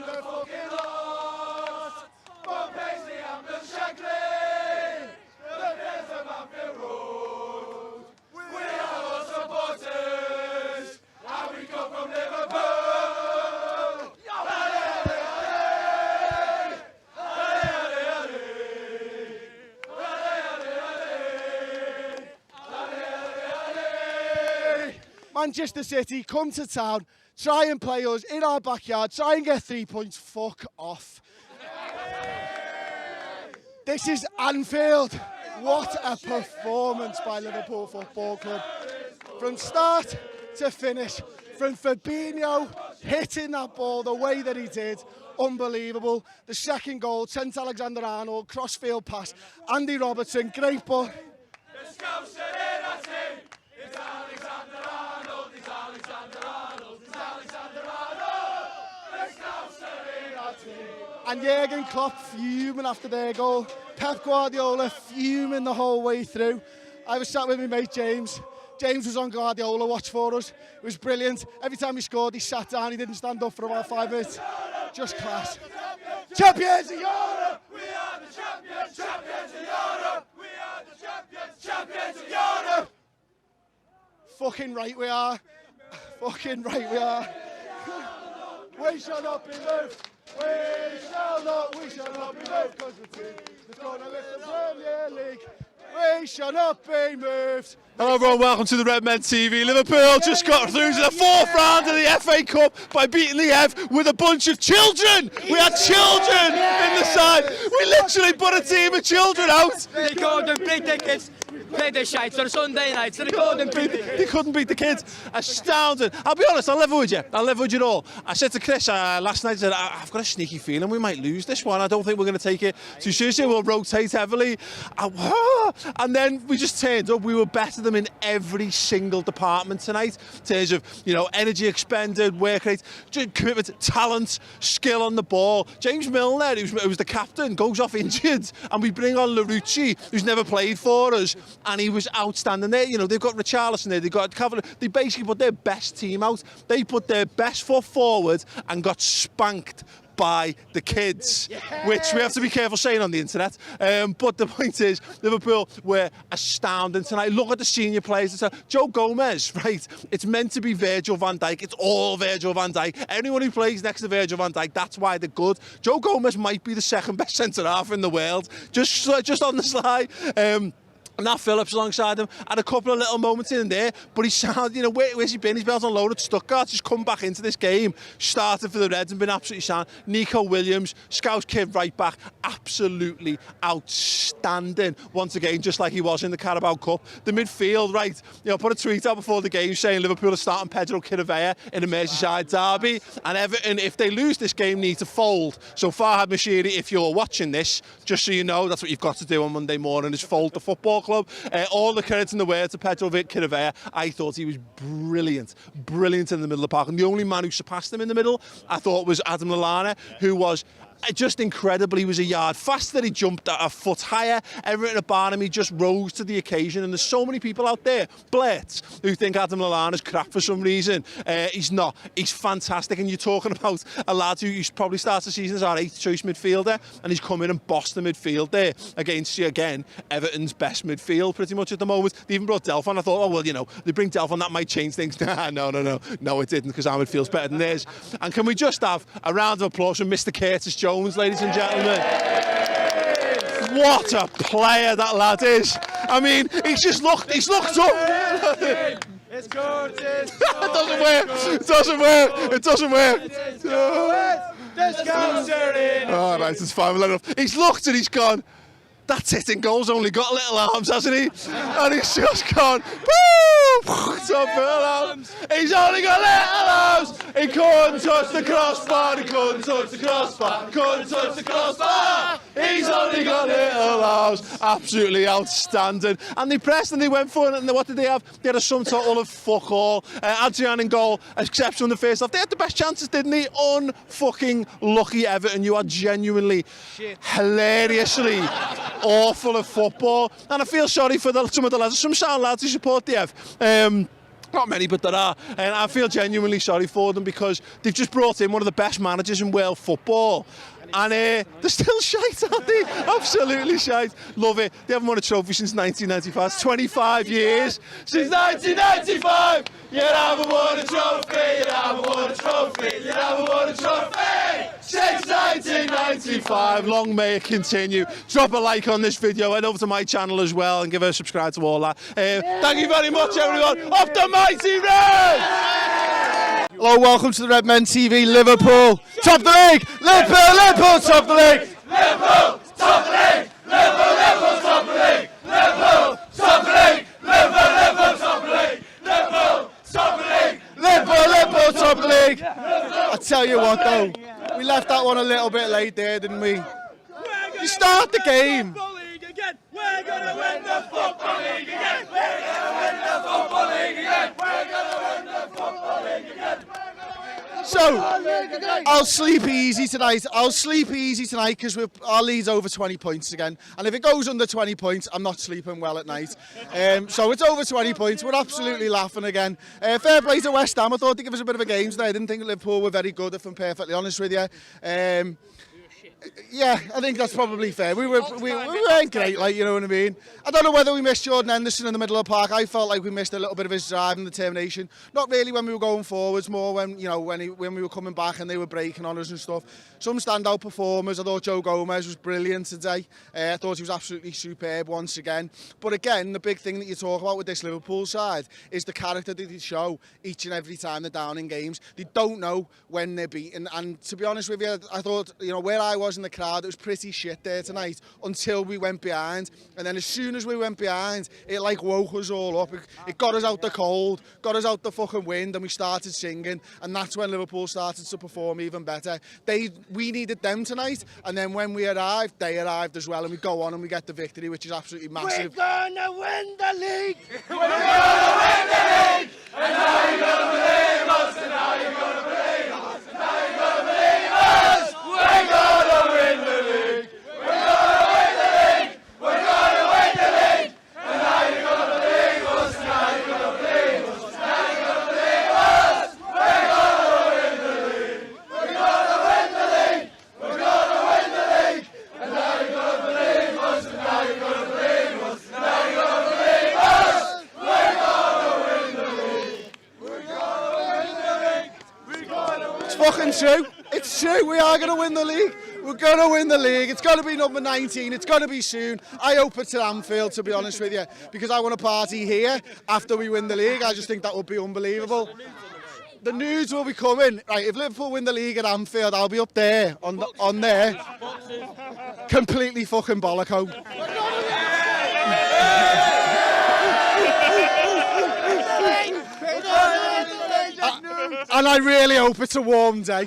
and the fucking lot. Bob Paisley and Bill Shankly, the players of Anfield Road. We are all supporters, and we come from Liverpool. Manchester City come to town, try and play us in our backyard, try and get 3 points, fuck off. This is Anfield. What a performance by Liverpool Football Club. From start to finish, from Fabinho hitting that ball the way that he did, unbelievable. The second goal, Trent Alexander-Arnold, crossfield pass, Andy Robertson, great ball. The Scouts are in our team. It's Alexander-Arnold, it's Alexander-Arnold, it's Alexander-Arnold. The Scouts are in our team. And Jurgen Klopp fuming after their goal. Pep Guardiola fuming the whole way through. I was sat with my mate James. James was on Guardiola watch for us. It was brilliant. Every time he scored, he sat down. He didn't stand up for about 5 minutes. Just class. Champions of Europe! We are the champions, champions of Europe! We are the champions, champions of Europe! Fucking right we are. Fucking right we are. We shall not be moved. We shall not be moved because we're team that's going to lift the Premier League. We shall not be moved. Hello everyone, welcome to the Redmen TV. Liverpool just got through to the fourth round of the FA Cup by beating the Ev with a bunch of children. We had children in the side. We literally put a team of children out. They called them big tickets. Play their shites on a Sunday night, so they called them big tickets. They couldn't beat the kids. Astounding. I'll be honest, I'll level with you. I'll level with you all. I said to Chris last night, I said, I've got a sneaky feeling we might lose this one. I don't think we're going to take it too seriously. We'll rotate heavily. And then we just turned up. We were better than in every single department tonight. In terms of, you know, energy expended, work rate, commitment, talent, skill on the ball. James Milner, who was the captain, goes off injured. And we bring on Larucci, who's never played for us. And he was outstanding there. You know, they've got Richarlison there, they've got Cavalier. They basically put their best team out. They put their best foot forward and got spanked by the kids, which we have to be careful saying on the internet. But the point is, Liverpool were astounding tonight. Look at the senior players. Joe Gomez, right? It's meant to be Virgil van Dijk. It's all Virgil van Dijk. Anyone who plays next to Virgil van Dijk, that's why they're good. Joe Gomez might be the second best centre-half in the world, just on the slide. Nat Phillips alongside him had a couple of little moments in there, but he sounded, you know, where's he been? He's been on loan at Stuttgart, just come back into this game, started for the Reds and been absolutely sound. Nico Williams, Scouse kid right back, absolutely outstanding. Once again, just like he was in the Carabao Cup. The midfield, right, you know, put a tweet out before the game saying Liverpool are starting Pedro Chirivella in a Merseyside derby, and Everton, if they lose this game, need to fold. So Farhad Moshiri, if you're watching this, just so you know, that's what you've got to do on Monday morning, is fold the football club. All the credit in the world to Pedro Chirivella. I thought he was brilliant in the middle of the park, and the only man who surpassed him in the middle, I thought, was Adam Lallana, who was just incredible. He was a yard faster, he jumped a foot higher, everything about him, he just rose to the occasion. And there's so many people out there, Blitz, who think Adam Lallana's crap for some reason. He's not. He's fantastic. And you're talking about a lad who probably starts the season as our 8th choice midfielder, and he's come in and bossed the midfield there against, again, Everton's best midfield pretty much at the moment. They even brought Delphon. I thought, oh well, you know, they bring Delphon, that might change things. No, it didn't, because our midfield's better than theirs. And can we just have a round of applause from Mr. Curtis Jones, ladies and gentlemen? What a player that lad is. I mean, he's looked up. It's Curtis. It doesn't work. The Scouts are in. All right, it's fine. We'll let it off. He's looked and he's gone, that hitting goal's only got little arms, hasn't he? And he's just gone, he's only got little arms. He couldn't touch the crossbar. He's only got little arms. Absolutely outstanding. And they pressed and they went for it. And what did they have? They had a sum total of fuck all. Adrian in goal, exception on the first half. They had the best chances, didn't they? Unfucking lucky Everton. You are genuinely, hilariously awful at football. And I feel sorry for some of the lads. Some sound lads who support the Ev. Not many, but there are. And I feel genuinely sorry for them because they've just brought in one of the best managers in world football. And they're still shite, aren't they? Absolutely shite. Love it. They haven't won a trophy since 1995. It's 25 years. Since 1995! You haven't won a trophy, you haven't won a trophy, you haven't won a trophy! Since 1995. Long may it continue. Drop a like on this video, head over to my channel as well and give a subscribe to all that. Thank you very much, everyone. Off the mighty Reds! Hello, welcome to the Redmen TV. Liverpool, top the league. Liverpool, top the league. Liverpool, top the league! Liverpool, top the league! Liverpool, top the league! Liverpool, top the league! Liverpool, top the league! Liverpool, top the league. I tell you what, though, we left that one a little bit late there, didn't we? You start the game. We're gonna win the football league again! We're gonna win the football league again! We're gonna win the football league again! So, I'll sleep easy tonight. Because our lead's over 20 points again. And if it goes under 20 points, I'm not sleeping well at night. So it's over 20 points. We're absolutely laughing again. Fair play to West Ham. I thought they'd give us a bit of a game today. I didn't think Liverpool were very good, if I'm perfectly honest with you. Yeah, I think that's probably fair. We weren't great, like, you know what I mean. I don't know whether we missed Jordan Henderson in the middle of the park. I felt like we missed a little bit of his drive and determination. Not really when we were going forwards, more when when we were coming back and they were breaking on us and stuff. Some standout performers. I thought Joe Gomez was brilliant today. I thought he was absolutely superb once again. But again, the big thing that you talk about with this Liverpool side is the character that they show each and every time they're down in games. They don't know when they're beaten. And to be honest with you, I thought, where I was in the crowd, it was pretty shit there tonight until we went behind. And then as soon as we went behind, it like woke us all up. It got us out the cold, got us out the fucking wind, and we started singing. And that's when Liverpool started to perform even better. We needed them tonight, and then when we arrived, they arrived as well, and we go on and we get the victory, which is absolutely massive. We're gonna win the league! We're gonna win the league! And now you're gonna believe us! And now you're gonna believe us! And now you're gonna believe us! We're gonna win the league! We're gonna win the league! We're gonna win the league! And now you're gonna believe us! And now you're gonna believe us! And now you're gonna believe us! We're gonna win the league! We're gonna win the league! We're gonna win the league! And now you're gonna believe us! And now you're gonna believe us! And now you're gonna believe us! We're gonna win the league! We're gonna win the league! We're gonna win. It's fucking true. It's true. We are going to win the league. We're going to win the league. It's got to be number 19. It's got to be soon. I hope it's at Anfield, to be honest with you, because I want to party here after we win the league. I just think that would be unbelievable. The nudes will be coming. Right, if Liverpool win the league at Anfield, I'll be up there on there, completely fucking bolloco. And I really hope it's a warm day.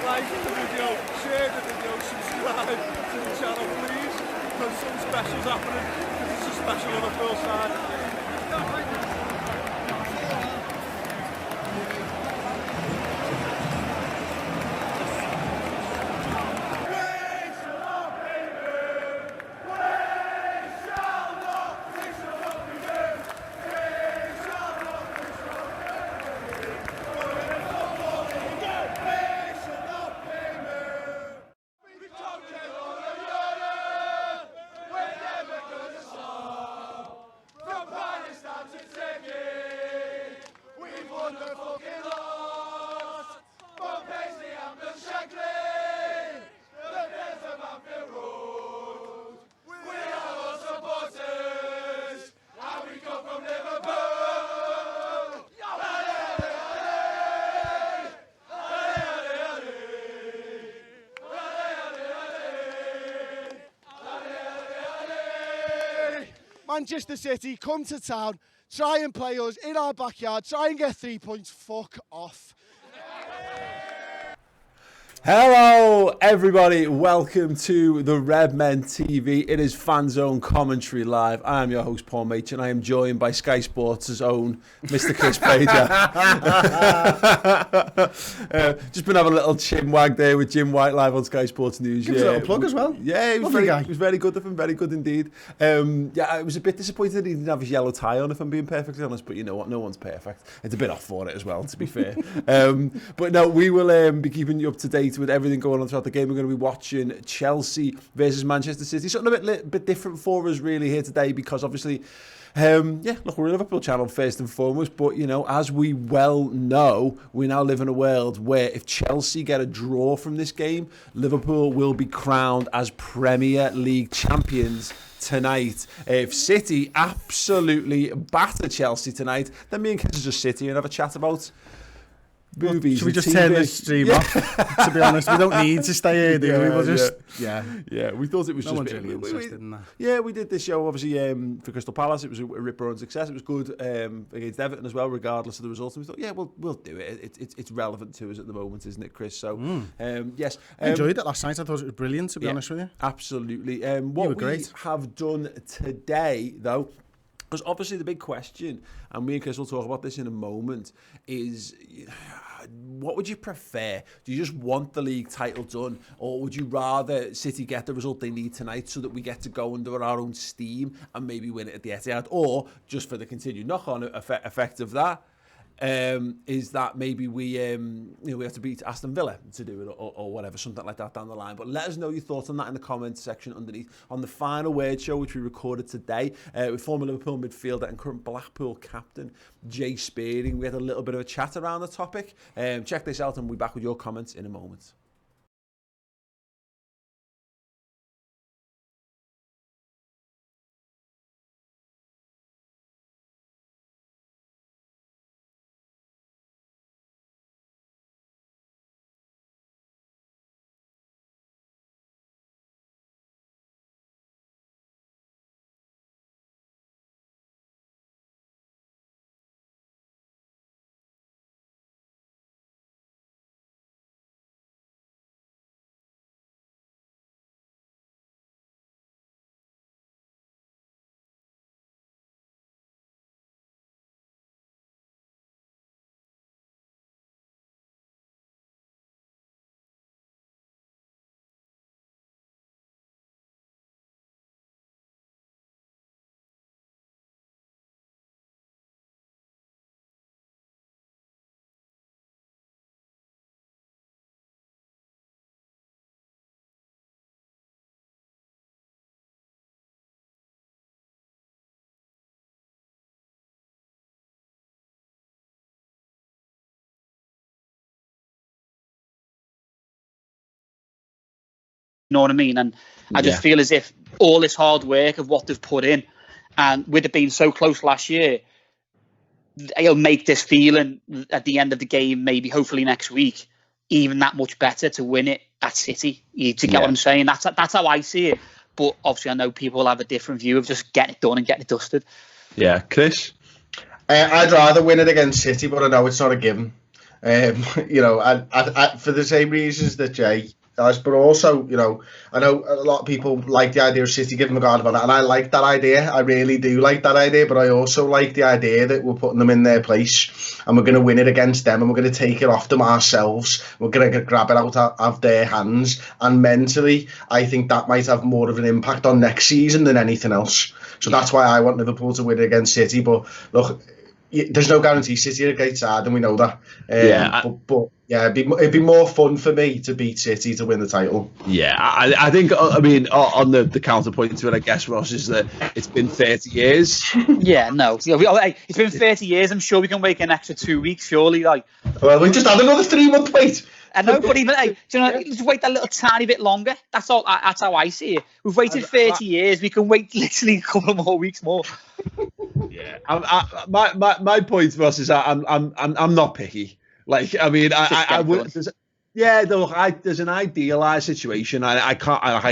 Like the video, share the video, subscribe to the channel please, because something special's happening, because it's a special Liverpool side. Manchester City come to town, try and play us in our backyard, try and get 3 points, fuck off. Hello everybody, welcome to the Redmen TV. It is Fanzone Commentary Live. I am your host Paul Mach and I am joined by Sky Sports' own Mr. Chris Bader. Just been having a little chin wag there with Jim White live on Sky Sports News. Give us a little plug as well. Yeah, he was very good of him, very good indeed. Yeah, I was a bit disappointed that he didn't have his yellow tie on, if I'm being perfectly honest, but you know what, no one's perfect. It's a bit off for it as well, to be fair. But no, we will be keeping you up to date with everything going on throughout the game. We're going to be watching Chelsea versus Manchester City. Something a bit different for us really here today, because obviously, look, we're a Liverpool channel first and foremost, but you know, as we well know, we now live in a world where if Chelsea get a draw from this game, Liverpool will be crowned as Premier League champions tonight. If City absolutely batter Chelsea tonight, then me and Chris will just sit here and have a chat about movies. Should we just TV? turn this stream off? To be honest, we don't need to stay here, do we? We'll just, yeah. We thought it was no just one's really interested in that. Yeah, we did this show obviously for Crystal Palace. It was a rip-roaring success. It was good against Everton as well, regardless of the results. And we thought, yeah, we'll do it. It's relevant to us at the moment, isn't it, Chris? So, yes. I enjoyed it last night. I thought it was brilliant, to be honest with you. Absolutely. What we have done today, though, because obviously the big question, and me and Chris will talk about this in a moment, is what would you prefer? Do you just want the league title done, or would you rather City get the result they need tonight so that we get to go under our own steam and maybe win it at the Etihad? Or, just for the continued knock-on effect of that, is that maybe we have to beat Aston Villa to do it or whatever, something like that down the line. But let us know your thoughts on that in the comments section underneath on the Final Word show, which we recorded today with former Liverpool midfielder and current Blackpool captain Jay Spearing. We had a little bit of a chat around the topic. Check this out and we'll be back with your comments in a moment. You know what I mean? And I just feel as if all this hard work of what they've put in, and with it being so close last year, it'll make this feeling at the end of the game, maybe hopefully next week, even that much better to win it at City. You to get what I'm saying? That's how I see it. But obviously, I know people will have a different view of just getting it done and getting it dusted. Yeah, Chris? I'd rather win it against City, but I know it's not a given. You know, I for the same reasons that Jay does, but also, you know, I know a lot of people like the idea of City giving them a guard of honour, and I like that idea. I really do like that idea, but I also like the idea that we're putting them in their place and we're going to win it against them and we're going to take it off them ourselves. We're going to grab it out of their hands, and mentally, I think that might have more of an impact on next season than anything else. So that's why I want Liverpool to win it against City. But look, there's no guarantee. City are a great side, and we know that. But yeah, it'd be more fun for me to beat City to win the title. Yeah, I think, I mean, on the counterpoint to it, I guess, Ross, is that it's been 30 years. Yeah, no. It's been 30 years. I'm sure we can wait an extra 2 weeks, surely. Well, we just had another 3-month wait. I know, but even, do you know, just wait a little tiny bit longer. That's all. That's how I see it. We've waited 30 years. We can wait literally a couple of more weeks more. Yeah, my point, Ross, is I'm not picky. Like, I mean, I would. There's an idealized situation. I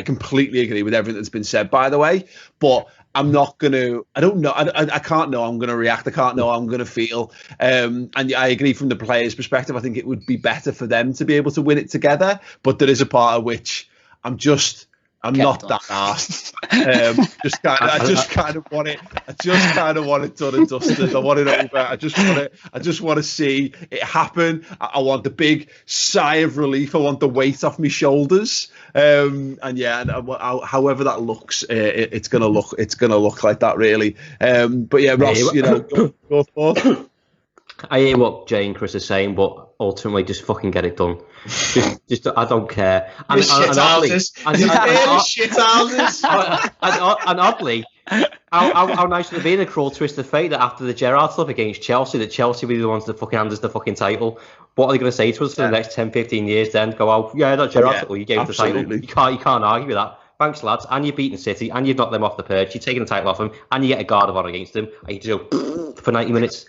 completely agree with everything that's been said, by the way. But I'm not going to. I don't know. I can't know how I'm going to react. I can't know how I'm going to feel. And I agree from the players' perspective. I think it would be better for them to be able to win it together. But there is a part of which I'm not that arsed. I just kind of want it. I just kind of want it done and dusted. I want it over. I just want to see it happen. I want the big sigh of relief. I want the weight off my shoulders. However that looks, it's gonna look like that, really. But yeah, Ross, go forth. I hear what Jay and Chris are saying, but ultimately, just fucking get it done. Just I don't care. And oddly, how nice would it be in a cruel twist of fate that after the Gerrard stuff against Chelsea, that Chelsea will be the ones that fucking hand us the fucking title? What are they going to say to us for the next 10, 15 years then? Go, oh, yeah, that Gerrard title, you gave us the title. You can't argue with that. Thanks, lads. And you're beating City, and you've knocked them off the perch. You're taking the title off them, and you get a guard of honour against them, and you just go for 90 minutes.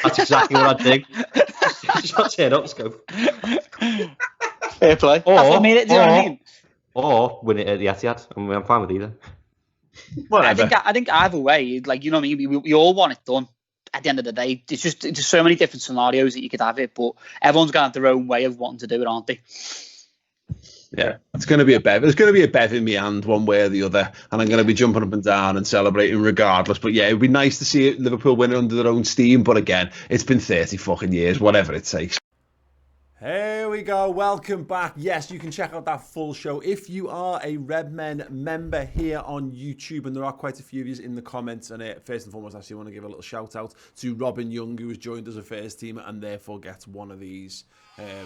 That's exactly what I'd do. Just turn up, just go. Fair play. Do you know what I mean? Or win it at the Etihad. I'm fine with either. I think either way, like, you know what I mean? We all want it done. At the end of the day, it's just so many different scenarios that you could have it, but everyone's going to have their own way of wanting to do it, aren't they? Yeah, it's going to be a bev. There's going to be a bev in my hand one way or the other, and I'm going to be jumping up and down and celebrating regardless. But yeah, it'd be nice to see Liverpool win it under their own steam. But again, it's been 30 fucking years, whatever it takes. Here we go. Welcome back. Yes, you can check out that full show if you are a Redmen member here on YouTube, and there are quite a few of you in the comments. And first and foremost, I actually want to give a little shout out to Robin Young, who has joined as a first team and therefore gets one of these. Yeah,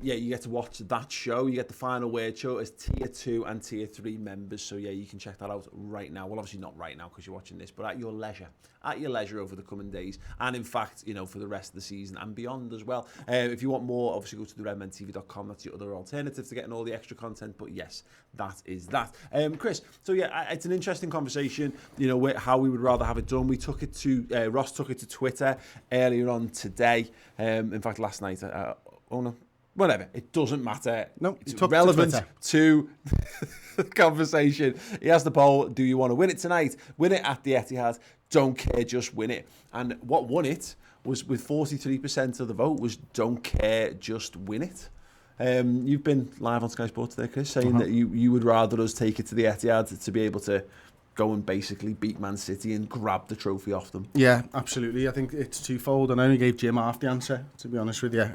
you get to watch that show. You get the Final Word show as Tier 2 and Tier 3 members. So, yeah, you can check that out right now. Well, obviously not right now because you're watching this, but at your leisure. At your leisure over the coming days. And, in fact, you know, for the rest of the season and beyond as well. If you want more, obviously go to the redmentv.com. That's your other alternative to getting all the extra content. But, yes, that is that. Chris, so, yeah, it's an interesting conversation, you know, how we would rather have it done. We took it to, Ross took it to Twitter earlier on today. In fact, last night, whatever, it doesn't matter. No, it's relevant to the conversation. He asked the poll, do you want to win it tonight? Win it at the Etihad. Don't care, just win it. And what won it was, with 43% of the vote, was don't care, just win it. You've been live on Sky Sports today, Chris, saying that you would rather us take it to the Etihad to be able to go and basically beat Man City and grab the trophy off them. Yeah, absolutely. I think it's twofold, and I only gave Jim half the answer, to be honest with you.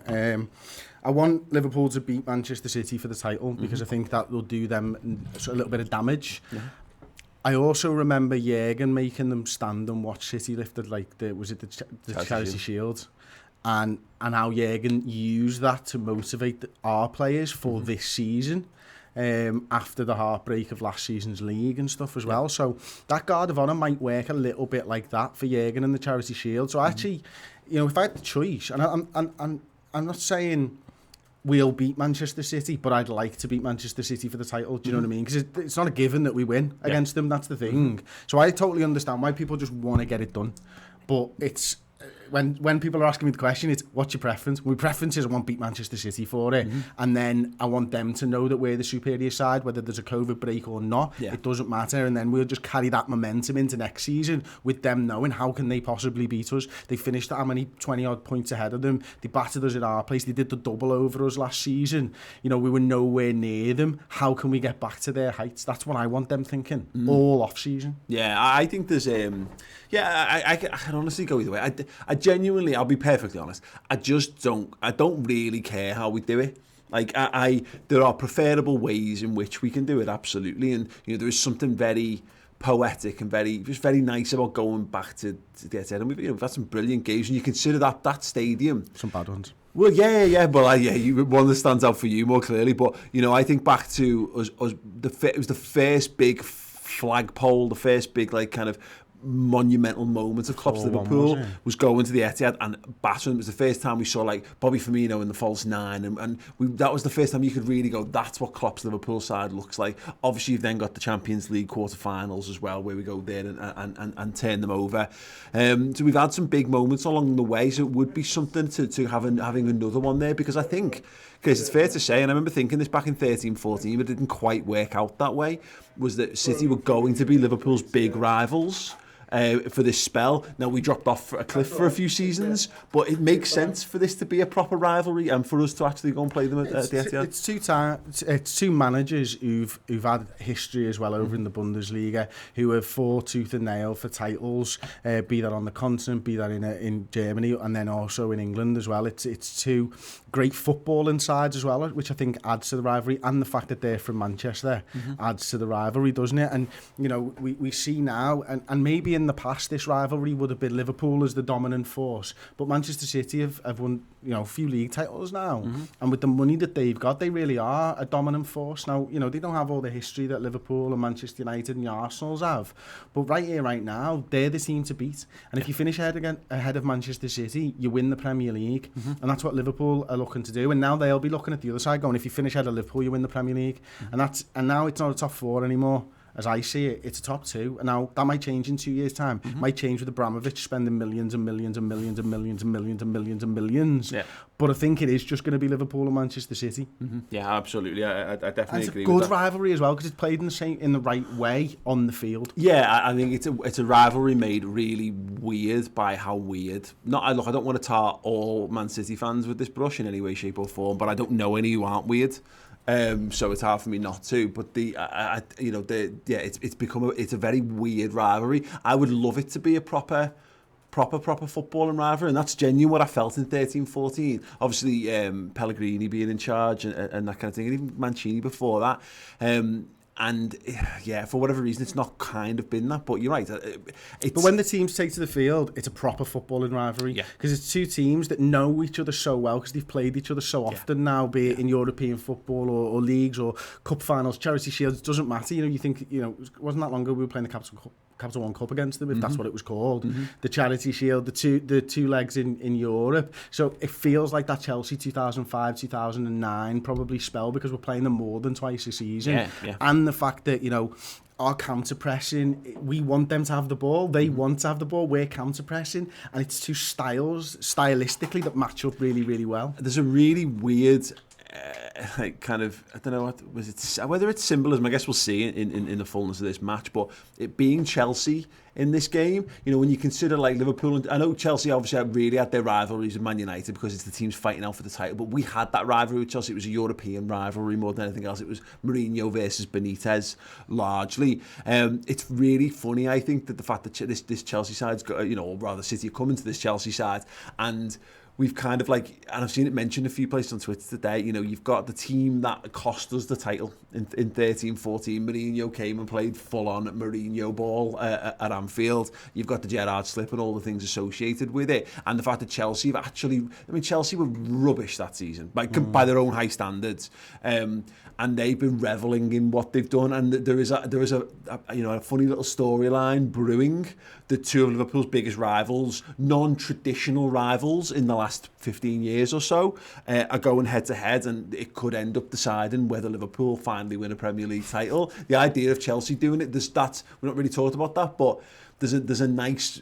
I want Liverpool to beat Manchester City for the title because I think that will do them a little bit of damage. Yeah. I also remember Jürgen making them stand and watch City lift the Charity Shield. And how Jürgen used that to motivate our players for this season. After the heartbreak of last season's league and stuff as well. So that Guard of Honour might work a little bit like that for Jürgen and the Charity Shield. So actually, you know, if I had the choice, and I'm not saying we'll beat Manchester City, but I'd like to beat Manchester City for the title. Do you know what I mean? Because it's not a given that we win against them. That's the thing. So I totally understand why people just want to get it done. But it's... When people are asking me the question, it's what's your preference? My preference is I want to beat Manchester City for it, and then I want them to know that we're the superior side, whether there's a COVID break or not. It doesn't matter, and then we'll just carry that momentum into next season with them knowing how can they possibly beat us. They finished how many 20-odd points ahead of them. They battered us at our place. They did the double over us last season. You know, we were nowhere near them. How can we get back to their heights? That's what I want them thinking all off season. Yeah, I think there's I can honestly go either way. I genuinely, I'll be perfectly honest, I don't really care how we do it. Like, there are preferable ways in which we can do it, absolutely. And, you know, there is something very poetic and very nice about going back to the Etihad. And we've had some brilliant games, and you consider that stadium. Some bad ones. Well, yeah, but one that stands out for you more clearly. But, you know, I think back to us it was the first big flagpole, the first big, like, kind of monumental moments of Klopp's Liverpool was going to the Etihad and battering. It was the first time we saw, like, Bobby Firmino in the false nine, and that was the first time you could really go, that's what Klopp's Liverpool side looks like. Obviously, you've then got the Champions League quarterfinals as well, where we go there and turn them over. So we've had some big moments along the way, so it would be something to having another one there, because I think, because it's fair to say, and I remember thinking this back in 13-14, but it didn't quite work out that way, was that City were going to be Liverpool's big rivals for this spell. Now, we dropped off a cliff for a few seasons, but it makes sense for this to be a proper rivalry and for us to actually go and play them at the Etihad. It's two managers who've had history as well over in the Bundesliga, who have fought tooth and nail for titles, be that on the continent, be that in Germany, and then also in England as well. It's two great footballing sides as well, which I think adds to the rivalry, and the fact that they're from Manchester adds to the rivalry, doesn't it? And, you know, we see now, and maybe in the past this rivalry would have been Liverpool as the dominant force, but Manchester City have won, you know, a few league titles now, and with the money that they've got, they really are a dominant force. Now, you know, they don't have all the history that Liverpool and Manchester United and the Arsenals have, but right here, right now, they're the team to beat. And if you finish ahead of Manchester City, you win the Premier League, and that's what Liverpool are looking to do. And now they'll be looking at the other side, going, if you finish ahead of Liverpool, you win the Premier League, and now it's not a top four anymore. As I see it, it's a top two. And now that might change in 2 years' time. Might change with Abramovich spending millions and millions and millions and millions and millions and millions and millions. Yeah. But I think it is just going to be Liverpool and Manchester City. Yeah, absolutely. I definitely agree with that. It's a good rivalry as well, because it's played in the right way on the field. Yeah, I think it's a rivalry made really weird by how weird. I don't want to tar all Man City fans with this brush in any way, shape or form, but I don't know any who aren't weird. So it's hard for me not to. But it's become it's a very weird rivalry. I would love it to be a proper footballing rivalry, and that's genuine what I felt in 13-14. Obviously, Pellegrini being in charge and that kind of thing, and even Mancini before that. And yeah, for whatever reason, it's not kind of been that. But you're right. But when the teams take to the field, it's a proper footballing rivalry. Yeah. Because it's two teams that know each other so well because they've played each other so often now, be it in European football or leagues or cup finals, charity shields, doesn't matter. You think, it wasn't that long ago we were playing the Capital One Cup against them, if that's what it was called. The Charity Shield, the two legs in Europe. So it feels like that Chelsea 2005, 2009 probably spell because we're playing them more than twice a season. Yeah. And the fact that, our counter-pressing, we want them to have the ball, they want to have the ball, we're counter-pressing, and it's two stylistically that match up really, really well. There's a really weird... like kind of, I don't know whether it's symbolism. I guess we'll see in the fullness of this match. But it being Chelsea in this game, when you consider like Liverpool, and I know Chelsea obviously really had their rivalries with Man United because it's the teams fighting out for the title. But we had that rivalry with Chelsea. It was a European rivalry more than anything else. It was Mourinho versus Benitez largely. It's really funny, I think, that the fact that this Chelsea side's got, or rather City are coming to this Chelsea side and. We've kind of and I've seen it mentioned a few places on Twitter today, you've got the team that cost us the title in 13-14. Mourinho came and played full-on Mourinho ball at Anfield. You've got the Gerrard slip and all the things associated with it. And the fact that Chelsea have Chelsea were rubbish that season by their own high standards. And they've been revelling in what they've done. And there is a funny little storyline brewing that two of Liverpool's biggest rivals, non-traditional rivals in the last 15 years or so, are going head-to-head, and it could end up deciding whether Liverpool finally win a Premier League title. The idea of Chelsea doing it, we've not really talked about that, but there's a nice,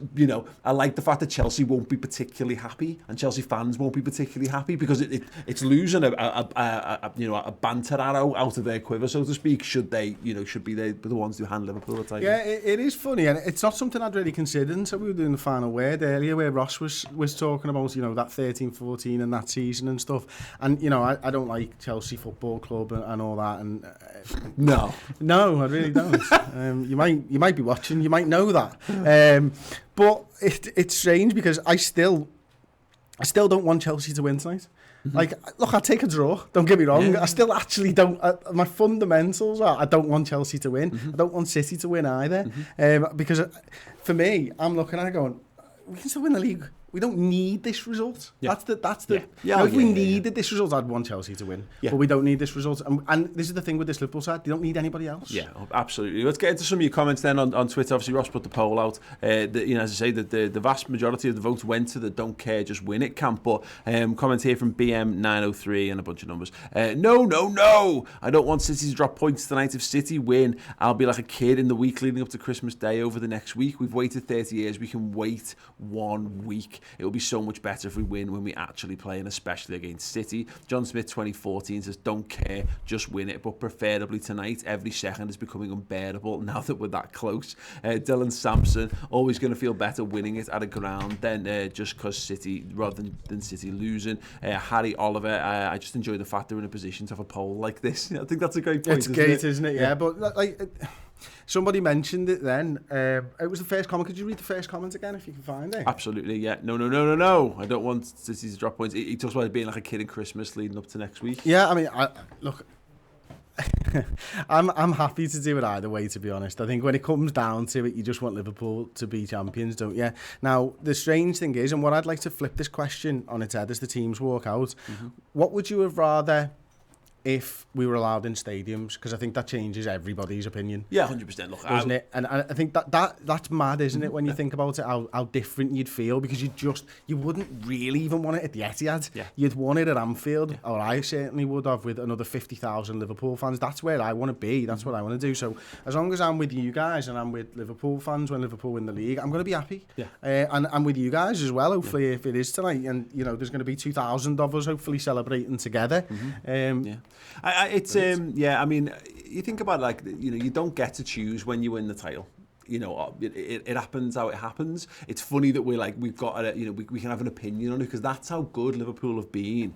I like the fact that Chelsea won't be particularly happy and Chelsea fans won't be particularly happy because it's losing a banter arrow out of their quiver, so to speak, should be the ones who hand Liverpool a title. Yeah, it is funny, and it's not something I'd really considered until we were doing the final word earlier where Ross was talking about, that 13-14 and that season and stuff. And, I don't like Chelsea Football Club and all that. And No, I really don't. You might be watching, you might know that. But it's strange because I still don't want Chelsea to win tonight. Look, I'll take a draw, don't get me wrong. Yeah. I still actually don't, my fundamentals are I don't want Chelsea to win. I don't want City to win either. Because for me, I'm looking at it going, we can still win the league. We don't need this result. Yeah. That's the. If we needed this result, I'd want Chelsea to win. Yeah. But we don't need this result. And this is the thing with this Liverpool side. They don't need anybody else. Yeah, absolutely. Let's get into some of your comments then on Twitter. Obviously, Ross put the poll out. As I say, the vast majority of the votes went to the don't care, just win it camp. But comments here from BM903 and a bunch of numbers. No. I don't want City to drop points tonight. If City win, I'll be like a kid in the week leading up to Christmas Day over the next week. We've waited 30 years. We can wait 1 week. It will be so much better if we win when we actually play, and especially against City. John Smith 2014 says, don't care, just win it, but preferably tonight. Every second is becoming unbearable now that we're that close. Dylan Sampson, always going to feel better winning it at a ground than just because City, rather than City losing. Harry Oliver, I just enjoy the fact they're in a position to have a poll like this. I think that's a great point. It's great, isn't it? Yeah, but somebody mentioned it then. It was the first comment. Could you read the first comment again if you can find it? Absolutely, yeah. No. I don't want City to drop points. He talks about it being like a kid at Christmas leading up to next week. Yeah, I mean, look, I'm happy to do it either way, to be honest. I think when it comes down to it, you just want Liverpool to be champions, don't you? Now, the strange thing is, and what I'd like to flip this question on its head as the teams walk out, what would you have rather if we were allowed in stadiums? Because I think that changes everybody's opinion. Yeah, 100%. Look, doesn't it? And I think that's mad, isn't it? When you think about it, how different you'd feel, because you wouldn't really even want it at the Etihad. Yeah. You'd want it at Anfield, or I certainly would have, with another 50,000 Liverpool fans. That's where I want to be. That's what I want to do. So as long as I'm with you guys and I'm with Liverpool fans when Liverpool win the league, I'm going to be happy. Yeah. And I'm with you guys as well. Hopefully, if it is tonight, and there's going to be 2,000 of us hopefully celebrating together. I mean, you think about you don't get to choose when you win the title. It happens how it happens. It's funny that we've got we can have an opinion on it, because that's how good Liverpool have been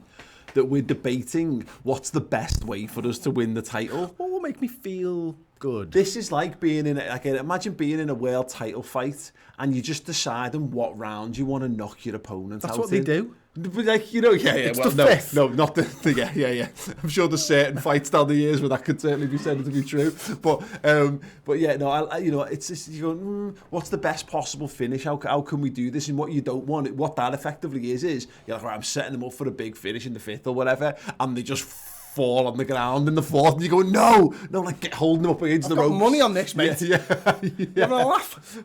that we're debating what's the best way for us to win the title. What will make me feel good? This is like being in imagine being in a world title fight and you just deciding what round you want to knock your opponent out. That's what they do. But like, you know, It's well, the fifth. no, not the yeah. I'm sure there's certain fights down the years where that could certainly be said to be true. But yeah, no, it's just, you go, what's the best possible finish? How can we do this? And what you don't want, what that effectively is you're like, right, I'm setting them up for a big finish in the fifth or whatever, and they just fall on the ground in the fourth, and you go, no, like holding them up against the ropes. I've got money on this, mate. Yeah. Having a laugh.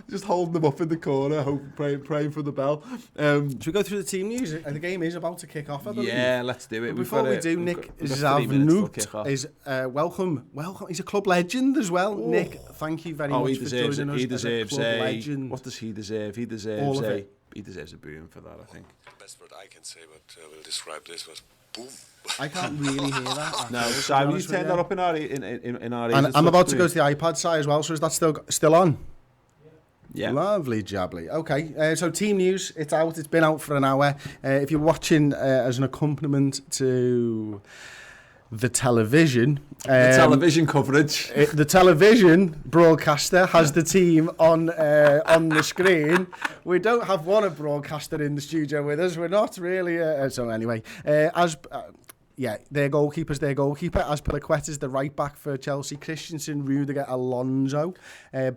Just holding them up in the corner, praying for the bell. Should we go through the team news? The game is about to kick off, I believe. Yeah, let's do it. But before we do, Nick Zavnut is welcome. He's a club legend as well. Oh. Nick, thank you very much for joining us. He deserves as a club legend. What does he deserve? He deserves all of it. He deserves a boon for that, I think. The best word I can say, but will describe this was boom. I can't really hear that. No, Simon, you turn that up in our And I'm about to go to the iPad side as well, so is that still on? Yeah. Lovely jubbly. Okay, so team news, it's out. It's been out for an hour. If you're watching as an accompaniment to the television... the television coverage. The television broadcaster has the team on the screen. We don't have one broadcaster in the studio with us. We're not really... so anyway, their goalkeeper. Aspilicueta's the right back for Chelsea. Christensen, Rudiger, Alonso,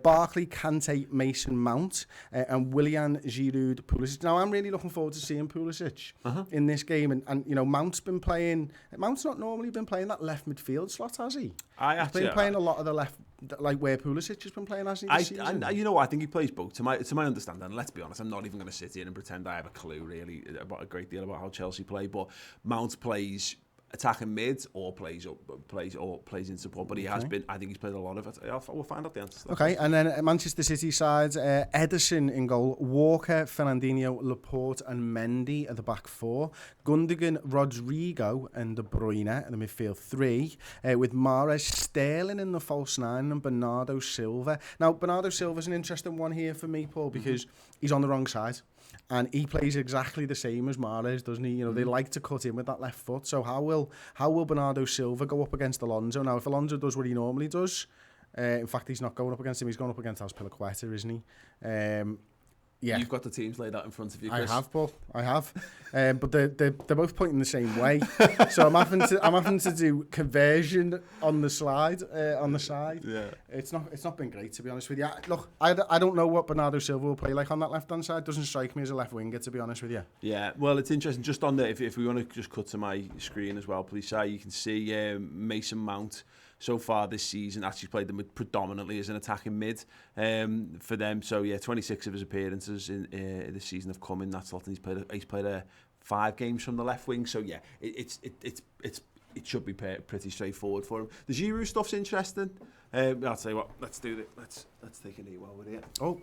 Barkley, Kante, Mason Mount, and Willian, Giroud, Pulisic. Now, I'm really looking forward to seeing Pulisic in this game. And you know, Mount's not normally been playing that left midfield slot, has he? He's been playing a lot of the left, like where Pulisic has been playing, has he? I think he plays both. To my understanding, and let's be honest, I'm not even going to sit here and pretend I have a clue really about a great deal about how Chelsea play. But Mount plays attacking mid or plays in support, but he has been. I think he's played a lot of it. We'll find out the answer to that. Okay, and then Manchester City side, Ederson in goal, Walker, Fernandinho, Laporte, and Mendy at the back four. Gundogan, Rodrigo, and De Bruyne in the midfield three, with Mahrez, Sterling in the false nine, and Bernardo Silva. Now, Bernardo Silva's an interesting one here for me, Paul, because he's on the wrong side. And he plays exactly the same as Mahrez, doesn't he? You know, they like to cut in with that left foot. So how will Bernardo Silva go up against Alonso? Now, if Alonso does what he normally does, in fact, he's not going up against him. He's going up against Aspilicueta, isn't he? Yeah. You've got the teams laid out in front of you, Chris. I have, Paul. I have. But they're both pointing the same way. So I'm having to do conversion on the slide, on the side. Yeah. It's not been great, to be honest with you. Look, I don't know what Bernardo Silva will play like on that left-hand side. Doesn't strike me as a left winger, to be honest with you. Yeah. Well, it's interesting. Just on the, if we want to just cut to my screen as well, please, you can see Mason Mount so far this season actually played them predominantly as an attacking mid for them. So yeah, 26 of his appearances in this season have come in that slot, and he's played 5 games from the left wing. So yeah, it should be pretty straightforward for him. The Giroud stuff's interesting. I'll tell you what, let's do it. Let's take a knee while we're here. Oh.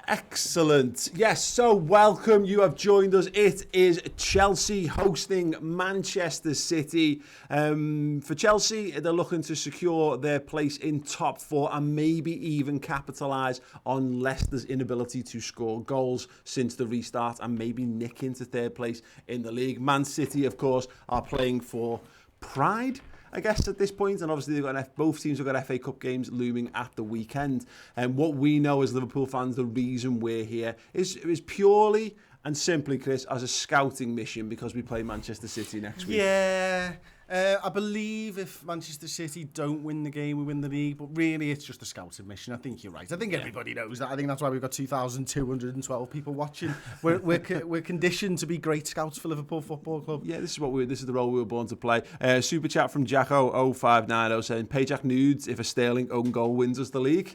Excellent. Yes, so welcome. You have joined us. It is Chelsea hosting Manchester City. For Chelsea, they're looking to secure their place in top 4 and maybe even capitalise on Leicester's inability to score goals since the restart and maybe nick into 3rd place in the league. Man City, of course, are playing for pride, I guess, at this point, and obviously both teams have got FA Cup games looming at the weekend. And what we know as Liverpool fans, the reason we're here is purely and simply, Chris, as a scouting mission because we play Manchester City next week. Yeah. I believe if Manchester City don't win the game, we win the league. But really, it's just a scouting mission. I think you're right. I think everybody knows that. I think that's why we've got 2,212 people watching. We're conditioned to be great scouts for Liverpool Football Club. Yeah, this is the role we were born to play. Super chat from Jacko 0590 saying, "Pay Jack nudes if a Sterling own goal wins us the league."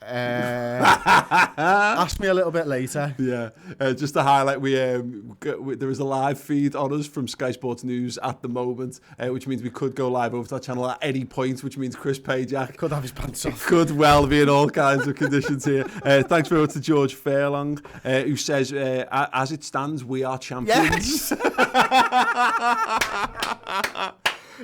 Ask me a little bit later. Yeah, just to highlight, there is a live feed on us from Sky Sports News at the moment, which means we could go live over to our channel at any point, which means Chris Pajak could have his pants off. Could well be in all kinds of conditions here. Thanks very much to George Fairlong, who says, as it stands, we are champions. Yes.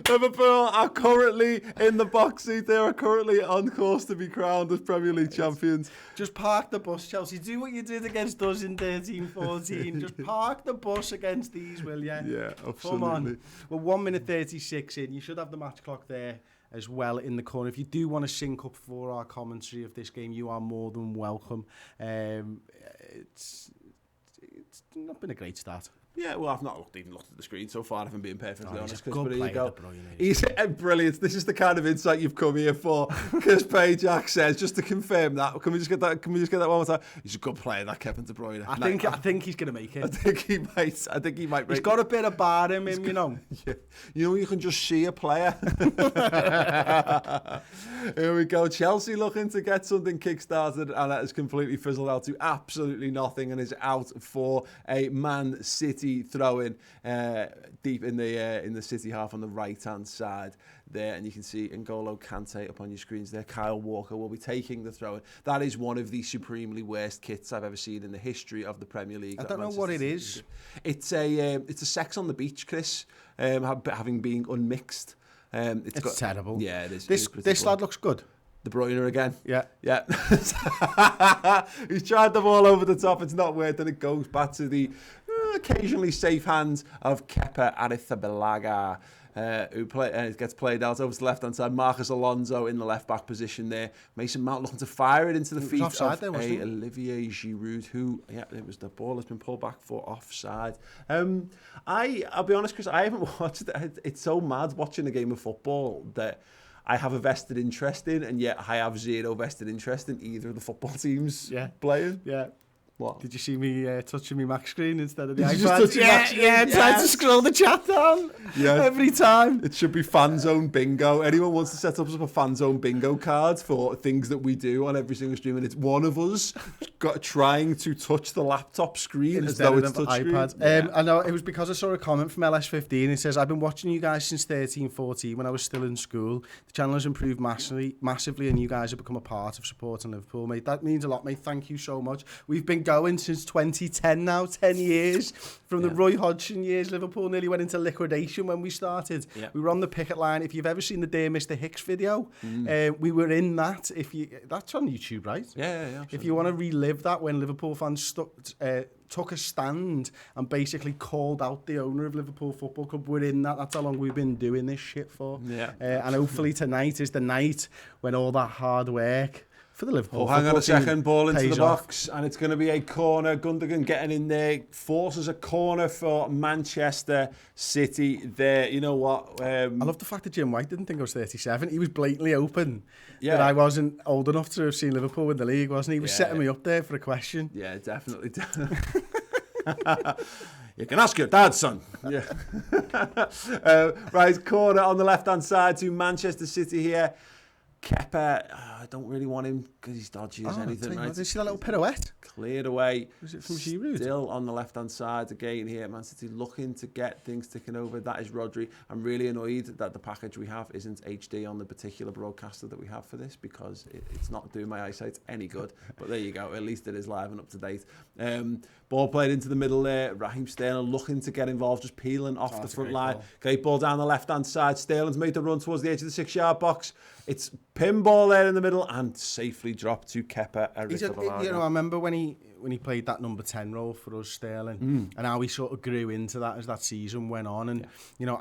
Liverpool are currently in the box seat. They are currently on course to be crowned as Premier League champions. Just park the bus, Chelsea. Do what you did against us in 13-14. Just park the bus against these, will you? Yeah, absolutely. Come on. Well, 1 minute 36 in. You should have the match clock there as well in the corner. If you do want to sync up for our commentary of this game, you are more than welcome. It's not been a great start. Yeah, well, I've not even looked at the screen so far, if I'm being perfectly honest. He's a good But here you player, go. De Bruyne. He's brilliant. This is the kind of insight you've come here for. Chris Pajak says, just to confirm that, can we just get that one more time? He's a good player, that Kevin De Bruyne. I think he's going to make it. I think he might. He's got a bit of bar in him, you know. Yeah. You know, you can just see a player. Here we go. Chelsea looking to get something kick-started, and that has completely fizzled out to absolutely nothing, and is out for a Man City throw-in deep in the City half on the right-hand side there, and you can see N'Golo Kante up on your screens there. Kyle Walker will be taking the throw-in. That is one of the supremely worst kits I've ever seen in the history of the Premier League. I don't know what it is. It's a sex on the beach, Chris, having been unmixed. It's terrible. Yeah, it is. This lad looks good. De Bruyne again. Yeah. He's tried them all over the top. It's not worked, and it goes back to the occasionally safe hands of Kepa Arrizabalaga, who gets played out over to the left-hand side. Marcus Alonso in the left-back position there. Mason Mount looking to fire it into the feet of Olivier Giroud, who, the ball has been pulled back for offside. I'll be honest, Chris, I haven't watched it. It's so mad watching a game of football that I have a vested interest in, and yet I have zero vested interest in either of the football teams playing. Yeah. What? Did you see me touching my Mac screen instead of the Did iPad? you just touch your Mac screen? Trying to scroll the chat down every time. It should be Fanzone Bingo. Anyone wants to set up a Fanzone Bingo card for things that we do on every single stream, and it's one of us trying to touch the laptop screen as though it's touch iPad. Screen. I know it was because I saw a comment from LS15. It says, I've been watching you guys since 13-14 when I was still in school. The channel has improved massively, and you guys have become a part of supporting Liverpool, mate. That means a lot, mate. Thank you so much. We've been going since 2010 now, 10 years. From the Roy Hodgson years, Liverpool nearly went into liquidation when we started. Yeah. We were on the picket line. If you've ever seen the Dear Mr. Hicks video, we were in that. That's on YouTube, right? Yeah. If you want to relive that, when Liverpool fans took a stand and basically called out the owner of Liverpool Football Club, we're in that. That's how long we've been doing this shit for. Yeah. And hopefully tonight is the night when all that hard work for the Liverpool hang on a second, ball into the box, off. And it's going to be a corner. Gundogan getting in there, forces a corner for Manchester City there. You know what? I love the fact that Jim White didn't think I was 37. He was blatantly open that I wasn't old enough to have seen Liverpool win the league, wasn't he? He was setting me up there for a question. Yeah, definitely. You can ask your dad, son. Yeah. Right, corner on the left-hand side to Manchester City here. Kepa, I don't really want him because he's dodgy as anything. Right? Did you see that little pirouette? Cleared away. Was it from Giroud? Still on the left-hand side again here. Man City looking to get things ticking over. That is Rodri. I'm really annoyed that the package we have isn't HD on the particular broadcaster that we have for this, because it's not doing my eyesight any good. But there you go. At least it is live and up to date. Ball played into the middle there. Raheem Sterling looking to get involved, just peeling off the front line. Great ball down the left-hand side. Sterling's made the run towards the edge of the 6-yard box. It's pinball there in the middle and safely dropped to Kepa Arrizabalaga. I remember when he played that number 10 role for us, Sterling, and how he sort of grew into that as that season went on. And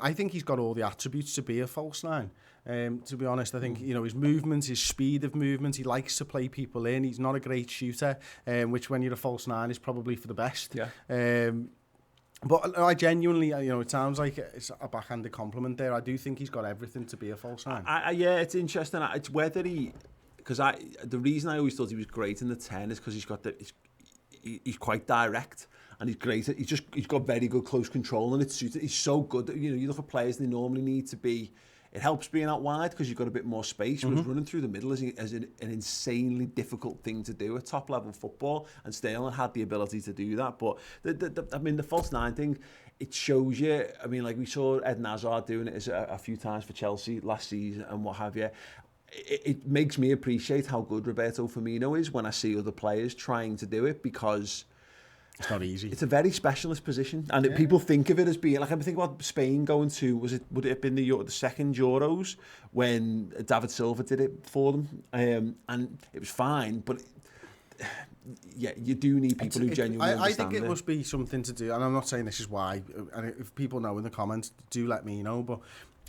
I think he's got all the attributes to be a false nine. To be honest, I think his movement, his speed of movement, he likes to play people in. He's not a great shooter, which when you're a false nine is probably for the best. Yeah. But I genuinely, it sounds like it's a backhanded compliment there. I do think he's got everything to be a false nine. Yeah, it's interesting. It's whether because the reason I always thought he was great in the 10 is because he's quite direct. And he's great. He's got very good close control, and he's so good that you look at players, they normally need to be. It helps being out wide because you've got a bit more space. Whereas running through the middle is an insanely difficult thing to do at top level football, and Sterling had the ability to do that. But the false nine thing, it shows you. I mean, like we saw Eden Hazard doing it a few times for Chelsea last season and what have you. It makes me appreciate how good Roberto Firmino is when I see other players trying to do it, because It's not easy. It's a very specialist position, and people think of it as being like, I think about Spain going to, would it have been the second Euros when David Silva did it for them, and it was fine, but you do need people who genuinely understand I think it must be something to do, and I'm not saying this is why, and if people know in the comments, do let me know, but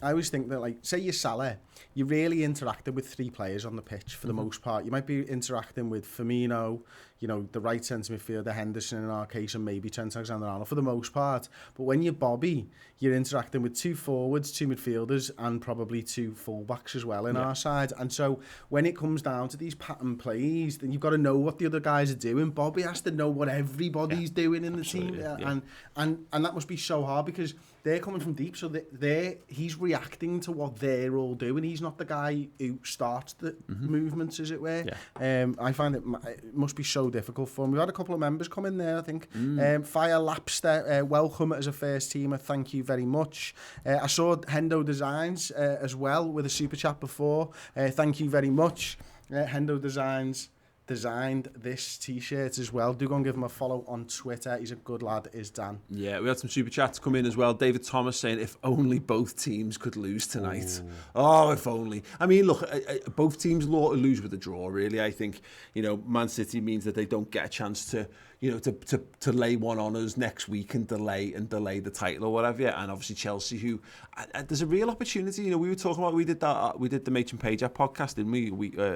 I always think that, like, say you're Salah, you're really interacting with 3 players on the pitch for the most part. You might be interacting with Firmino, you know, the right centre midfielder, Henderson in our case, and maybe Trent Alexander-Arnold for the most part. But when you're Bobby, you're interacting with 2 forwards, 2 midfielders, and probably 2 full-backs as well in our side. And so when it comes down to these pattern plays, then you've got to know what the other guys are doing. Bobby has to know what everybody's doing in the team. And that must be so hard because they're coming from deep, so he's reacting to what they're all doing. He's not the guy who starts the movements, as it were. I find it must be so difficult for him. We've had a couple of members come in there, I think. Fire Lapster, welcome as a first teamer. Thank you very much. I saw Hendo Designs as well with a super chat before. Thank you very much. Hendo Designs designed this t-shirt as well. Do go and give him a follow on Twitter. He's a good lad, is Dan. Yeah, we had some super chats come in as well. David Thomas saying, if only both teams could lose tonight. Oh, if only. I mean, look, both teams lose with a draw, really. I think, you know, Man City means that they don't get a chance to, you know, to lay one on us next week and delay the title or whatever. And obviously Chelsea, who there's a real opportunity. You know, we were talking about, we did the Mate and Page podcast, didn't we?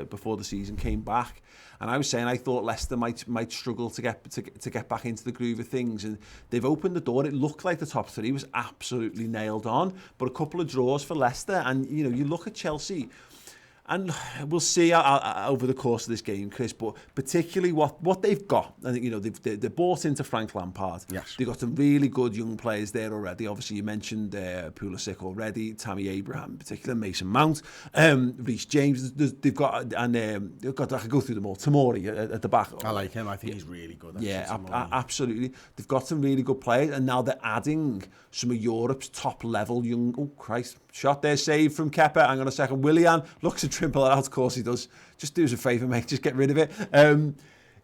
Before the season came back. And I was saying I thought Leicester might struggle to get back into the groove of things, and they've opened the door. It looked like the top 3 was absolutely nailed on, but a couple of draws for Leicester, and you know, you look at Chelsea. And we'll see over the course of this game, Chris, but particularly what they've got. I think, you know, they're bought into Frank Lampard. Yes. They've got some really good young players there already. Obviously, you mentioned Pulisic already, Tammy Abraham in particular, Mason Mount, Reece James. They've got, I could go through them all. Tomori at the back. I like him. I think he's really good. Absolutely. They've got some really good players, and now they're adding some of Europe's top level young. Oh Christ! Shot there, save from Kepa. Hang on a second. Willian looks to trimble it out. Of course he does. Just do us a favour, mate. Just get rid of it.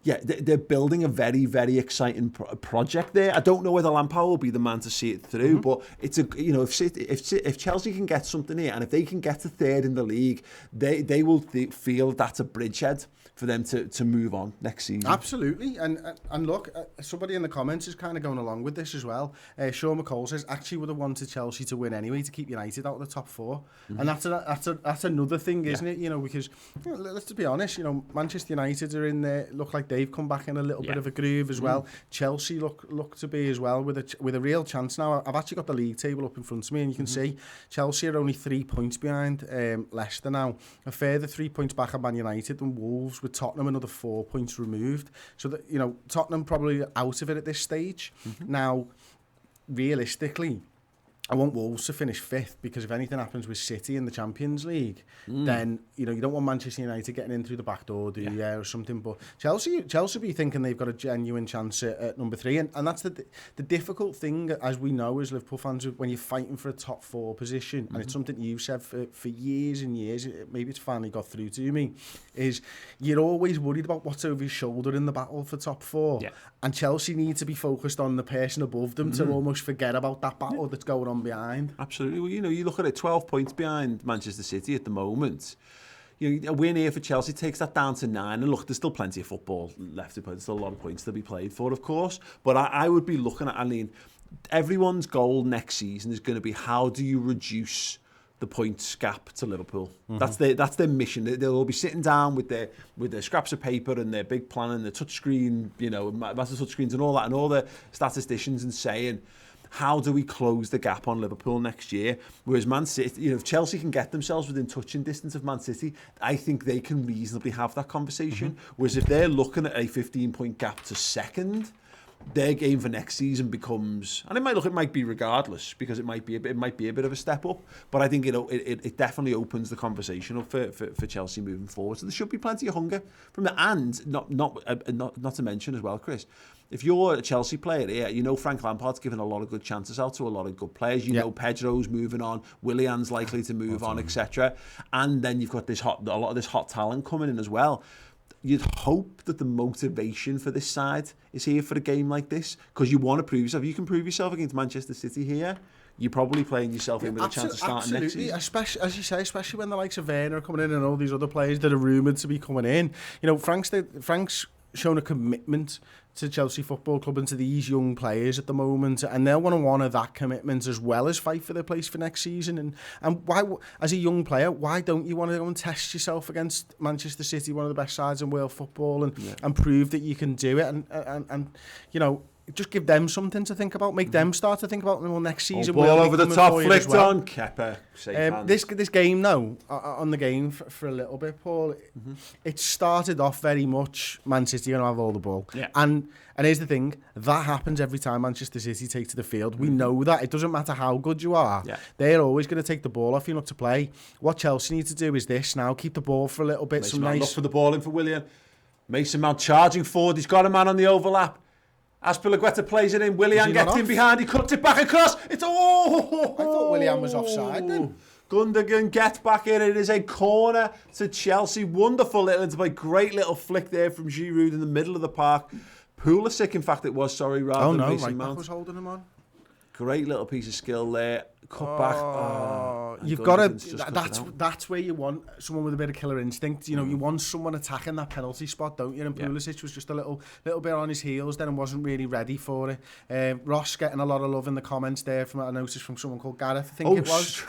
They're building a very, very exciting project there. I don't know whether Lampard will be the man to see it through, but it's if Chelsea can get something here, and if they can get to 3rd in the league, they will feel that's a bridgehead for them to move on next season. Absolutely, and look, somebody in the comments is kind of going along with this as well. Sean McCall says actually would have wanted Chelsea to win anyway to keep United out of the top 4, and that's another thing, isn't it? You know, because let's be honest, you know, Manchester United are in there, look like they've come back in a little bit of a groove as well. Chelsea look to be as well with a real chance now. I've actually got the league table up in front of me, and you can see Chelsea are only 3 points behind Leicester now, a further 3 points back on Man United, and Wolves with Tottenham another 4 points removed. So that, you know, Tottenham probably out of it at this stage. Now, realistically, I want Wolves to finish 5th, because if anything happens with City in the Champions League, then, you know, you don't want Manchester United getting in through the back door, do you, or something. But Chelsea be thinking they've got a genuine chance at number 3, and that's the difficult thing, as we know as Liverpool fans, when you're fighting for a top 4 position, and it's something you've said for years and years, maybe it's finally got through to me, is you're always worried about what's over your shoulder in the battle for top 4, and Chelsea need to be focused on the person above them to almost forget about that battle that's going on behind. Absolutely. Well, you know, you look at it, 12 points behind Manchester City at the moment. You know, a win here for Chelsea takes that down to 9. And look, there's still plenty of football left to play. There's still a lot of points to be played for, of course. But I would be looking at, I mean, everyone's goal next season is going to be, how do you reduce the points gap to Liverpool? That's their mission. They'll all be sitting down with their scraps of paper and their big plan and their touchscreen, you know, massive touchscreens and all that, and all the statisticians, and saying, how do we close the gap on Liverpool next year? Whereas Man City, you know, if Chelsea can get themselves within touching distance of Man City, I think they can reasonably have that conversation. Whereas if they're looking at a 15-point gap to 2nd, their game for next season becomes, and it might be regardless, because it might be a bit of a step up, but I think it definitely opens the conversation up for Chelsea moving forward. So there should be plenty of hunger from the, and not to mention as well, Chris, if you're a Chelsea player here, you know Frank Lampard's given a lot of good chances out to a lot of good players. You know Pedro's moving on, Willian's likely to move on, etc. And then you've got a lot of this hot talent coming in as well. you'd hope that the motivation for this side is here for a game like this, because you want to prove yourself. You can prove yourself against Manchester City here. You're probably playing yourself in with a chance of starting next season. Especially, as you say, especially when the likes of Werner are coming in and all these other players that are rumoured to be coming in. You know, Frank's shown a commitment to Chelsea Football Club and to these young players at the moment, and they'll want to honour that commitment as well as fight for their place for next season. And why, as a young player, why don't you want to go and test yourself against Manchester City, one of the best sides in world football, and prove that you can do it, and you know, just give them something to think about, make them start to think about, well, next season. Ball over the top, flicked on, Kepa. This game now, on the game for a little bit, Paul, it started off very much Man City going to have all the ball. Yeah. And here's the thing, that happens every time Manchester City take to the field. We know that. It doesn't matter how good you are. Yeah. They're always going to take the ball off you not to play. What Chelsea need to do is this now, keep the ball for a little bit. Look for the ball in for Willian. Mason Mount charging forward. He's got a man on the overlap. Aspilicueta plays it in. Willian gets in behind. He cuts it back across. It's I thought Willian was offside then. Gundogan gets back in. It is a corner to Chelsea. Wonderful little interplay. Great little flick there from Giroud in the middle of the park. Pulisic, in fact, it was. Sorry, rather than Mason Mount. Was holding him on. Great little piece of skill there. Cut back. You've got to. That's where you want someone with a bit of killer instinct. You know, you want someone attacking that penalty spot, don't you? And Pulisic was just a little bit on his heels then and wasn't really ready for it. Ross getting a lot of love in the comments there from I noticed from someone called Gareth. I think it was.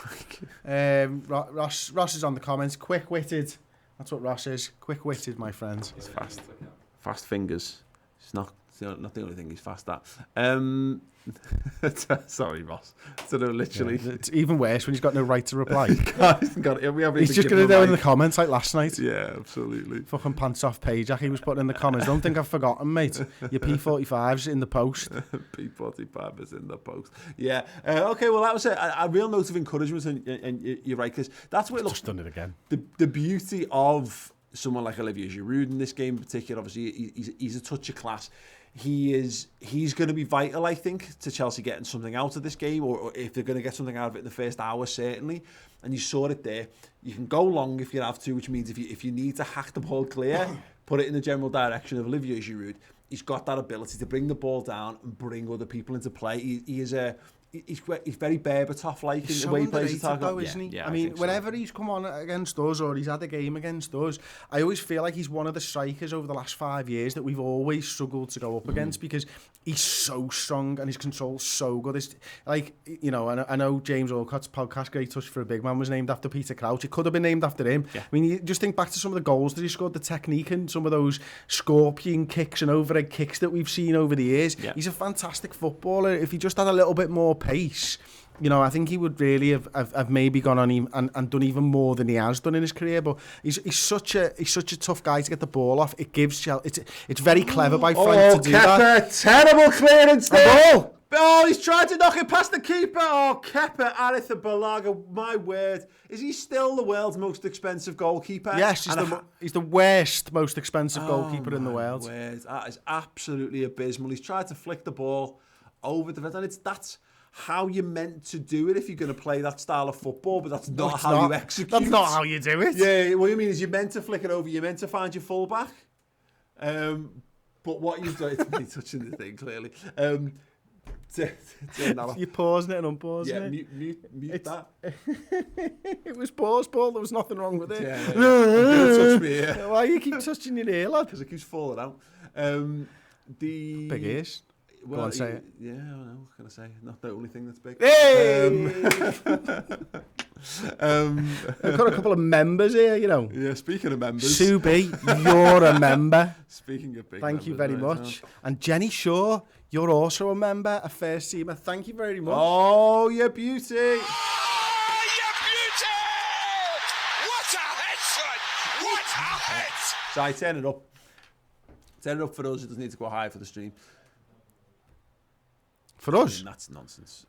Ross is on the comments. Quick-witted. That's what Ross is. Quick-witted, my friends. He's fast. Fast fingers. It's not the only thing he's fast at. Sorry, Ross. So no, literally, it's even worse when he's got no right to reply. He's just going to do it in the comments like last night. Yeah, absolutely. Fucking pants off page. He was putting in the comments. Don't think I've forgotten, mate. Your P45's in the post. P45 is in the post. Yeah. Okay. Well, that was a real note of encouragement, and you're right, because that's where it looks. Just done it again. The beauty of someone like Olivier Giroud in this game in particular. Obviously, he's a touch of class. He's going to be vital, I think, to Chelsea getting something out of this game, or if they're going to get something out of it in the first hour, certainly. And you saw it there. You can go long if you have to, which means if you need to hack the ball clear, put it in the general direction of Olivier Giroud. He's got that ability to bring the ball down and bring other people into play. He's very Berbatov-like in the way he plays the target. Though, isn't he? Yeah, I mean, whenever he's come on against us or he's had a game against us, I always feel like he's one of the strikers over the last 5 years that we've always struggled to go up against, because he's so strong and his control's so good. It's like, you know, I know James Olcott's podcast, Great Touch for a Big Man, was named after Peter Crouch. It could have been named after him. Yeah. I mean, you just think back to some of the goals that he scored, the technique and some of those scorpion kicks and overhead kicks that we've seen over the years. Yeah. He's a fantastic footballer. If he just had a little bit more pace, you know, I think he would really have maybe gone on and done even more than he has done in his career. But he's such a tough guy to get the ball off. It gives Chelsea. It's very clever by Frank to do that. Terrible clearance there. Oh, he's trying to knock it past the keeper. Oh, Kepa Arrizabalaga, my word. Is he still the world's most expensive goalkeeper? Yes, he's the worst, most expensive goalkeeper in the world. Word. That is absolutely abysmal. He's tried to flick the ball over the fence, and that's how you're meant to do it if you're going to play that style of football, but that's not how you execute. That's not how you do it. Yeah, what you mean is you're meant to flick it over, you're meant to find your fullback. But what you've done, it's me touching the thing, clearly. You're pausing it and unpausing it. Mute that. It was paused, Paul. There was nothing wrong with it. Yeah. Touch me, yeah. Why you keep touching your ear, lad? Because it keeps falling out. Big ears. Well, go on, say it. Yeah, I know. What can I say? Not the only thing that's big. Hey! We've got a couple of members here, you know. Yeah, speaking of members. Sue B, you're a member. Speaking of big Thank members, you very much. And Jenny Shaw, you're also a member, a first teamer. Thank you very much. Oh, you beauty. Oh, you beauty! What a head, son! What a head! So I turn it up. Turn it up for us. It doesn't need to go high for the stream. For us? I mean, that's nonsense.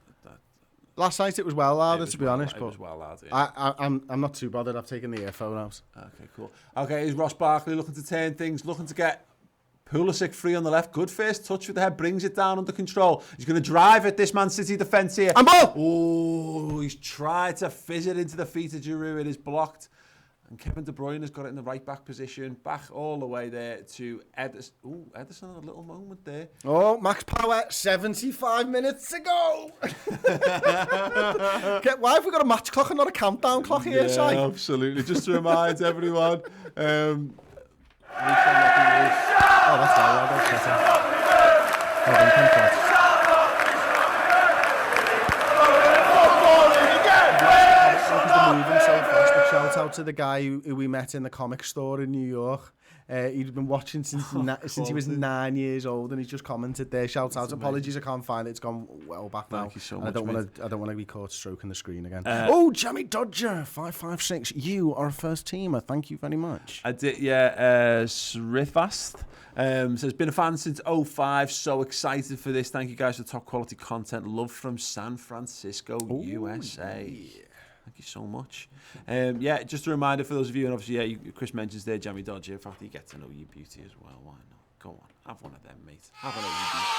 Last night it was well louder, to be honest. It was well louder. Yeah. I'm not too bothered. I've taken the earphone out. Okay, cool. Okay, is Ross Barkley looking to turn things, looking to get Pulisic free on the left. Good first touch with the head, brings it down under control. He's going to drive at this Man City defence here. And ball! Oh, he's tried to fizz it into the feet of Giroud. It is blocked. And Kevin De Bruyne has got it in the right-back position. Back all the way there to Ederson. Ooh, Ederson, a little moment there. Oh, max power, 75 minutes to go. Why have we got a match clock and not a countdown clock here, Si? Absolutely. Just to remind everyone. Oh, that's right. Well done, congrats. Moving so fast, but shout out to the guy who we met in the comic store in New York. He'd been watching since he was 9 years old, and he's just commented there. Shout out, apologies, I can't find it. It's gone well back now. Thank you so much. I don't want to be caught stroking the screen again. Jamie Dodger 556. You are a first teamer. Thank you very much. I did, yeah. Srifast says been a fan since 05. So excited for this. Thank you guys for top quality content. Love from San Francisco, USA. Yeah. Thank you so much. Yeah, just a reminder for those of you, and obviously, Chris mentions there, Jamie Dodger, in fact, you get to know your beauty as well. Why not? Go on, have one of them, mate. Have one of your beauty.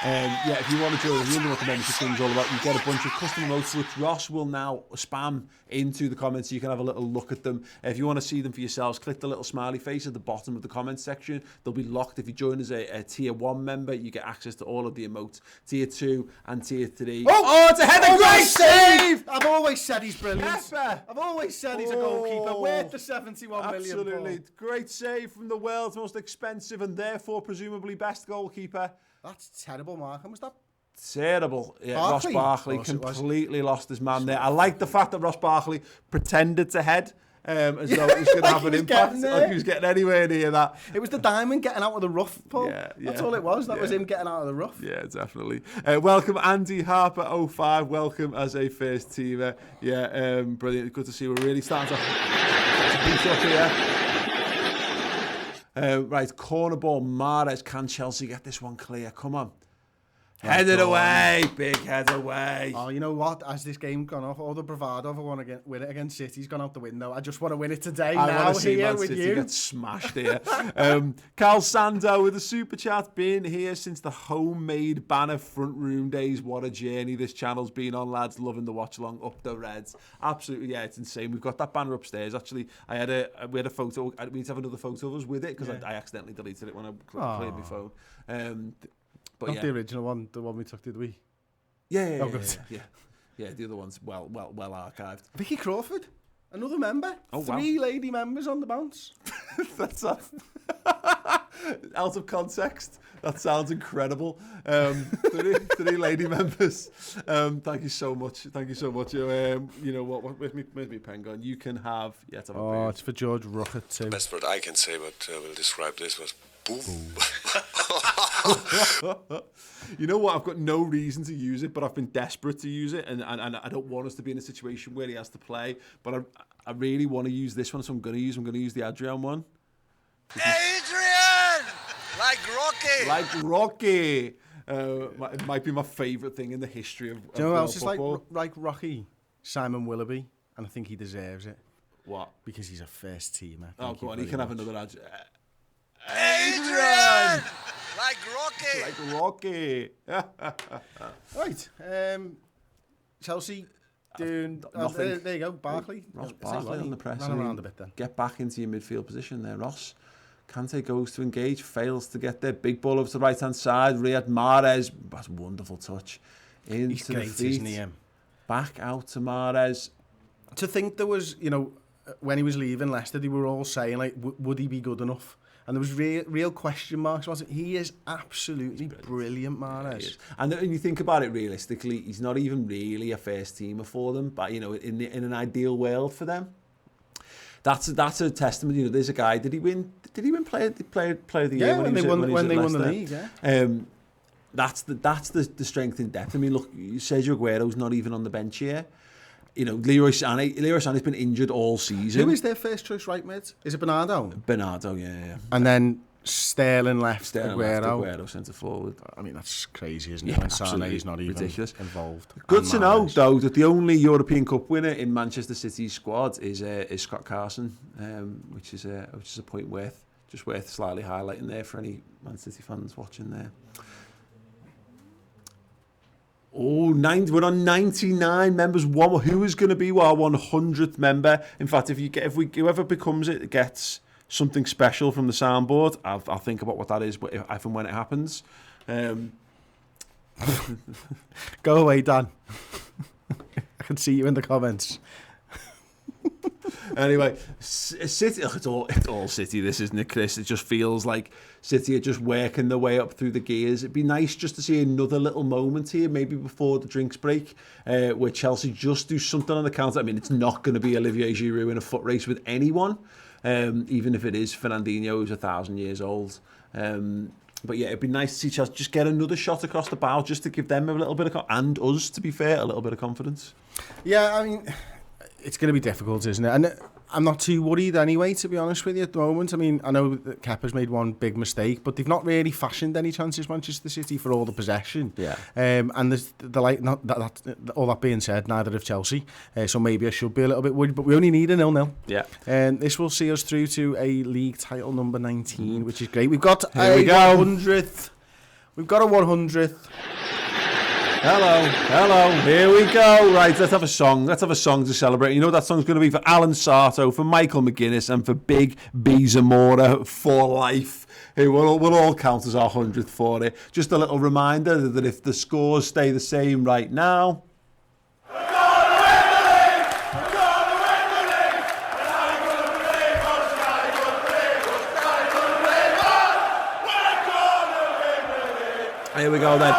Yeah, if you want to join, if you wonder what the membership thing's all about, you get a bunch of custom emotes which Ross will now spam into the comments so you can have a little look at them. If you want to see them for yourselves, click the little smiley face at the bottom of the comments section. They'll be locked. If you join as a tier 1 member, you get access to all of the emotes. Tier 2 and tier 3. Oh, it's a header! Great save! I've always said he's brilliant. I've always said he's a goalkeeper worth the 71 million. Absolutely. Great save from the world's most expensive and therefore presumably best goalkeeper. That's terrible, Mark. How was that? Terrible. Yeah, Barkley? Ross Barkley completely lost his man there. I like the fact that Ross Barkley pretended to head as though it was going to have an impact. Like he was getting anywhere near that. It was the diamond getting out of the rough, Paul. Yeah. That's all it was. That was him getting out of the rough. Yeah, definitely. Welcome, Andy Harper 05. Welcome as a first teamer. Yeah, brilliant. Good to see. We're really starting to beat up here. Right, corner ball, Mahrez. Can Chelsea get this one clear? Come on. Head it away. Big head away. Oh, you know what? As this game gone off, all the bravado of win it against City's gone out the window. I just want to win it today. I want to see Man City get smashed here. Carl Sando with a super chat. Been here since the homemade banner front room days. What a journey this channel's been on, lads. Loving the watch along. Up the Reds. Absolutely, yeah, it's insane. We've got that banner upstairs. Actually, we had a photo. We need to have another photo of us with it because I accidentally deleted it when I cleared my phone. Not the original one, the one we took, did we? Yeah, the other one's well archived. Vicky Crawford, another member. Oh, 3 lady members on the bounce. That's out of context. That sounds incredible. 3 lady members. Thank you so much. You know what? Where's me pen gone? You can have. Yeah, it's for George Ruckert too. The best word I can say, but will describe this was boom. You know what? I've got no reason to use it, but I've been desperate to use it, and I don't want us to be in a situation where he has to play. But I really want to use this one, so I'm going to use the Adrian one. Adrian! Like Rocky! It might be my favourite thing in the history of Do you know what else is football. like Rocky? Simon Willoughby, and I think he deserves it. What? Because he's a first teamer. Oh, go on, he can have another Adrian. Adrian! Like Rocky! Right. Chelsea doing... nothing. There you go, Barkley. Ross Barkley on the press. Run around a bit then. Get back into your midfield position there, Ross. Kante goes to engage, fails to get there. Big ball over to the right-hand side. Riyad Mahrez, that's a wonderful touch. Into the feet. Isn't he? Back out to Mahrez. To think there was, when he was leaving Leicester, they were all saying, like, would he be good enough? And there was real question marks. Wasn't it? He is absolutely brilliant, Mahrez. Yeah, and when you think about it realistically, he's not even really a first teamer for them. But in an ideal world for them, that's a testament. There's a guy. Did he win Player of the Year when they won the league? Yeah. That's the strength in depth. I mean, look, Sergio Aguero's not even on the bench here. Leroy Sané's been injured all season. Who is their first choice right mid? Is it Bernardo? Bernardo, yeah. And then Sterling left, Aguero centre forward. I mean, that's crazy, isn't it? When Sané's not even involved. Good to know, though, that the only European Cup winner in Manchester City's squad is Scott Carson, which is a point worth slightly highlighting there for any Man City fans watching there. We're on 99 members. Who is going to be our 100th member? In fact, whoever becomes it gets something special from the soundboard. I'll think about what that is, but if and when it happens. Go away, Dan. I can see you in the comments. Anyway, City, it's all City, this, isn't it, Chris? It just feels like City are just working their way up through the gears. It'd be nice just to see another little moment here, maybe before the drinks break, where Chelsea just do something on the counter. I mean, it's not going to be Olivier Giroud in a foot race with anyone, even if it is Fernandinho, who's 1,000 years old. But yeah, it'd be nice to see Chelsea just get another shot across the bow, just to give them a little bit of, and us, to be fair, a little bit of confidence. Yeah, I mean, it's going to be difficult, isn't it? And I'm not too worried anyway, to be honest with you, at the moment. I mean, I know that Kepa's made one big mistake, but they've not really fashioned any chances, Manchester City, for all the possession. Yeah. And there's all that being said, neither have Chelsea. So maybe I should be a little bit worried, but we only need a 0-0. Yeah. And this will see us through to a league title number 19, which is great. We've got Here we go. 100th. We've got a 100th. Hello, here we go. Right, let's have a song to celebrate. You know what that song's going to be? For Alan Sarto, for Michael McGuinness, and for Big B Zamora for life, who will all count as our 100th for it. Just a little reminder that if the scores stay the same right now... Here we go then.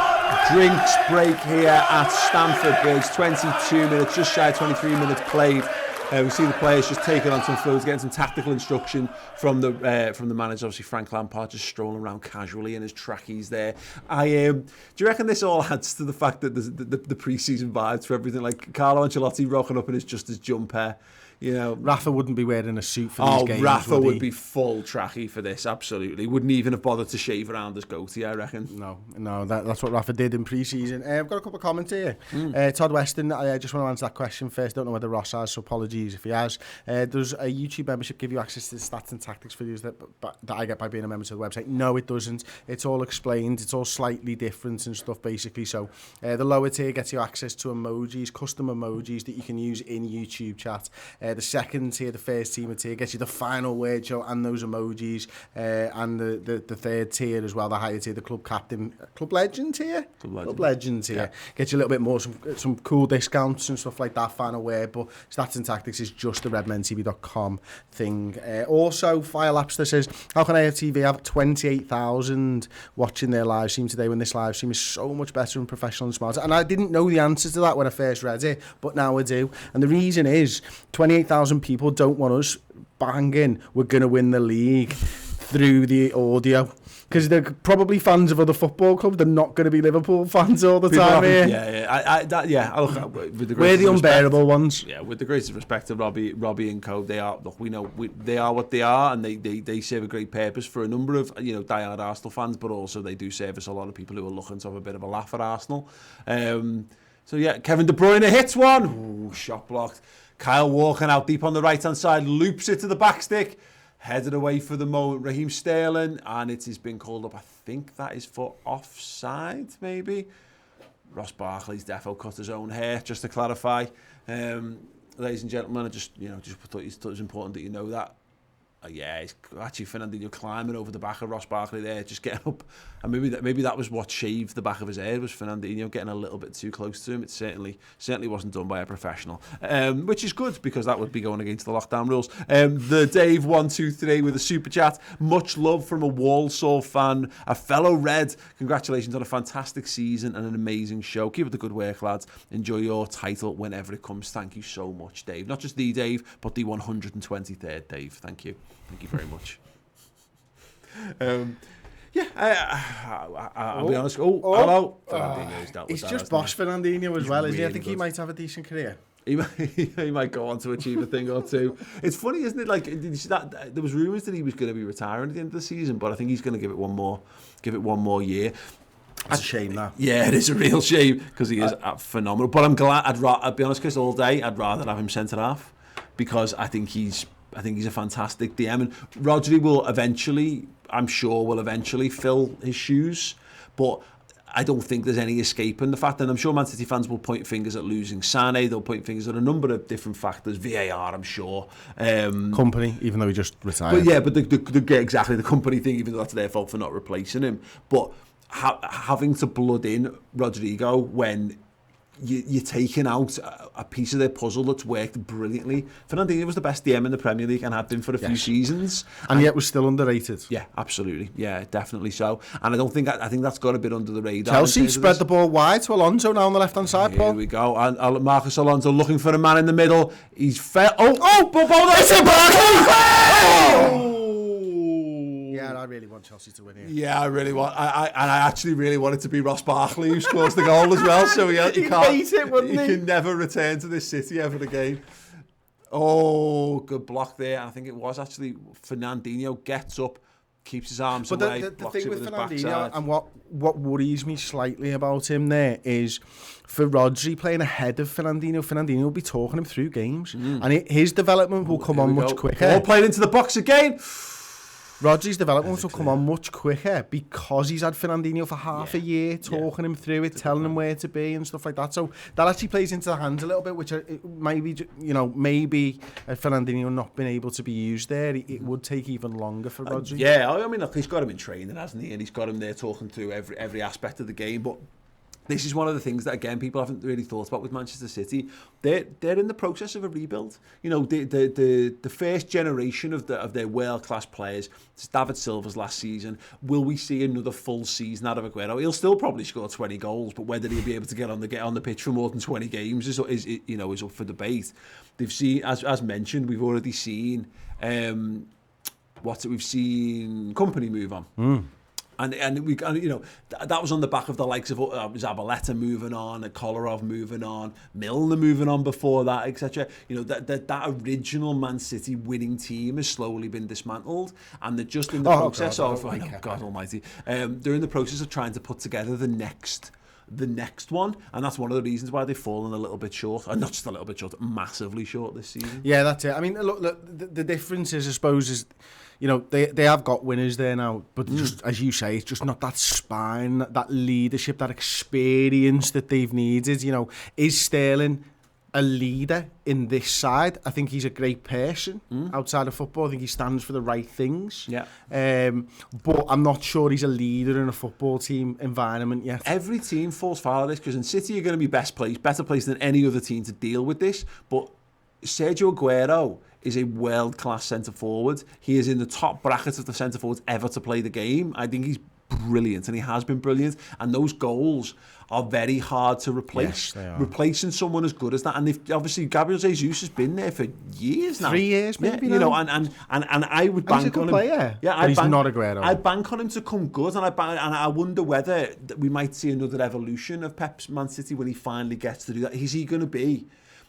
Drinks break here at Stamford Bridge. 22 minutes, just shy of 23 minutes played. We see the players just taking on some fluids, getting some tactical instruction from the manager. Obviously, Frank Lampard just strolling around casually in his trackies there. Do you reckon this all adds to the fact that the pre-season vibes for everything? Like Carlo Ancelotti rocking up in his jumper. You know, Rafa wouldn't be wearing a suit for these games. Rafa would be full trackie for this, absolutely. Wouldn't even have bothered to shave around his goatee, I reckon. No, that's what Rafa did in pre-season. I've got a couple of comments here. Todd Weston, I just want to answer that question first. Don't know whether Ross has, so apologies if he has. Does a YouTube membership give you access to the stats and tactics videos that I get by being a member to the website? No, it doesn't. It's all explained. It's all slightly different and stuff, basically. So the lower tier gets you access to emojis, custom emojis that you can use in YouTube chat. The second tier, the first team tier, gets you the final word show and those emojis, and the third tier as well, the higher tier, the club legend tier, gets you a little bit more, some cool discounts and stuff like that, final word. But stats and tactics is just the redmentv.com thing. Also, Fire Lapster says, how can AFTV have 28,000 watching their live stream today when this live stream is so much better and professional and smarter? And I didn't know the answer to that when I first read it, but now I do. And the reason is 28,000 people don't want us banging we're going to win the league through the audio, because they're probably fans of other football clubs. They're not going to be Liverpool fans all the time here. We're the unbearable ones. Yeah, with the greatest respect to Robbie and co, they are. Look, we know they are what they are, and they serve a great purpose for a number of diehard Arsenal fans, but also they do service a lot of people who are looking to have a bit of a laugh at Arsenal. So yeah, Kevin De Bruyne hits one. Ooh, shot blocked. Kyle walking out deep on the right-hand side, loops it to the back stick, headed away for the moment, Raheem Sterling, and it has been called up. I think that is for offside, maybe. Ross Barkley's defo cut his own hair, just to clarify. Ladies and gentlemen, I just thought it was important that you know that. Yeah, it's actually Fernandinho climbing over the back of Ross Barkley there, just getting up, and maybe that was what shaved the back of his head, was Fernandinho getting a little bit too close to him. It certainly wasn't done by a professional, which is good, because that would be going against the lockdown rules. The Dave 123 with a super chat. Much love from a Walsall fan, a fellow Red. Congratulations on a fantastic season and an amazing show. Keep up the good work, lads. Enjoy your title whenever it comes. Thank you so much, Dave. Not just the Dave, but the 123rd Dave. Thank you. Thank you very much. I'll be honest. Hello. Fernandinho's dealt with he's that, just boss Fernandinho as well, isn't he? I think good. he might have a decent career. He might go on to achieve a thing or two. It's funny, isn't it? Like, did you see that? There was rumours that he was going to be retiring at the end of the season, but I think he's going to give it one more year. It's a shame, that. Yeah, it is a real shame, because he is phenomenal. But I'm glad. I'd be honest, Chris, all day I'd rather have him centre half, because I think he's a fantastic DM, and Rodri will eventually fill his shoes. But I don't think there's any escaping the fact, and I'm sure Man City fans will point fingers at losing Sané, they'll point fingers at a number of different factors, VAR, I'm sure. Company, even though he just retired. But yeah, but exactly, the company thing, even though that's their fault for not replacing him. But having to blood in Rodrigo when you're taking out a piece of their puzzle that's worked brilliantly. Fernandinho was the best DM in the Premier League and had been for a few seasons, and yet was still underrated. Yeah, absolutely. Yeah, definitely so. And I think that's got a bit under the radar. Chelsea spread the ball wide to Alonso now on the left hand side. Paul. Here we go. And Marcus Alonso looking for a man in the middle. He's fell. It's a Barkley! Yeah, I really want Chelsea to win here. Yeah, I really want. I actually really want it to be Ross Barkley who scores the goal as well. So he can't. Beat it, wouldn't he? He can never return to this city ever again. Oh, good block there. I think it was actually Fernandinho gets up, keeps his arms away. But the thing with Fernandinho Fernandinho, and what worries me slightly about him there is for Rodri playing ahead of Fernandinho will be talking him through games, and his development will come on much quicker. All playing into the box again. Rodri's development will come on much quicker because he's had Fernandinho for half a year, talking him through it, telling him where to be and stuff like that. So that actually plays into the hands a little bit, which maybe Fernandinho not being able to be used there, it would take even longer for Rodri. Yeah, I mean, look, he's got him in training, hasn't he? And he's got him there talking through every aspect of the game, but this is one of the things that, again, people haven't really thought about with Manchester City. They're in the process of a rebuild. You know, the first generation of their world-class players, it's David Silva's last season. Will we see another full season out of Aguero? He'll still probably score 20 goals, but whether he'll be able to get on the pitch for more than 20 games is up for debate. They've seen, as mentioned, we've already seen we've seen Company move on. And that was on the back of the likes of Zabaleta moving on, Kolarov moving on, Milner moving on before that, etc. You know, that original Man City winning team has slowly been dismantled, and they're just in the process God Almighty, they're in the process of trying to put together the next one, and that's one of the reasons why they've fallen a little bit short, and not just a little bit short, massively short this season. Yeah, that's it. I mean, look the difference is, I suppose, is, you know, they have got winners there now, but just as you say, it's just not that spine, that leadership, that experience that they've needed. You know, is Sterling a leader in this side? I think he's a great person outside of football. I think he stands for the right things. Yeah. But I'm not sure he's a leader in a football team environment yet. Every team falls foul of this, because in City you're going to be better placed than any other team to deal with this. But Sergio Aguero is a world-class centre-forward. He is in the top bracket of the centre-forwards ever to play the game. I think he's brilliant, and he has been brilliant. And those goals are very hard to replace. Yes, they are. Replacing someone as good as that, and obviously Gabriel Jesus has been there for years now. 3 years, maybe. Yeah, you know, and I would bank on him. Player. Yeah, he's not Aguero. I'd bank on him to come good, and I wonder whether we might see another evolution of Pep's Man City when he finally gets to do that. Is he going to be?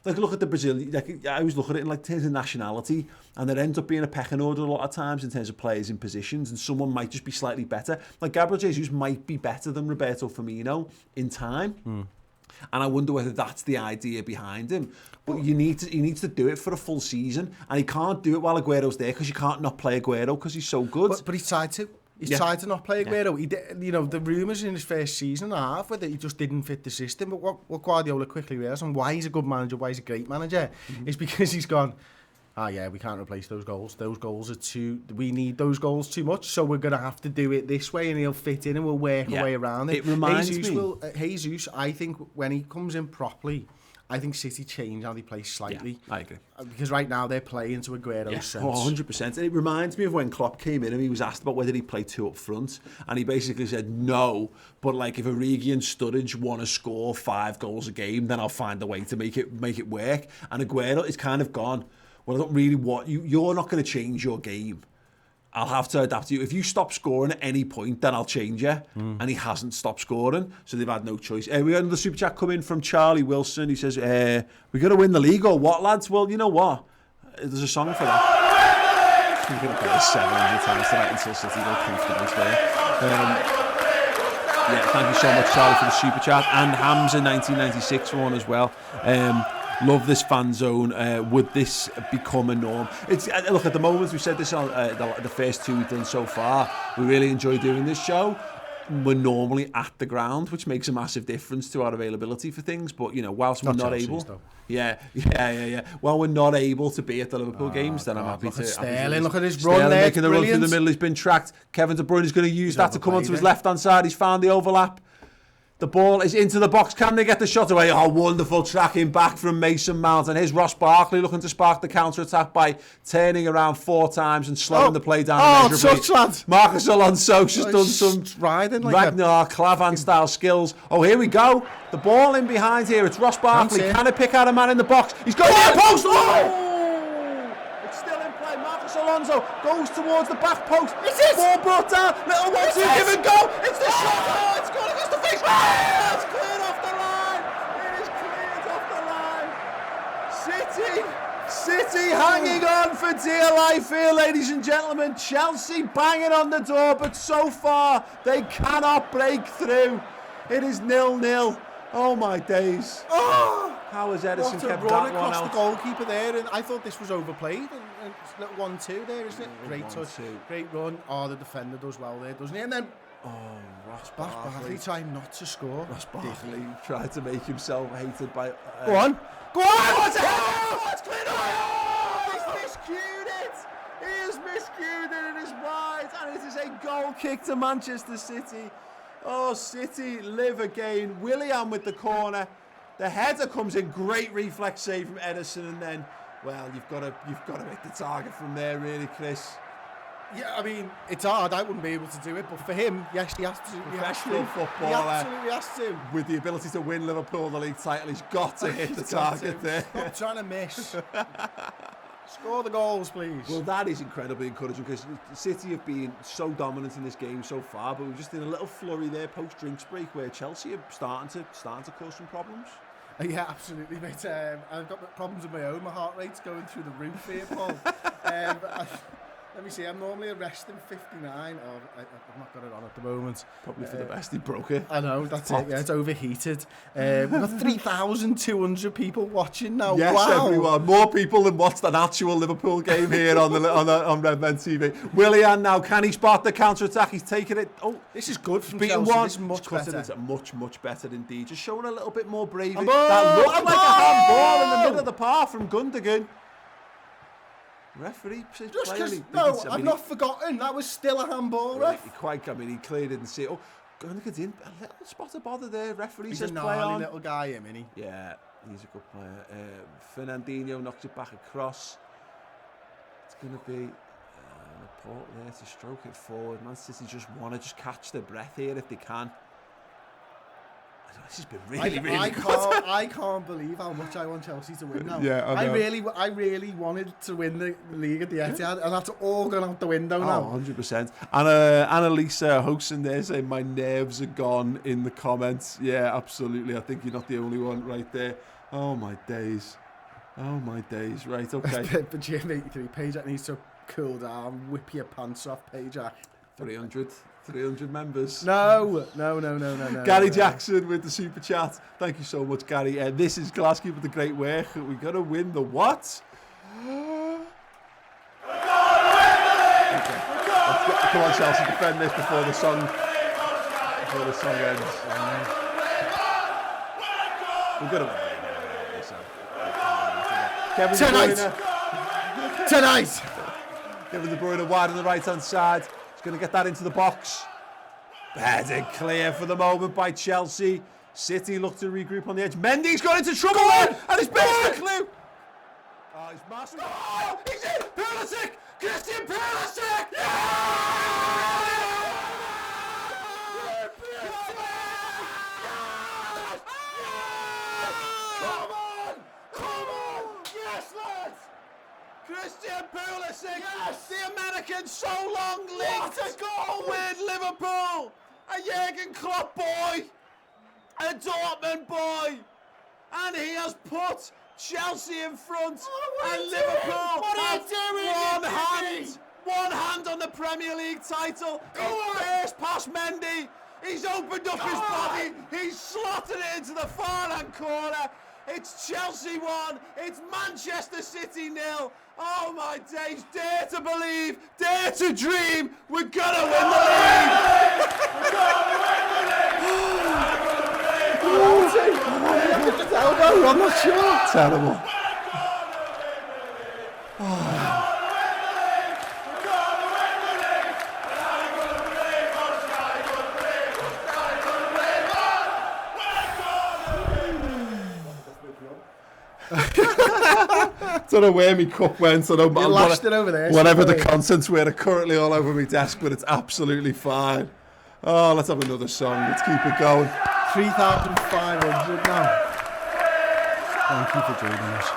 Like, look at the Brazil. Like, I always look at it in terms of nationality, and there ends up being a pecking order a lot of times in terms of players in positions, and someone might just be slightly better. Like, Gabriel Jesus might be better than Roberto Firmino in time, and I wonder whether that's the idea behind him. But he needs to do it for a full season, and he can't do it while Aguero's there, because you can't not play Aguero because he's so good. But he's tried to. He's tried to not play Aguero. He did, you know, the rumours in his first season and a half were that he just didn't fit the system. But what Guardiola quickly realised, and why he's a good manager, why he's a great manager, is because he's gone, we can't replace those goals. Those goals are we need those goals too much, so we're going to have to do it this way, and he'll fit in and we'll work our way around it. It reminds me. Jesus, I think when he comes in properly, I think City change how they play slightly. Yeah, I agree. Because right now they're playing to Aguero's sense. 100%. And it reminds me of when Klopp came in and he was asked about whether he'd play two up front. And he basically said no, but like if Origi and Sturridge want to score 5 goals a game, then I'll find a way to make it work. And Aguero is kind of gone, well, I don't really want you. You're not going to change your game. I'll have to adapt to you. If you stop scoring at any point, then I'll change you. And he hasn't stopped scoring, so they've had no choice. We got another super chat coming from Charlie Wilson. He says, we're going to win the league or what, lads? Well, you know what? There's a song for that. I'm going to play this 700 times tonight until City go comfortable there. Thank you so much, Charlie, for the super chat. And Hamza 1996 one as well. Love this fan zone. Would this become a norm? Look, at the moment, we said this on the first 2 we've done so far. We really enjoy doing this show. we're normally at the ground, which makes a massive difference to our availability for things. But, you know, whilst we're not able... Though. Yeah. While we're not able to be at the Liverpool games, then I'm happy look to... at Sterling, look at his Sterling run there, making the run through the brilliant. middle, he's been tracked. Kevin De Bruyne is going to use that to come onto his overplayed left-hand side. He's found the overlap. The ball is into the box. Can they get the shot away? Oh, wonderful tracking back from Mason Mount. And here's Ross Barkley looking to spark the counter-attack by turning around 4 times and slowing the play down immeasurably. Touch, lad. Marcus Alonso just done some riding like Ragnar Klavan-style skills. Oh, here we go. The ball in behind here. It's Ross Barkley. Can it pick out a man in the box? He's going near post. Oh! It's still in play. Marcus Alonso goes towards the back post. Ball brought down. Little 1-2 give and go. It's the shot. Oh, it's gone against the face. Oh, it's cleared off the line. It is cleared off the line. City hanging on for dear life here, ladies and gentlemen. Chelsea banging on the door, but so far they cannot break through. It is 0-0. Oh my days. Oh, how has Edison kept that one across out? the goalkeeper there, and I thought this was overplayed. And it's a little 1-2 there, isn't it? Great touch, great run. Oh, the defender does well there, doesn't he? And then Ross Barkley trying not to score. Ross Barkley tried to make himself hated by... Go on! Oh, it's cleared away! He's miscued it! He has miscued it, it is wide, and it is a goal kick to Manchester City. Oh, City live again. Willian with the corner. The header comes in, great reflex save from Edison, and then, well, you've got to hit the target from there, really, Chris. Yeah, I mean, it's hard. I wouldn't be able to do it, but for him, yes, he has to. Professional footballer. He absolutely has to. With the ability to win Liverpool the league title, he's got to hit the target there. Stop trying to miss. Score the goals, please. Well, that is incredibly encouraging because City have been so dominant in this game so far, but we're just in a little flurry there post-drinks break where Chelsea are starting to cause some problems. Yeah, absolutely, mate. I've got problems of my own. My heart rate's going through the roof here, Paul. Let me see, I'm normally a resting 59. I've not got it on at the moment. Probably for the best, he broke it. I know, that's it. Yeah, it's overheated. We've got 3,200 people watching now. Yes, wow. everyone. More people than watched an actual Liverpool game here on Redmen TV. Willian now, can he spot the counter-attack? He's taken it. Oh, this is good from beaten Chelsea. One. This is much better. It's much better indeed. Just showing a little bit more bravery. Handball! That looked like a handball in the middle of the park from Gundogan. Referee says just because I've not forgotten that was still a handball, ref. He clearly didn't see it. Oh, Gundogan's in a little spot of bother there. Referee He's says a play gnarly on. little guy, him, isn't he? Yeah, he's a good player. Fernandinho knocks it back across. It's going to be Laporte there to stroke it forward. Man City just want to just catch their breath here if they can. This has been really good. I can't believe how much I want Chelsea to win now. Yeah, I know. I really wanted to win the league at the Etihad, and that's all gone out the window now. 100%. And Annalisa hosting there saying my nerves are gone in the comments. Yeah, absolutely. I think you're not the only one right there. Oh my days. Right, okay. But Jimmy, Pajak needs to cool down, whip your pants off, Pajak. 300 members. No. Gary Jackson with the super chat. Thank you so much, Gary. This is Glasgow with the great work. We're going to win the what? Okay. Come on, Chelsea, defend this before the song ends. We're going to win. Kevin De Bruyne. Tonight. Kevin De Bruyne wide on the right-hand side. Going to get that into the box. Better clear for the moment by Chelsea. City look to regroup on the edge. Mendy's got into trouble there, and he's missed the clue. Oh, he's mastered. Oh, he's in. Pulisic. Christian Pulisic. Yeah! Come on. Yes, lads. Christian Pulisic, yes! The American so long linked. What a goal with Liverpool! A Jurgen Klopp boy, a Dortmund boy, and he has put Chelsea in front. And Liverpool have one hand on the Premier League title. First past Mendy, he's opened up his body, he's slotted it into the far-hand corner. It's Chelsea 1, it's Manchester City 0. Oh my days, dare to believe, dare to dream, we're gonna win the league! know. I'm not sure. Terrible. Don't know where my cup went. I don't know. You lashed it over there. Whatever the contents were, are currently all over my desk, but it's absolutely fine. Oh, let's have another song. Let's keep it going. 3,500 now. Thank you for joining us.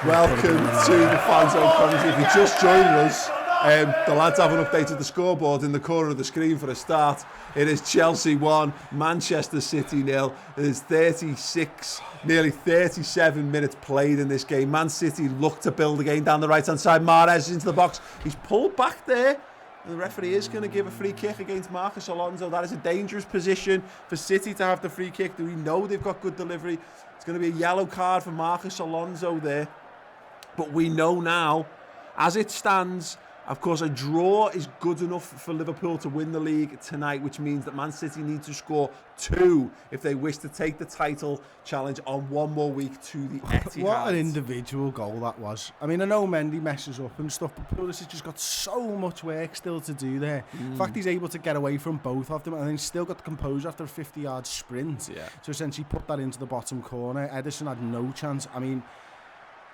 Welcome to the Fanzone commentary. If you're just joining us, the lads haven't updated the scoreboard in the corner of the screen for a start. It is Chelsea 1, Manchester City 0. It is 36, nearly 37 minutes played in this game. Man City look to build again down the right-hand side. Mahrez into the box. He's pulled back there. And the referee is going to give a free kick against Marcus Alonso. That is a dangerous position for City to have the free kick. Do we know they've got good delivery? It's going to be a yellow card for Marcus Alonso there. But we know now, as it stands, of course, a draw is good enough for Liverpool to win the league tonight, which means that Man City need to score 2 if they wish to take the title challenge on one more week to the Etihad. What an individual goal that was. I mean, I know Mendy messes up and stuff, but Pulis has just got so much work still to do there. The fact he's able to get away from both of them and then he's still got the composure after a 50-yard sprint to essentially put that into the bottom corner. Ederson had no chance. I mean,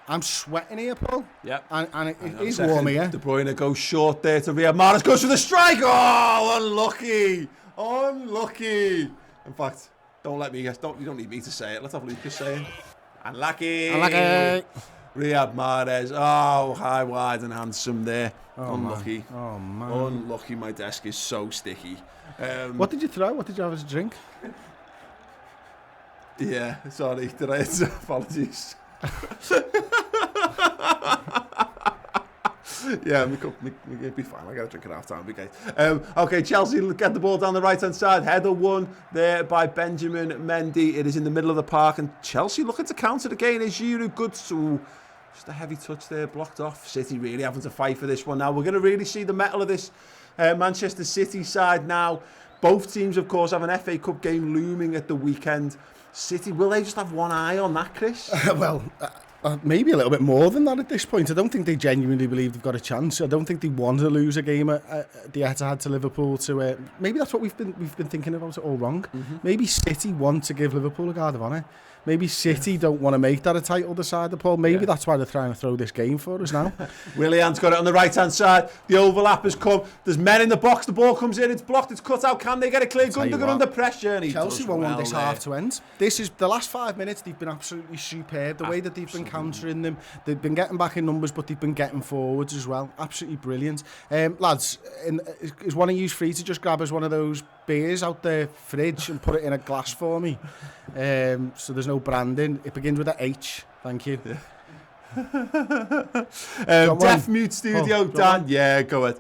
I'm sweating here, Paul. Yeah. And it is warm here. De Bruyne goes short there to Riyad Mahrez, goes for the strike. Oh, unlucky. Unlucky. In fact, don't let me guess. You don't need me to say it. Let's have Lucas say it. Unlucky. Unlucky. Riyad Mahrez. Oh, high, wide and handsome there. Oh, unlucky. Man. Oh, man. Unlucky. My desk is so sticky. What did you throw? What did you have as a drink? Yeah, sorry. Apologies. Yeah, it'd be fine. I got to drink it half time. Okay. Okay, Chelsea get the ball down the right hand side. Header won there by Benjamin Mendy. It is in the middle of the park, and Chelsea looking to counter again. Is Giroud good? So just a heavy touch there, blocked off. City really having to fight for this one now. We're going to really see the mettle of this Manchester City side now. Both teams, of course, have an FA Cup game looming at the weekend. City, will they just have one eye on that, Chris? Well, maybe a little bit more than that at this point. I don't think they genuinely believe they've got a chance. I don't think they want to lose a game at the Etihad to Liverpool. Maybe that's what we've been thinking about it all wrong. Maybe City want to give Liverpool a guard of honour. Maybe City don't want to make that a title decider, Paul. Maybe that's why they're trying to throw this game for us now. Willian's got it on the right-hand side. The overlap has come. There's men in the box. The ball comes in. It's blocked. It's cut out. Can they get it clear? Gundogan under pressure. And Chelsea won't want this half to end. This is the last 5 minutes. They've been absolutely superb. The way that they've been countering them. They've been getting back in numbers, but they've been getting forwards as well. Absolutely brilliant. Lads, is one of you free to just grab us one of those beers out the fridge and put it in a glass for me? So there's no branding. It begins with a H. Thank you. Deaf Mute Studio Dan. Yeah, go ahead.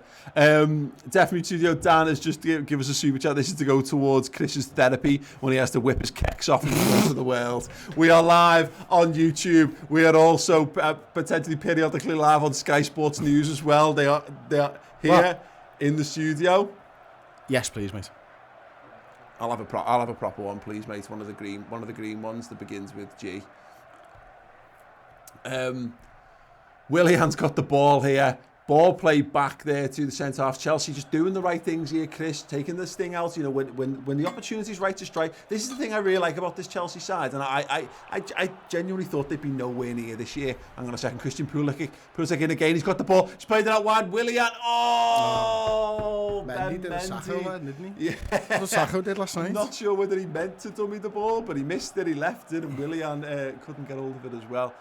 Deaf Mute Studio Dan has just give us a super chat. This is to go towards Chris's therapy when he has to whip his kecks off in front of the world. We are live on YouTube. We are also potentially periodically live on Sky Sports News as well. They are here in the studio. Yes, please, mate. I'll have a proper one, please, mate. One of the green ones that begins with G. Willian's got the ball here. Ball played back there to the centre half. Chelsea just doing the right things here, Chris. Taking the sting out. You know, when the opportunity's right to strike. This is the thing I really like about this Chelsea side, and I genuinely thought they'd be nowhere near this year. Hang on a second. Christian Pulisic in again. He's got the ball. He's played it out wide. Willian. Oh, Mendy did a Sacco, didn't he? Yeah. That's what Sacco did last night. I'm not sure whether he meant to dummy the ball, but he missed it. He left it, and Willian couldn't get hold of it as well.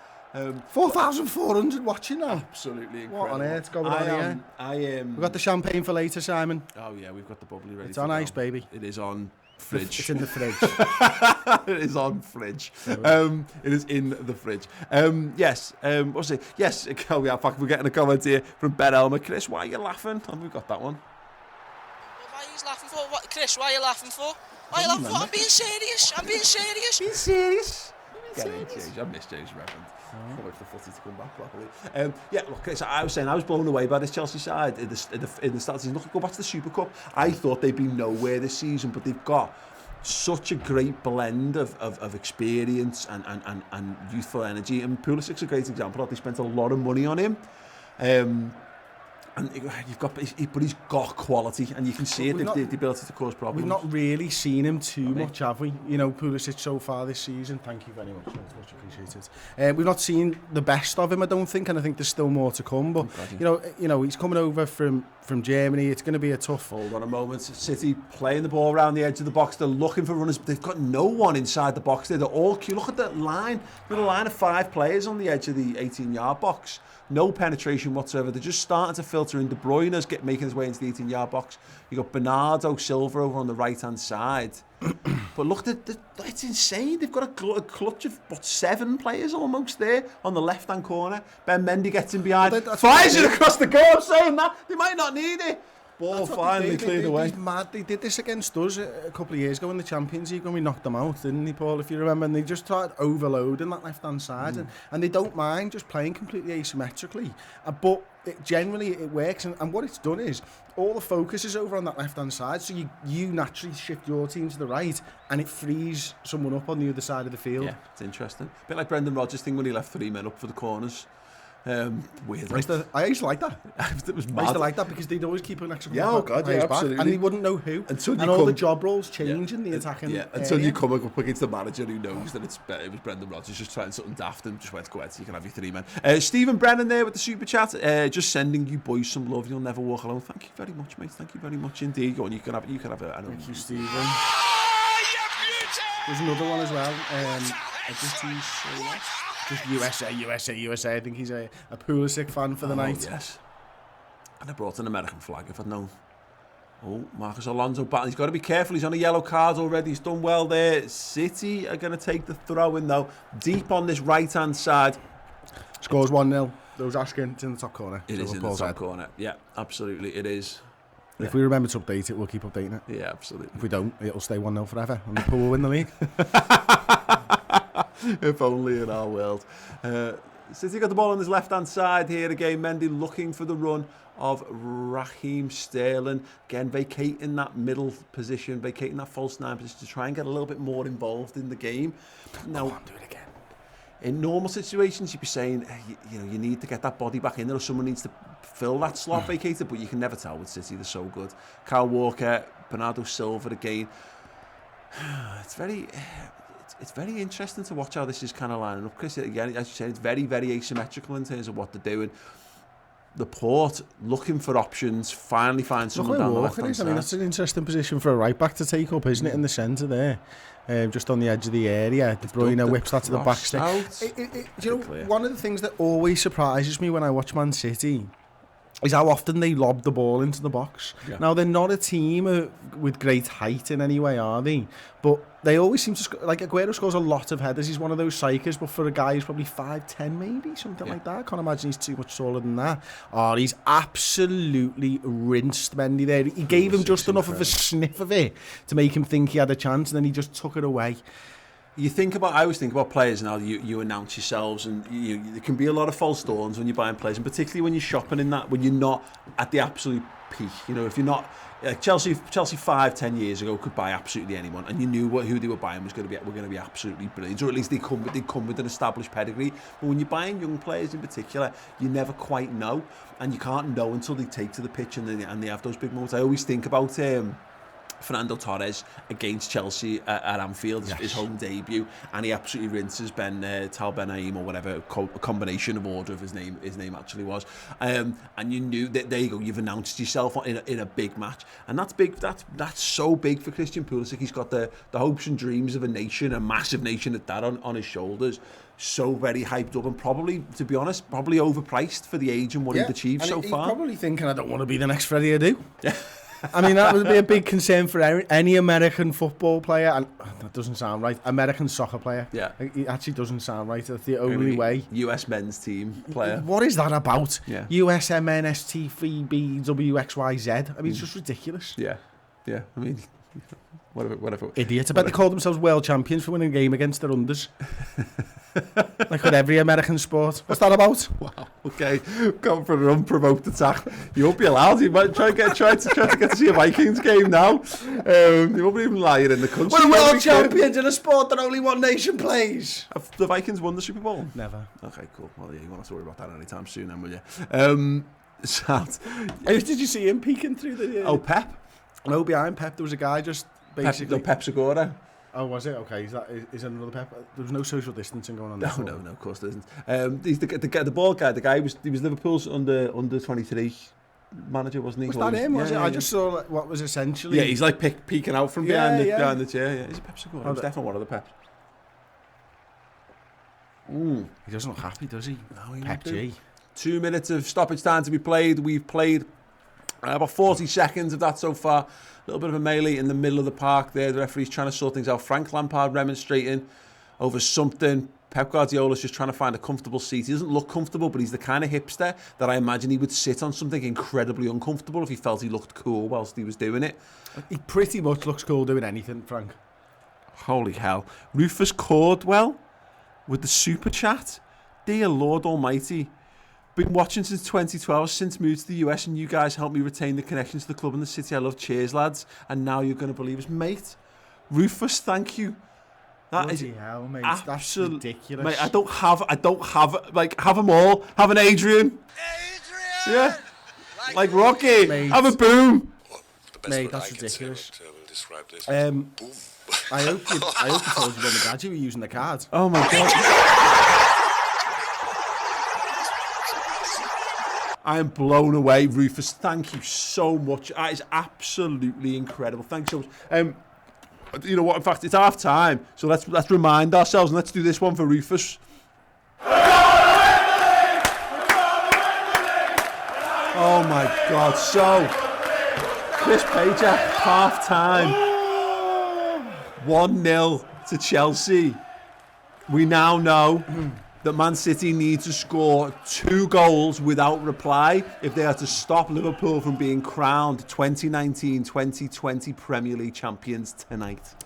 4,400 watching now. Absolutely incredible. What on earth's going on here? We've got the champagne for later, Simon. Oh yeah, we've got the bubbly ready. It's on ice, baby. It is on fridge. It's in the fridge. It is on fridge. It is in the fridge. Yes. What's it? Yes. Oh yeah. In fact, we're getting a comment here from Ben Elmer. Chris, why are you laughing? And we've got that one. Why are you laughing for? What, Chris? Why are you laughing for? Why are you laughing for? I'm being serious. I'm being serious. Being serious. Get in, James. I miss James Reverend. Can't wait for the footy to come back properly. Yeah, look, Chris, I was saying I was blown away by this Chelsea side in the start of the season. Look, go back to the Super Cup. I thought they'd be nowhere this season, but they've got such a great blend of experience and youthful energy. And Pulisic's a great example of that. They spent a lot of money on him. And but he's got quality, and you can see it, the ability to cause problems. We've not really seen him too much, have we? You know, Pulisic so far this season. Thank you very much. That's much appreciated. We've not seen the best of him, I don't think, and I think there's still more to come. But you know, he's coming over from Germany. It's going to be a tough. Hold on a moment. City playing the ball around the edge of the box. They're looking for runners. They've got no one inside the box there. They're all queued. Look at that line. With a line of 5 players on the edge of the 18-yard box. No penetration whatsoever. They're just starting to filter in. De Bruyne's making his way into the 18-yard box. You got Bernardo Silva over on the right-hand side. But look, it's insane. They've got a clutch of 7 players almost there on the left-hand corner. Ben Mendy gets in behind, fires it across the goal. Saying that they might not need it. Ball finally cleared away. He's mad. They did this against us a couple of years ago in the Champions League when we knocked them out, didn't they, Paul? If you remember, and they just started overloading that left-hand side, and they don't mind just playing completely asymmetrically. But generally it works, and what it's done is all the focus is over on that left-hand side, so you naturally shift your team to the right, and it frees someone up on the other side of the field. Yeah, it's interesting. A bit like Brendan Rodgers' thing when he left 3 men up for the corners. Weird. I used to like that. It was mad. I used to like that because they'd always keep an extra absolutely. back, and he wouldn't know who. And all the job roles change in the attacking. Yeah, until you come up against the manager who knows that it was Brendan Rodgers just trying something daft and just went, go ahead, so you can have your 3 men. Stephen Brennan there with the super chat, just sending you boys some love. You'll never walk alone. Thank you very much, mate. Thank you very much indeed. Go on, you can have a Thank you, Stephen. There's another one as well. Just USA. I think he's a Pulisic fan for the night. Yes. And I brought an American flag if I'd known. Oh, Marcus Alonso battle. He's got to be careful. He's on a yellow card already. He's done well there. City are going to take the throw in though. Deep on this right-hand side. Scores 1-0. Those asking, it's in the top corner. It is in the top corner. Yeah, absolutely. It is. If we remember to update it, we'll keep updating it. Yeah, absolutely. If we don't, it'll stay 1-0 forever. And Liverpool will win the league. If only in our world. City got the ball on his left-hand side here again. Mendy looking for the run of Raheem Sterling. Again, vacating that middle position, vacating that false 9 position to try and get a little bit more involved in the game. Now, do it again. In normal situations, you'd be saying, you need to get that body back in there, or someone needs to fill that slot vacated, but you can never tell with City. They're so good. Kyle Walker, Bernardo Silva again. It's very interesting to watch how this is kind of lining up, Chris. Again, as you said, it's very, very asymmetrical in terms of what they're doing. The Port looking for options, finally find someone down the left-hand side. I mean, that's an interesting position for a right-back to take up, isn't it, in the centre there? Just on the edge of the area. De Bruyne whips that to the back stick. One of the things that always surprises me when I watch Man City is how often they lob the ball into the box. Yeah. Now, they're not a team with great height in any way, are they? But they always seem to like Aguero scores a lot of headers. He's one of those psychers, but for a guy who's probably 5'10", maybe something like that. I can't imagine he's too much taller than that. Oh, he's absolutely rinsed Mendy there. He gave him just enough of a sniff of it to make him think he had a chance, and then he just took it away. I always think about players now. You announce yourselves, and there can be a lot of false dawns when you're buying players, and particularly when you're shopping in that, when you're not at the absolute peak. If you're not, Chelsea 5-10 years ago could buy absolutely anyone, and you knew who they were buying were going to be absolutely brilliant, or at least they come with an established pedigree. But when you're buying young players in particular, you never quite know, and you can't know until they take to the pitch and they have those big moments. I always think about Fernando Torres against Chelsea at Anfield, his home debut, and he absolutely rinses Tal Ben-Haim or whatever combination of order of his name actually was, and you knew that there you go, you've announced yourself in a big match, and that's big. That's so big for Christian Pulisic. He's got the hopes and dreams of a nation, a massive nation at that, on his shoulders. So very hyped up, and probably, to be honest, probably overpriced for the age and what he's achieved so far. He's probably thinking, I don't want to be the next Freddie Adu. I mean, that would be a big concern for any American football player, and that doesn't sound right. American soccer player. Yeah. It actually doesn't sound right. That's the only way. US men's team player. What is that about? Yeah. USMNST3BWXYZ. I mean, it's just ridiculous. Yeah. Yeah. I mean, whatever. Idiots. I bet they call themselves world champions for winning a game against their unders. Like with every American sport. What's that about? Wow. Okay. Going for an unprovoked attack. You won't be allowed. You might try to get to see a Vikings game now. You won't even lie. You're in the country. We're world champions in a sport that only one nation plays. Have the Vikings won the Super Bowl? Never. Okay, cool. Well, yeah, you won't have to worry about that anytime soon, then, will you? Sad. Did you see him peeking through the... Oh, Pep? No, behind Pep there was a guy just basically... Pep Segura. Oh, was it? Okay, is that another Pep? There was no social distancing going on there. No, of course there isn't. He's the bald guy. The guy was Liverpool's under 23 manager, wasn't he? Was that him? Was it? Yeah. I just saw what was essentially... Yeah, he's like peeking out from behind the chair. Yeah, he's a Pep Segura. He's definitely one of the Peps. He doesn't look happy, does he? No, he Pep G. 2 minutes of stoppage time to be played. We've played about 40 seconds of that so far. A little bit of a melee in the middle of the park there. The referee's trying to sort things out. Frank Lampard remonstrating over something. Pep Guardiola's just trying to find a comfortable seat. He doesn't look comfortable, but he's the kind of hipster that I imagine he would sit on something incredibly uncomfortable if he felt he looked cool whilst he was doing it. He pretty much looks cool doing anything, Frank. Holy hell. Rufus Cordwell with the super chat. Dear Lord Almighty. Been watching since 2012, since moved to the US, and you guys helped me retain the connection to the club and the city I love. Cheers, lads. And now you're going to believe us, mate. Rufus, thank you. That Bloody is hell, mate. That's ridiculous. Mate, I don't have, like, have them all. Have an Adrian. Yeah. Like Rocky. Mate. Have a boom. Mate, that's ridiculous. We'll describe this. I hope you told you when the dad you were using the card. Oh my God. I am blown away, Rufus. Thank you so much. That is absolutely incredible. Thanks so much. You know what? In fact, it's half time, so let's remind ourselves and let's do this one for Rufus. Oh my God! So, Chris Pager, half time, 1-0 to Chelsea. We now know that Man City need to score 2 goals without reply if they are to stop Liverpool from being crowned 2019-2020 Premier League champions tonight.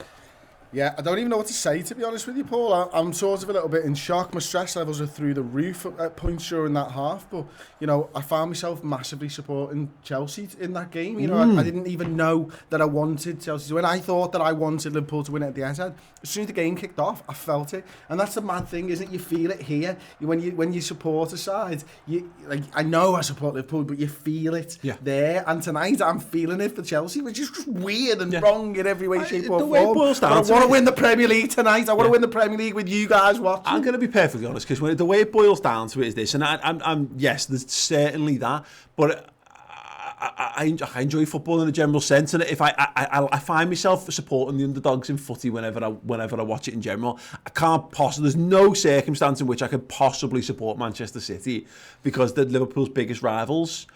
Yeah, I don't even know what to say, to be honest with you, Paul. I'm sort of a little bit in shock. My stress levels are through the roof at points during that half. But, you know, I found myself massively supporting Chelsea in that game. You know, I didn't even know that I wanted Chelsea to win. I thought that I wanted Liverpool to win at the end. As soon as the game kicked off, I felt it. And that's the mad thing, isn't it? You feel it here. When you support a side, I know I support Liverpool, but you feel it there. And tonight, I'm feeling it for Chelsea, which is just weird and wrong in every way, shape or form. Way it boils down I want to win the Premier League tonight. I want to win the Premier League with you guys watching. I'm going to be perfectly honest, because the way it boils down to it is this, and I'm yes, there's certainly that, but I enjoy football in a general sense, and if I find myself supporting the underdogs in footy whenever I watch it in general. I can't possibly. There's no circumstance in which I could possibly support Manchester City because they're Liverpool's biggest rivals.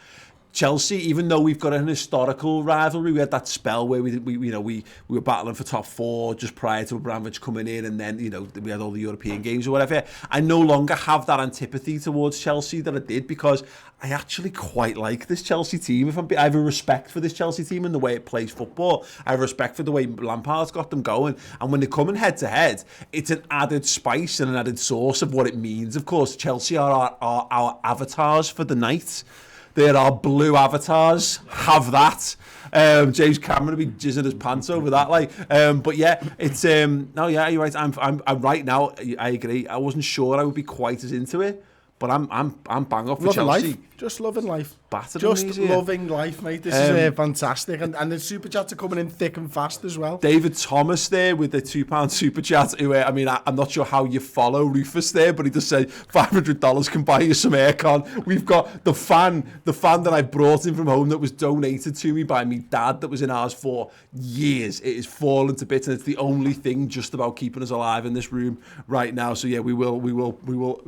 Chelsea, even though we've got an historical rivalry, we had that spell where we were battling for top 4 just prior to Abramovich coming in, and then we had all the European games or whatever. I no longer have that antipathy towards Chelsea that I did, because I actually quite like this Chelsea team. I have a respect for this Chelsea team and the way it plays football. I have respect for the way Lampard's got them going, and when they're coming head to head, it's an added spice and an added sauce of what it means. Of course, Chelsea are our avatars for the night. They're our blue avatars. Have that. James Cameron will be jizzing his pants over that. But yeah, it's no, yeah, you're right. I'm right now. I agree. I wasn't sure I would be quite as into it, but I'm bang up for loving Chelsea. Life. Just loving life. Just loving life, mate. This is fantastic. And the super chats are coming in thick and fast as well. David Thomas there with the £2 super chat. Who, I mean, I'm not sure how you follow Rufus there, but he just said $500 can buy you some aircon. We've got the fan that I brought in from home that was donated to me by me dad that was in ours for years. It is fallen to bits, and it's the only thing just about keeping us alive in this room right now. So yeah, we will.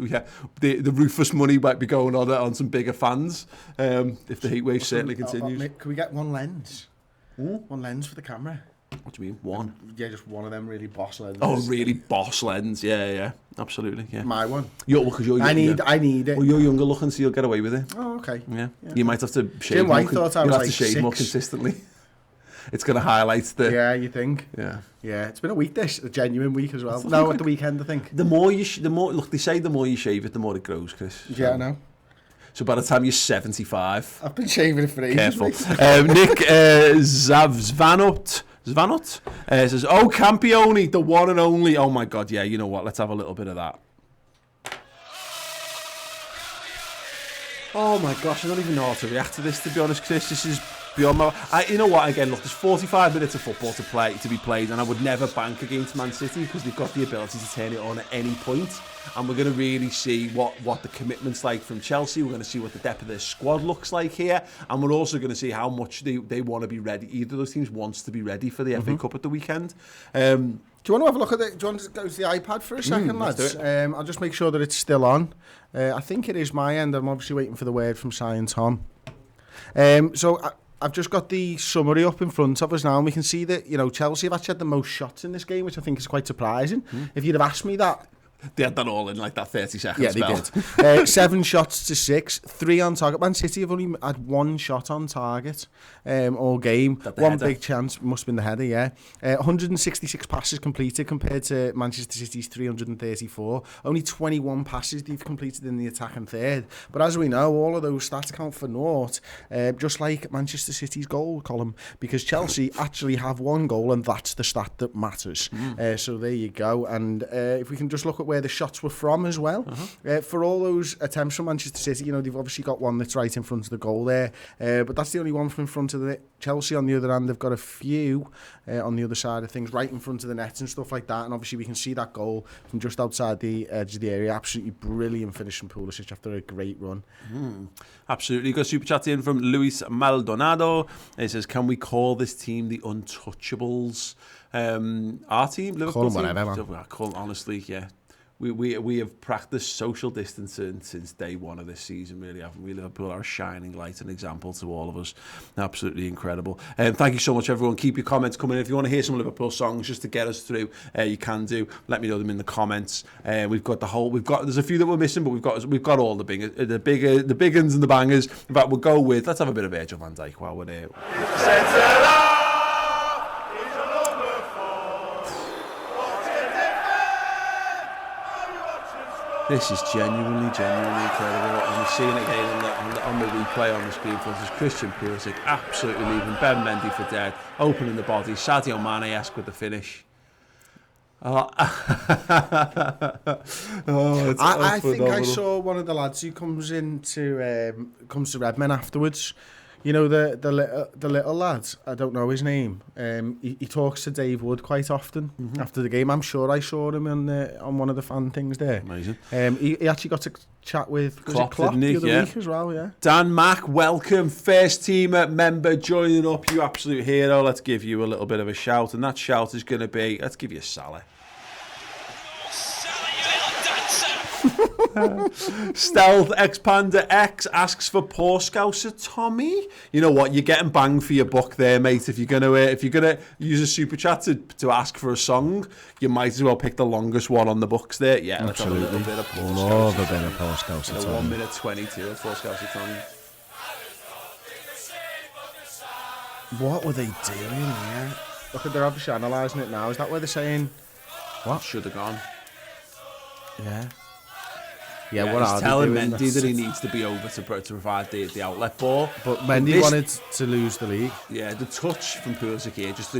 Yeah, the Rufus money might be going on some bigger fans. If the heat wave certainly continues. Can we get one lens? One lens for the camera? What do you mean, one? Yeah, just one of them really boss lenses. Oh, really boss lens? Yeah, absolutely. Yeah, my one. I need it. Well, you're younger looking, so you'll get away with it. Oh, okay. Yeah. You might have to shave. Jim White thought I was you'll have like to shave 6. more consistently. it's going to highlight the. Yeah, you think? Yeah. Yeah, it's been a week, a genuine week as well. No, at the weekend, I think. The more look, they say the more you shave it, the more it grows, Chris. So. Yeah, I know. So by the time you're 75... I've been shaving it for ages. Careful. Nick Zvanot says, "Oh, Campione, the one and only." Oh my God, yeah, you know what? Let's have a little bit of that. Oh my gosh, I don't even know how to react to this, to be honest, Chris. This is beyond my... you know what, again, look, there's 45 minutes of football to be played, and I would never bank against Man City because they've got the ability to turn it on at any point. And we're going to really see what the commitment's like from Chelsea. We're going to see what the depth of their squad looks like here. And we're also going to see how much they want to be ready. Either of those teams wants to be ready for the FA Cup at the weekend. Do you want to have a look at it? Do you want to go to the iPad for a second, lads? I'll just make sure that it's still on. I think it is my end. I'm obviously waiting for the word from Si and Tom. So I've just got the summary up in front of us now, and we can see that, you know, Chelsea have actually had the most shots in this game, which I think is quite surprising. If you'd have asked me that... They had that all in like that 30 seconds. Yeah, they did. 7 shots to 6, 3 on target. Man City have only had 1 shot on target all game. One big chance, must have been the header, yeah. 166 passes completed compared to Manchester City's 334. Only 21 passes they've completed in the attacking third. But as we know, all of those stats count for naught, just like Manchester City's goal column, because Chelsea actually have 1 goal, and that's the stat that matters. So there you go. And if we can just look at where the shots were from as well. For all those attempts from Manchester City, you know, they've obviously got one that's right in front of the goal there, but that's the only one from in front of the Chelsea. On the other hand, they've got a few on the other side of things, right in front of the net and stuff like that, and obviously we can see that goal from just outside the edge of the area. Absolutely brilliant finish from Pulisic after a great run. Absolutely. Got a super chat in from Luis Maldonado. It says, "Can we call this team the Untouchables?" Our team, Liverpool Call them whatever, man. Honestly, yeah. We have practiced social distancing since day one of this season, really, haven't we? Liverpool are a shining light and example to all of us. Absolutely incredible. Thank you so much, everyone. Keep your comments coming in. If you want to hear some Liverpool songs just to get us through, you can do. Let me know them in the comments. There's a few that we're missing, but we've got all the big uns and the bangers. In fact, we'll go with, let's have a bit of Virgil van Dijk while we're there. This is genuinely incredible. And we're seeing it again on the replay on the screen for us. There's Christian Pulisic absolutely leaving Ben Mendy for dead, opening the body. Sadio Mane-esque with the finish. I think I saw one of the lads who comes to Redmen afterwards. You know, the little lad, I don't know his name. He talks to Dave Wood quite often after the game. I'm sure I saw him on one of the fan things there. Amazing. He actually got to chat with Klopp the other week as well, yeah. Dan Mack, welcome. First team member joining up. You absolute hero. Let's give you a little bit of a shout. And that shout is going to be, let's give you Salah. Stealth Expander X asks for Poor Scouser Tommy. You know what? You're getting banged for your buck there, mate. If you're gonna use a super chat to ask for a song, you might as well pick the longest one on the books there. Yeah, absolutely. Let's have a little bit of Poor Scouser. Love a bit of Poor Scouser Tommy. 1 minute 22 of Poor Scouser Tommy. What were they doing here? Look, they're obviously analysing it now. Is that where they're saying what should have gone? Yeah. Yeah, what he's telling Mendy that he needs to be over to provide the outlet ball. But Mendy wanted to lose the league. Yeah, the touch from Pulisic here, just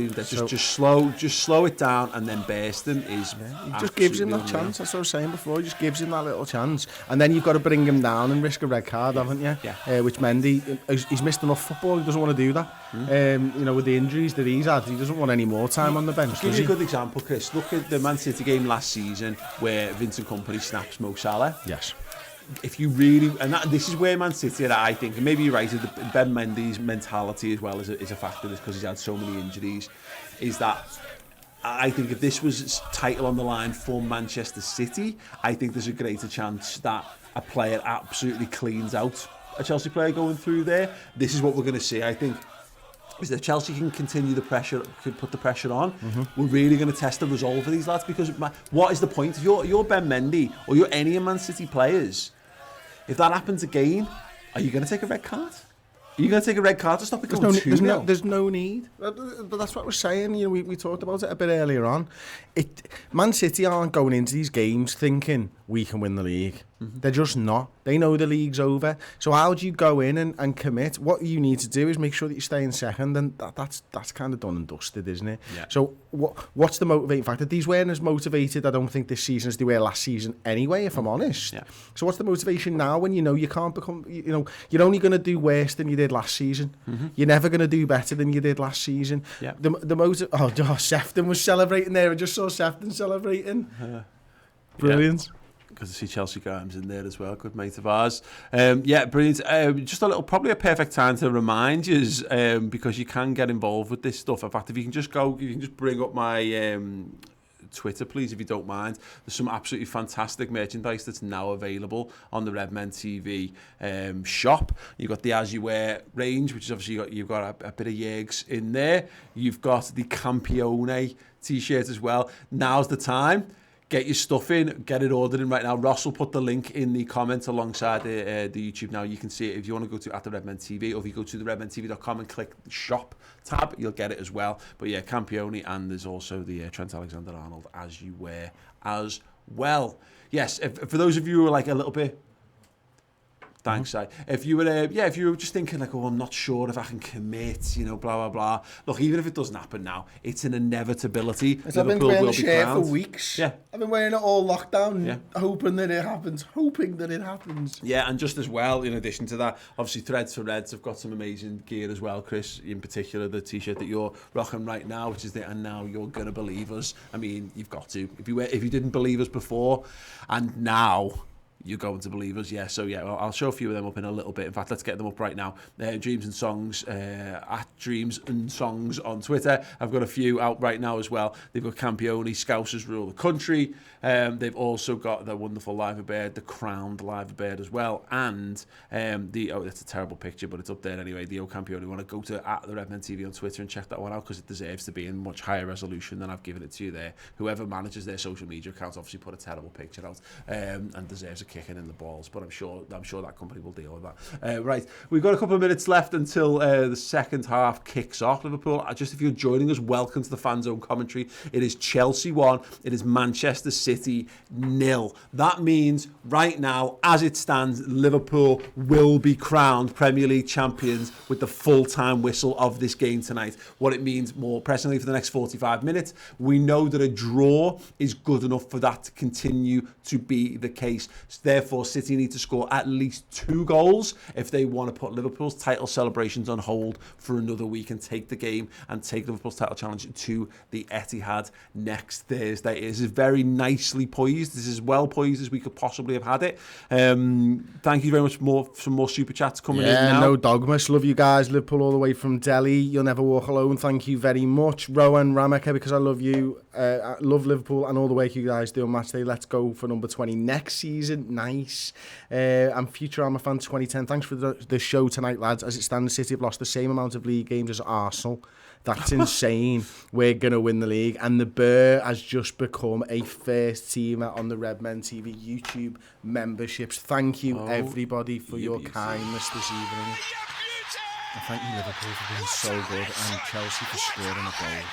slow it down and then bursting is. Yeah, he just gives him that chance. That's what I was saying before. He just gives him that little chance, and then you've got to bring him down and risk a red card, haven't you? Yeah. Which Mendy, he's missed enough football. He doesn't want to do that. You know, with the injuries that he's had, he doesn't want any more time on the bench. Give you a good example, Chris. Look at the Man City game last season where Vincent Kompany snaps Mo Salah. Yes. If you really, this is where Man City, I think, and maybe you're right, Ben Mendy's mentality as well is a factor, because he's had so many injuries, is that I think if this was title on the line for Manchester City, I think there's a greater chance that a player absolutely cleans out a Chelsea player going through there. This is what we're going to see, I think. Is that Chelsea can continue the pressure, can put the pressure on. We're really going to test the resolve of these lads, because what is the point? If you're Ben Mendy or you're any of Man City players, if that happens again, are you going to take a red card? Are you going to take a red card to stop it going 2-0? There's no need. But that's what we're saying. You know, we talked about it a bit earlier on. Man City aren't going into these games thinking we can win the league. They're just not. They know the league's over. So how do you go in and commit? What you need to do is make sure that you stay in second, and that's kind of done and dusted, isn't it? Yeah. So what's the motivating factor? These weren't as motivated, I don't think, this season as they were last season anyway, if I'm honest. Yeah. So what's the motivation now when you know you can't become, you know, you're only going to do worse than you did last season. You're never going to do better than you did last season. Yeah. Sefton was celebrating there. I just saw Sefton celebrating. Brilliant. Because I see Chelsea Grimes in there as well, good mate of ours. Yeah, brilliant. Just probably a perfect time to remind you, because you can get involved with this stuff. In fact, if you can just bring up my Twitter, please, if you don't mind. There's some absolutely fantastic merchandise that's now available on the Redmen TV shop. You've got the As You Wear range, which is obviously you've got a bit of Yergs in there. You've got the Campione t-shirt as well. Now's the time. Get your stuff in, get it ordered in right now. Ross will put the link in the comments alongside the YouTube now. You can see it if you want to go to @the Redmen TV, or if you go to the redmentv.com and click the shop tab, you'll get it as well. But yeah, Campione, and there's also the Trent Alexander-Arnold As You Wear as well. Yes, for those of you who are like a little bit... Thanks, Si. If you were just thinking like, oh, I'm not sure if I can commit, you know, blah blah blah. Look, even if it doesn't happen now, it's an inevitability. I've been wearing the shirt for weeks. Yeah, I've been wearing it all lockdown, hoping that it happens. Yeah, and just as well, in addition to that, obviously Threads for Reds have got some amazing gear as well, Chris. In particular, the t-shirt that you're rocking right now, which is the "And Now You're Gonna Believe Us." I mean, you've got to. If you didn't believe us before, and now you're going to believe us. Yeah, so yeah, I'll show a few of them up in a little bit. In fact, let's get them up right now. Dreams and Songs, at Dreams and Songs on Twitter. I've got a few out right now as well. They've got Campione, Scousers Rule the Country. They've also got the wonderful Liver Bird, the crowned Liver Bird as well. And it's a terrible picture, but it's up there anyway. The O Campione. You want to go to @the Redmen TV on Twitter and check that one out, because it deserves to be in much higher resolution than I've given it to you there. Whoever manages their social media accounts obviously put a terrible picture out, and deserves a kicking in the balls, but I'm sure that company will deal with that. Right, we've got a couple of minutes left until the second half kicks off. Liverpool, just if you're joining us, welcome to the Fanzone commentary. It is Chelsea 1, it is Manchester City 0. That means right now, as it stands, Liverpool will be crowned Premier League champions with the full-time whistle of this game tonight. What it means more pressingly for the next 45 minutes, we know that a draw is good enough for that to continue to be the case. Therefore, City need to score at least 2 goals if they want to put Liverpool's title celebrations on hold for another week and take the game and take Liverpool's title challenge to the Etihad next Thursday. It is very nicely poised. This is as well poised as we could possibly have had it. Thank you very much for some more super chats coming in now. No dogmas. Love you guys. Liverpool all the way from Delhi. You'll never walk alone. Thank you very much. Rowan Rameka, because I love you. I love Liverpool and all the work you guys do on match day. Let's go for number 20 next season. Nice. I'm Futurama fan 2010. Thanks for the show tonight, lads. As it stands, City have lost the same amount of league games as Arsenal. That's insane. We're going to win the league. And the Burr has just become a first teamer on the Redmen TV YouTube memberships. Thank you, everybody, for your kindness this evening. And thank you, Liverpool, for being so good, and Chelsea for scoring a goal.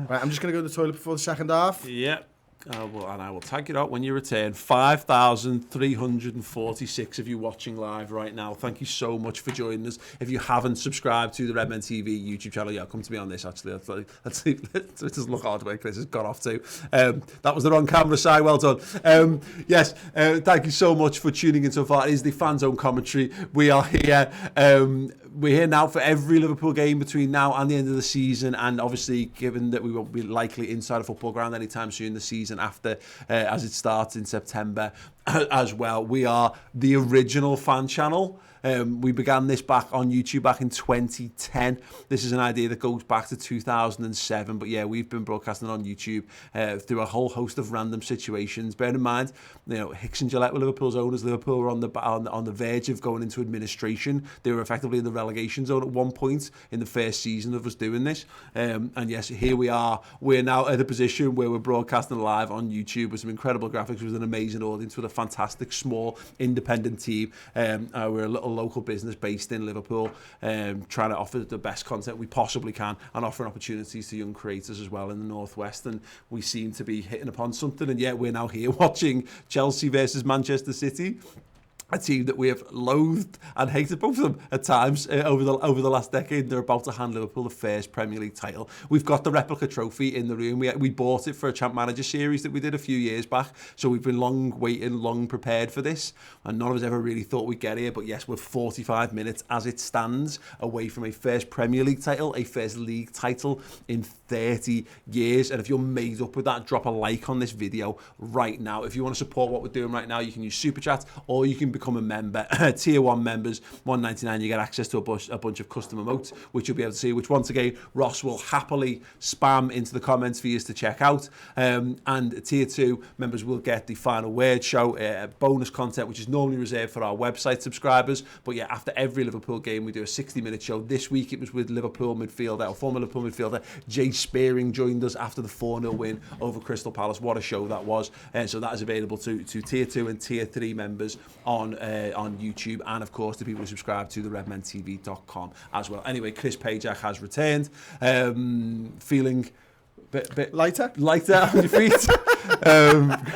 Right, I'm just going to go to the toilet before the second half. Yep. And I will tag it out when you return. 5,346 of you watching live right now. Thank you so much for joining us. If you haven't subscribed to the Redmen TV YouTube channel, come to me on this, actually. Let's just look hard where Chris has got off to. That was the wrong camera, Si. Well done. Yes, thank you so much for tuning in so far. It is the Fanzone commentary. We are here. We're here now for every Liverpool game between now and the end of the season, and obviously, given that we won't be likely inside a football ground anytime soon, the season after, as it starts in September as well. We are the original fan channel. We began this back on YouTube back in 2010. This is an idea that goes back to 2007. But yeah, we've been broadcasting on YouTube through a whole host of random situations. Bear in mind, Hicks and Gillette were Liverpool's owners. Liverpool were on the verge of going into administration. They were effectively in the relegation zone at one point in the first season of us doing this. And yes, here we are. We're now at a position where we're broadcasting live on YouTube with some incredible graphics, with an amazing audience, with a fantastic small independent team. We're a little local business based in Liverpool, trying to offer the best content we possibly can and offering opportunities to young creators as well in the Northwest. And we seem to be hitting upon something. And yet we're now here watching Chelsea versus Manchester City, a team that we have loathed and hated, both of them at times, over the last decade. They're about to hand Liverpool the first Premier League title. We've got the replica trophy in the room. We bought it for a Champ Manager series that we did a few years back, so we've been long waiting, long prepared for this, and none of us ever really thought we'd get here. But yes, we're 45 minutes as it stands away from a first Premier League title, a first league title in 30 years. And if you're made up with that, drop a like on this video right now. If you want to support what we're doing right now, you can use Super Chat, or you can become a member. Tier 1 members, $1.99, you get access to a bunch of custom emotes, which you'll be able to see, which once again Ross will happily spam into the comments for you to check out. And Tier 2 members will get the Final Word show, bonus content, which is normally reserved for our website subscribers. But yeah, after every Liverpool game, we do a 60-minute show. This week it was with Liverpool midfielder, or former Liverpool midfielder, Jay Spearing joined us after the 4-0 win over Crystal Palace. What a show that was. So that is available to Tier 2 and Tier 3 members on YouTube, and of course the people who subscribe to the redmentv.com as well. Anyway, Chris Pajak has returned, feeling bit lighter on your feet.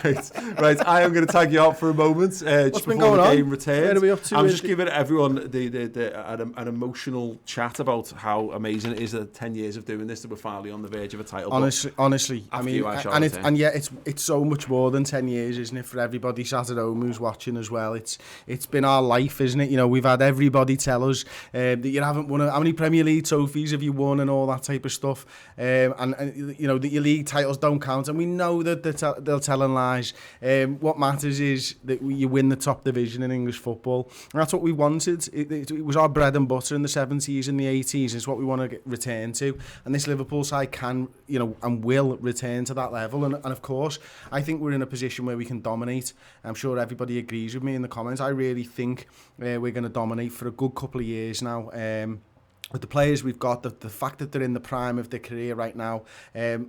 Great. Right, I am going to tag you out for a moment. Just before the game returns. Where are we up to? I'm just giving everyone an emotional chat about how amazing it is that 10 years of doing this, that we're finally on the verge of a title. Honestly, I mean, and yet it's so much more than 10 years, isn't it, for everybody sat at home who's watching as well. It's been our life, isn't it? You know, we've had everybody tell us that you haven't won how many Premier League trophies have you won and all that type of stuff, and you know that your league titles don't count, and we know that they're telling lies. What matters is that you win the top division in English football, and that's what we wanted. It was our bread and butter in the 70s and the 80s. It's what we want to return to, and this Liverpool side can, you know, and will return to that level. And of course, I think we're in a position where we can dominate. I'm sure everybody agrees with me in the comments. I really think we're going to dominate for a good couple of years now. With the players we've got, the fact that they're in the prime of their career right now,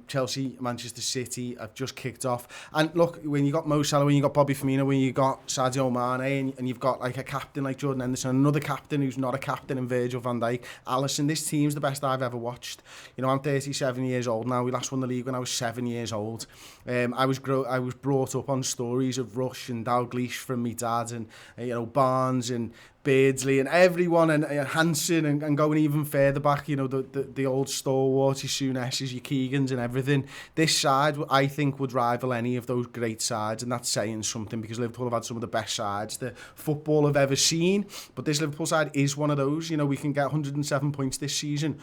Chelsea, Manchester City have just kicked off. And look, when you got Mo Salah, when you got Bobby Firmino, when you got Sadio Mane, and you've got like a captain like Jordan Henderson, another captain who's not a captain in Virgil van Dijk, Alisson, this team's the best I've ever watched. You know, I'm 37 years old now. We last won the league when I was 7 years old. I was brought up on stories of Rush and Dalglish from me dad, and you know, Barnes and Beardsley and everyone, and Hansen, and going even further back, you know, the old stalwarts, your Souness's, your Keegans and everything. This side, I think, would rival any of those great sides, and that's saying something, because Liverpool have had some of the best sides that football have ever seen. But this Liverpool side is one of those. You know, we can get 107 points this season.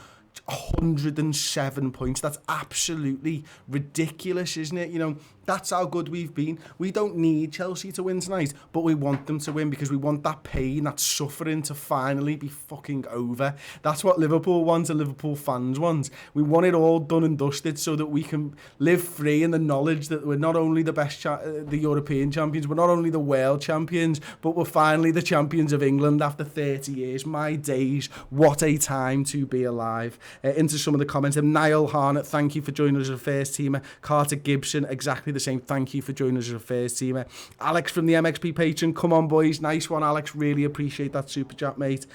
107 points. That's absolutely ridiculous, isn't it? You know, that's how good we've been. We don't need Chelsea to win tonight, but we want them to win, because we want that pain, that suffering to finally be fucking over. That's what Liverpool wants, and Liverpool fans want. We want it all done and dusted so that we can live free in the knowledge that we're not only the best, the European champions, we're not only the world champions, but we're finally the champions of England after 30 years. My days, what a time to be alive. Into some of the comments. Niall Harnett, thank you for joining us as a first teamer. Carter Gibson, exactly the same. Thank you for joining us as a first teamer. Alex from the MXP Patreon, come on boys. Nice one, Alex. Really appreciate that super chat, mate.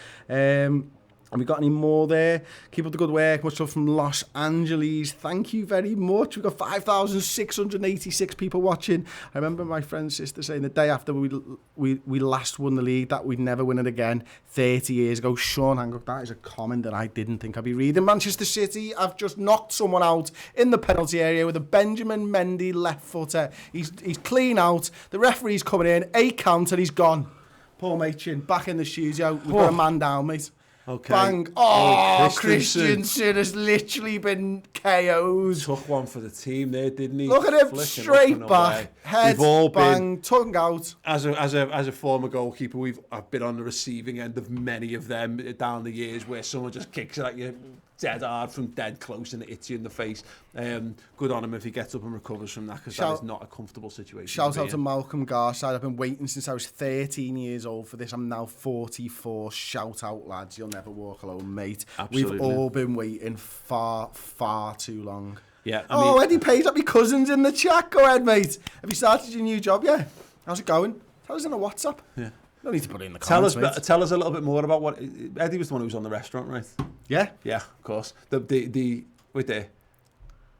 And we got any more there? Keep up the good work. Much love from Los Angeles. Thank you very much. We've got 5,686 people watching. I remember my friend's sister saying the day after we last won the league that we'd never win it again 30 years ago. Sean Hancock, that is a comment that I didn't think I'd be reading. Manchester City have just knocked someone out in the penalty area with a Benjamin Mendy left footer. He's clean out. The referee's coming in. 8 count and he's gone. Paul Machin, back in the studio. We've got a man down, mate. Okay. Bang. Oh, Christensen has literally been KO'd. Took one for the team there, didn't he? Look at him, straight back, head, bang, tongue out. As a former goalkeeper, I've been on the receiving end of many of them down the years, where someone just kicks it at you dead hard from dead close and it hits you in the face. Good on him if he gets up and recovers from that, because that is not a comfortable situation. Shout out to Malcolm Garside. I've been waiting since I was 13 years old for this. I'm now 44. Shout out, lads. You'll never walk alone, mate. Absolutely. We've all been waiting far, far too long. Yeah. Eddie Page, let me cousins in the chat. Go ahead, mate. Have you started your new job yet? How's it going? Tell us in a WhatsApp. Yeah. No need to put it in the comments, Tell us a little bit more about what... Eddie was the one who was on the restaurant, right? Yeah? Yeah, of course. Wait there.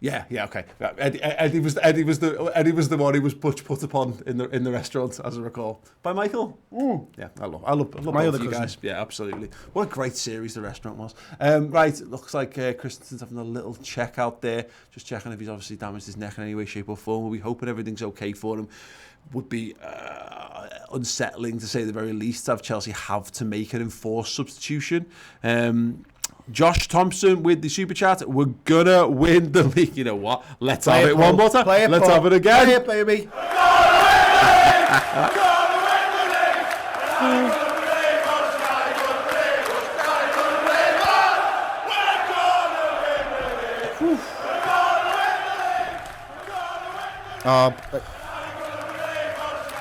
Yeah, okay. Eddie was the one who was put upon in the restaurant, as I recall, by Michael. Yeah, I love My both other of you cousin. guys. Yeah, absolutely. What a great series the restaurant was. Right, it looks like Christensen's having a little check out there, just checking if he's obviously damaged his neck in any way, shape, or form. We'll be hoping everything's okay for him. Would be unsettling to say the very least to have Chelsea have to make an enforced substitution. Josh Thompson with the super chat. We're gonna win the league. You know what? Let's have it one more time. Let's have it again. Play it, baby.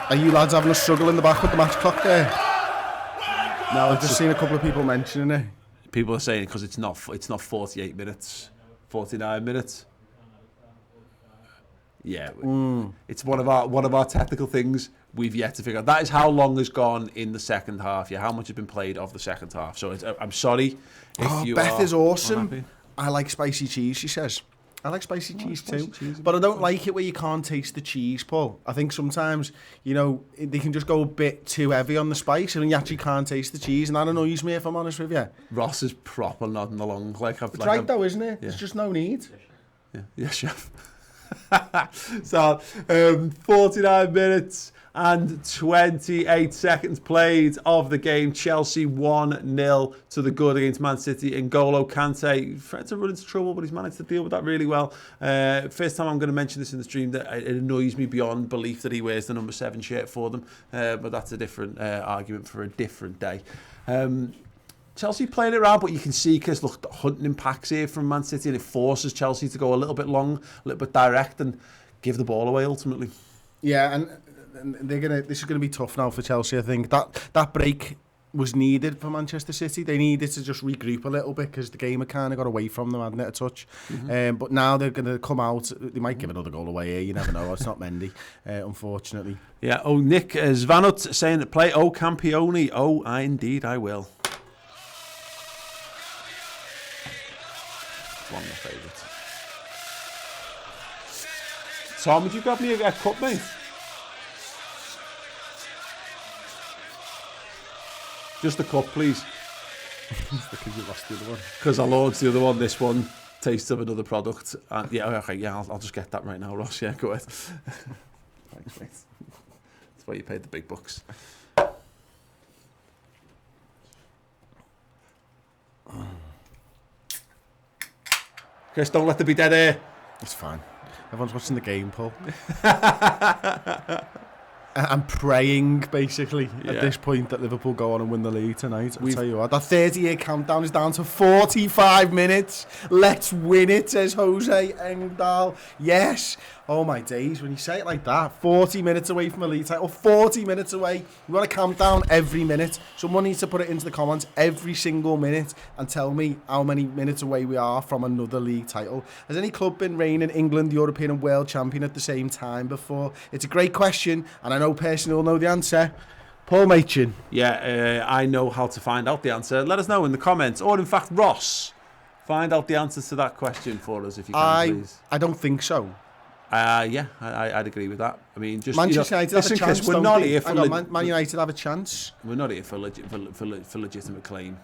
Are you lads having a struggle in the back with the match clock there? No, I've just seen a couple of people mentioning it. People are saying because it's not 48 minutes, 49 minutes. Yeah, it's one of our technical things we've yet to figure out. That is how long has gone in the second half. Yeah, how much has been played of the second half. So I'm sorry if you Beth is awesome. unhappy. I like spicy cheese, she says. I like spicy cheese too, but I don't like it where you can't taste the cheese, Paul. I think sometimes, you know, they can just go a bit too heavy on the spice and you actually can't taste the cheese, and that annoys me if I'm honest with you. Ross is proper nodding along. It's right though, isn't it? There's just no need. Yeah, chef. So, 49 minutes and 28 seconds played of the game. Chelsea 1-0 to the good against Man City. N'Golo Kante, Fred's run into trouble, but he's managed to deal with that really well. First time I'm going to mention this in the stream, that it annoys me beyond belief that he wears the number 7 shirt for them, but that's a different argument for a different day. Chelsea playing it around, but you can see Chris hunting in packs here from Man City, and it forces Chelsea to go a little bit long, a little bit direct, and give the ball away ultimately. Yeah, and this is gonna be tough now for Chelsea. I think that break was needed for Manchester City. They needed to just regroup a little bit because the game had kind of got away from them, hadn't it, a touch. But now they're going to come out. They might give another goal away here. You never know. It's not Mendy, unfortunately. Yeah. Oh, Nick Zvanut saying that play O Campione. Oh, indeed I will. One of my favourites. Tom, would you grab me a cup, mate? Just a cup, please. Because you lost the other one. Because I launched the other one. This one tastes of another product. And yeah, okay, yeah, I'll just get that right now, Ross. Yeah, go ahead. Thanks, mate. That's why you paid the big bucks. Chris, don't let there be dead air. It's fine. Everyone's watching the game, Paul. I'm praying, basically, at this point that Liverpool go on and win the league tonight. I'll tell you what, that 30-year countdown is down to 45 minutes. Let's win it, says Jose Engdahl. Yes. Oh, my days, when you say it like that, 40 minutes away from a league title, 40 minutes away. We want to count down every minute. Someone needs to put it into the comments every single minute and tell me how many minutes away we are from another league title. Has any club been reigning England, European and world champion at the same time before? It's a great question, and I know personally will know the answer. Paul Machin. Yeah, I know how to find out the answer. Let us know in the comments, or in fact, Ross, find out the answers to that question for us if you can, please. I don't think so. Yeah, I'd agree with that. I mean, just Manchester United have a chance. We're not here for Man United have a chance. We're not here for legitimate claim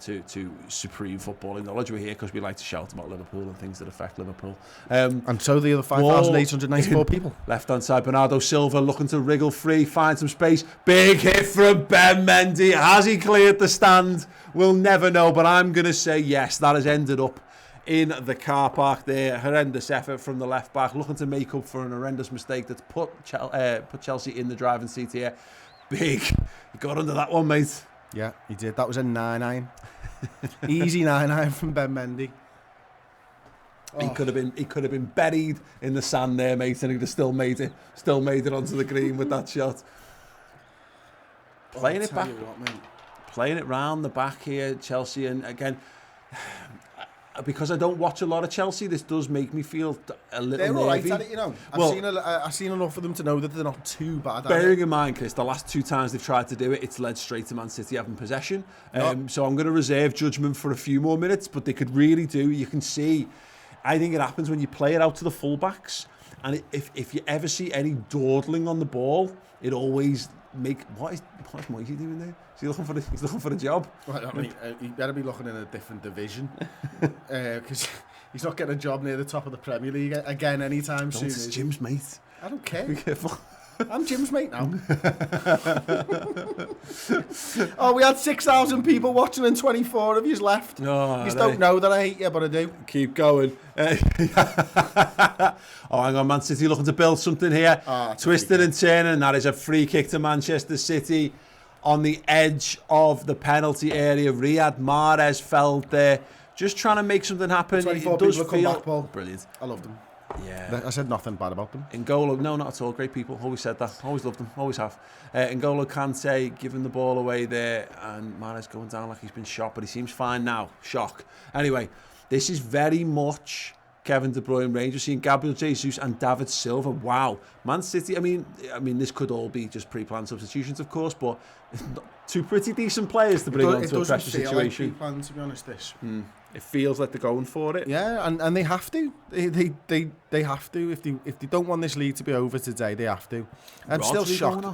to supreme footballing knowledge. We're here because we like to shout about Liverpool and things that affect Liverpool. And so the other 5,894 people. Left hand side, Bernardo Silva looking to wriggle free, find some space. Big hit from Ben Mendy. Has he cleared the stand? We'll never know, but I'm going to say yes. That has ended up in the car park there. Horrendous effort from the left back, looking to make up for an horrendous mistake that's put Chelsea in the driving seat here. Big. He got under that one, mate. Yeah, he did. That was a 9-9. Easy 9-9 from Ben Mendy. Oh. He could have been buried in the sand there, mate, and he'd have still made it onto the green with that shot. Playing it round the back here, Chelsea, and again, because I don't watch a lot of Chelsea, this does make me feel a little They're nervy. all right at it, you know. I've seen enough of them to know that they're not too bad at it. Bearing in mind, Chris, the last 2 times they've tried to do it, it's led straight to Man City having possession. So I'm going to reserve judgment for a few more minutes, but they could really do. You can see, I think it happens when you play it out to the fullbacks, and if you ever see any dawdling on the ball, it always what is Moisey doing there? He's looking for a job. Well, I mean, he better be looking in a different division, because he's not getting a job near the top of the Premier League again anytime soon. It's Jim's mate. I don't care. Be careful. I'm Jim's mate now. Oh, we had 6,000 people watching and 24 of yous left. Oh, you don't know that I hate you, but I do. Keep going. Oh, hang on, Man City looking to build something here. Twisted and turning, that is a free kick to Manchester City on the edge of the penalty area. Riyad Mahrez felled there, just trying to make something happen. 24 it does people feel come back, Paul. Brilliant. I loved them. Yeah, I said nothing bad about them. N'Golo, no, not at all. Great people. Always said that. Always loved them. Always have. N'Golo Kante giving the ball away there, and Mahrez going down like he's been shot, but he seems fine now. Shock. Anyway, this is very much Kevin De Bruyne Rangers, seeing Gabriel Jesus and David Silva. Wow, Man City. I mean, this could all be just pre-planned substitutions, of course, but two pretty decent players to bring onto a pressure situation. Like pre-planned, to be honest. This. It feels like they're going for it. Yeah, and they have to. They have to. If they don't want this league to be over today, they have to. I'm still shocked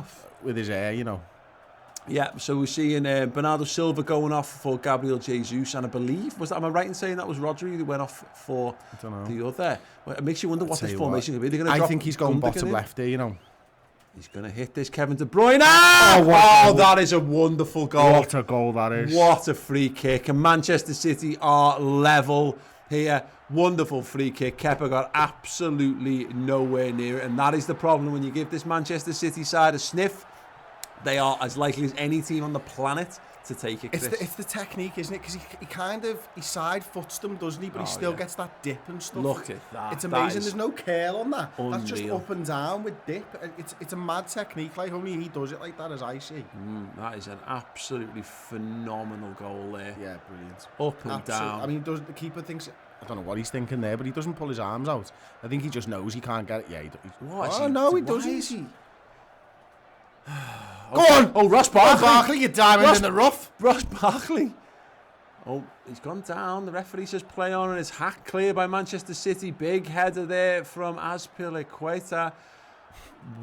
with his hair, you know. Yeah, so we're seeing Bernardo Silva going off for Gabriel Jesus, and I believe, am I right in saying that was Rodri who went off for the other? Well, it makes you wonder what this formation could be. I think he's going bottom left here, you know. He's going to hit this, Kevin De Bruyne. Oh, that is a wonderful goal. What a goal that is. What a free kick. And Manchester City are level here. Wonderful free kick. Kepa got absolutely nowhere near it. And that is the problem when you give this Manchester City side a sniff. They are as likely as any team on the planet to take it, Chris. It's the technique, isn't it? Because he side foots them, doesn't he? But he still gets that dip and stuff. Look at that. It's amazing. There's no curl on that. Unreal. That's just up and down with dip. It's a mad technique. Like only he does it like that, as I see. That is an absolutely phenomenal goal there. Yeah, brilliant. Up and down. I mean, the keeper thinks. I don't know what he's thinking there, but he doesn't pull his arms out. I think he just knows he can't get it. Yeah, he doesn't. Go on! Oh, Ross Barkley, you diamond in the rough. Ross Barkley. Oh, he's gone down. The referee says play on, and it's hacked clear by Manchester City. Big header there from Azpilicueta.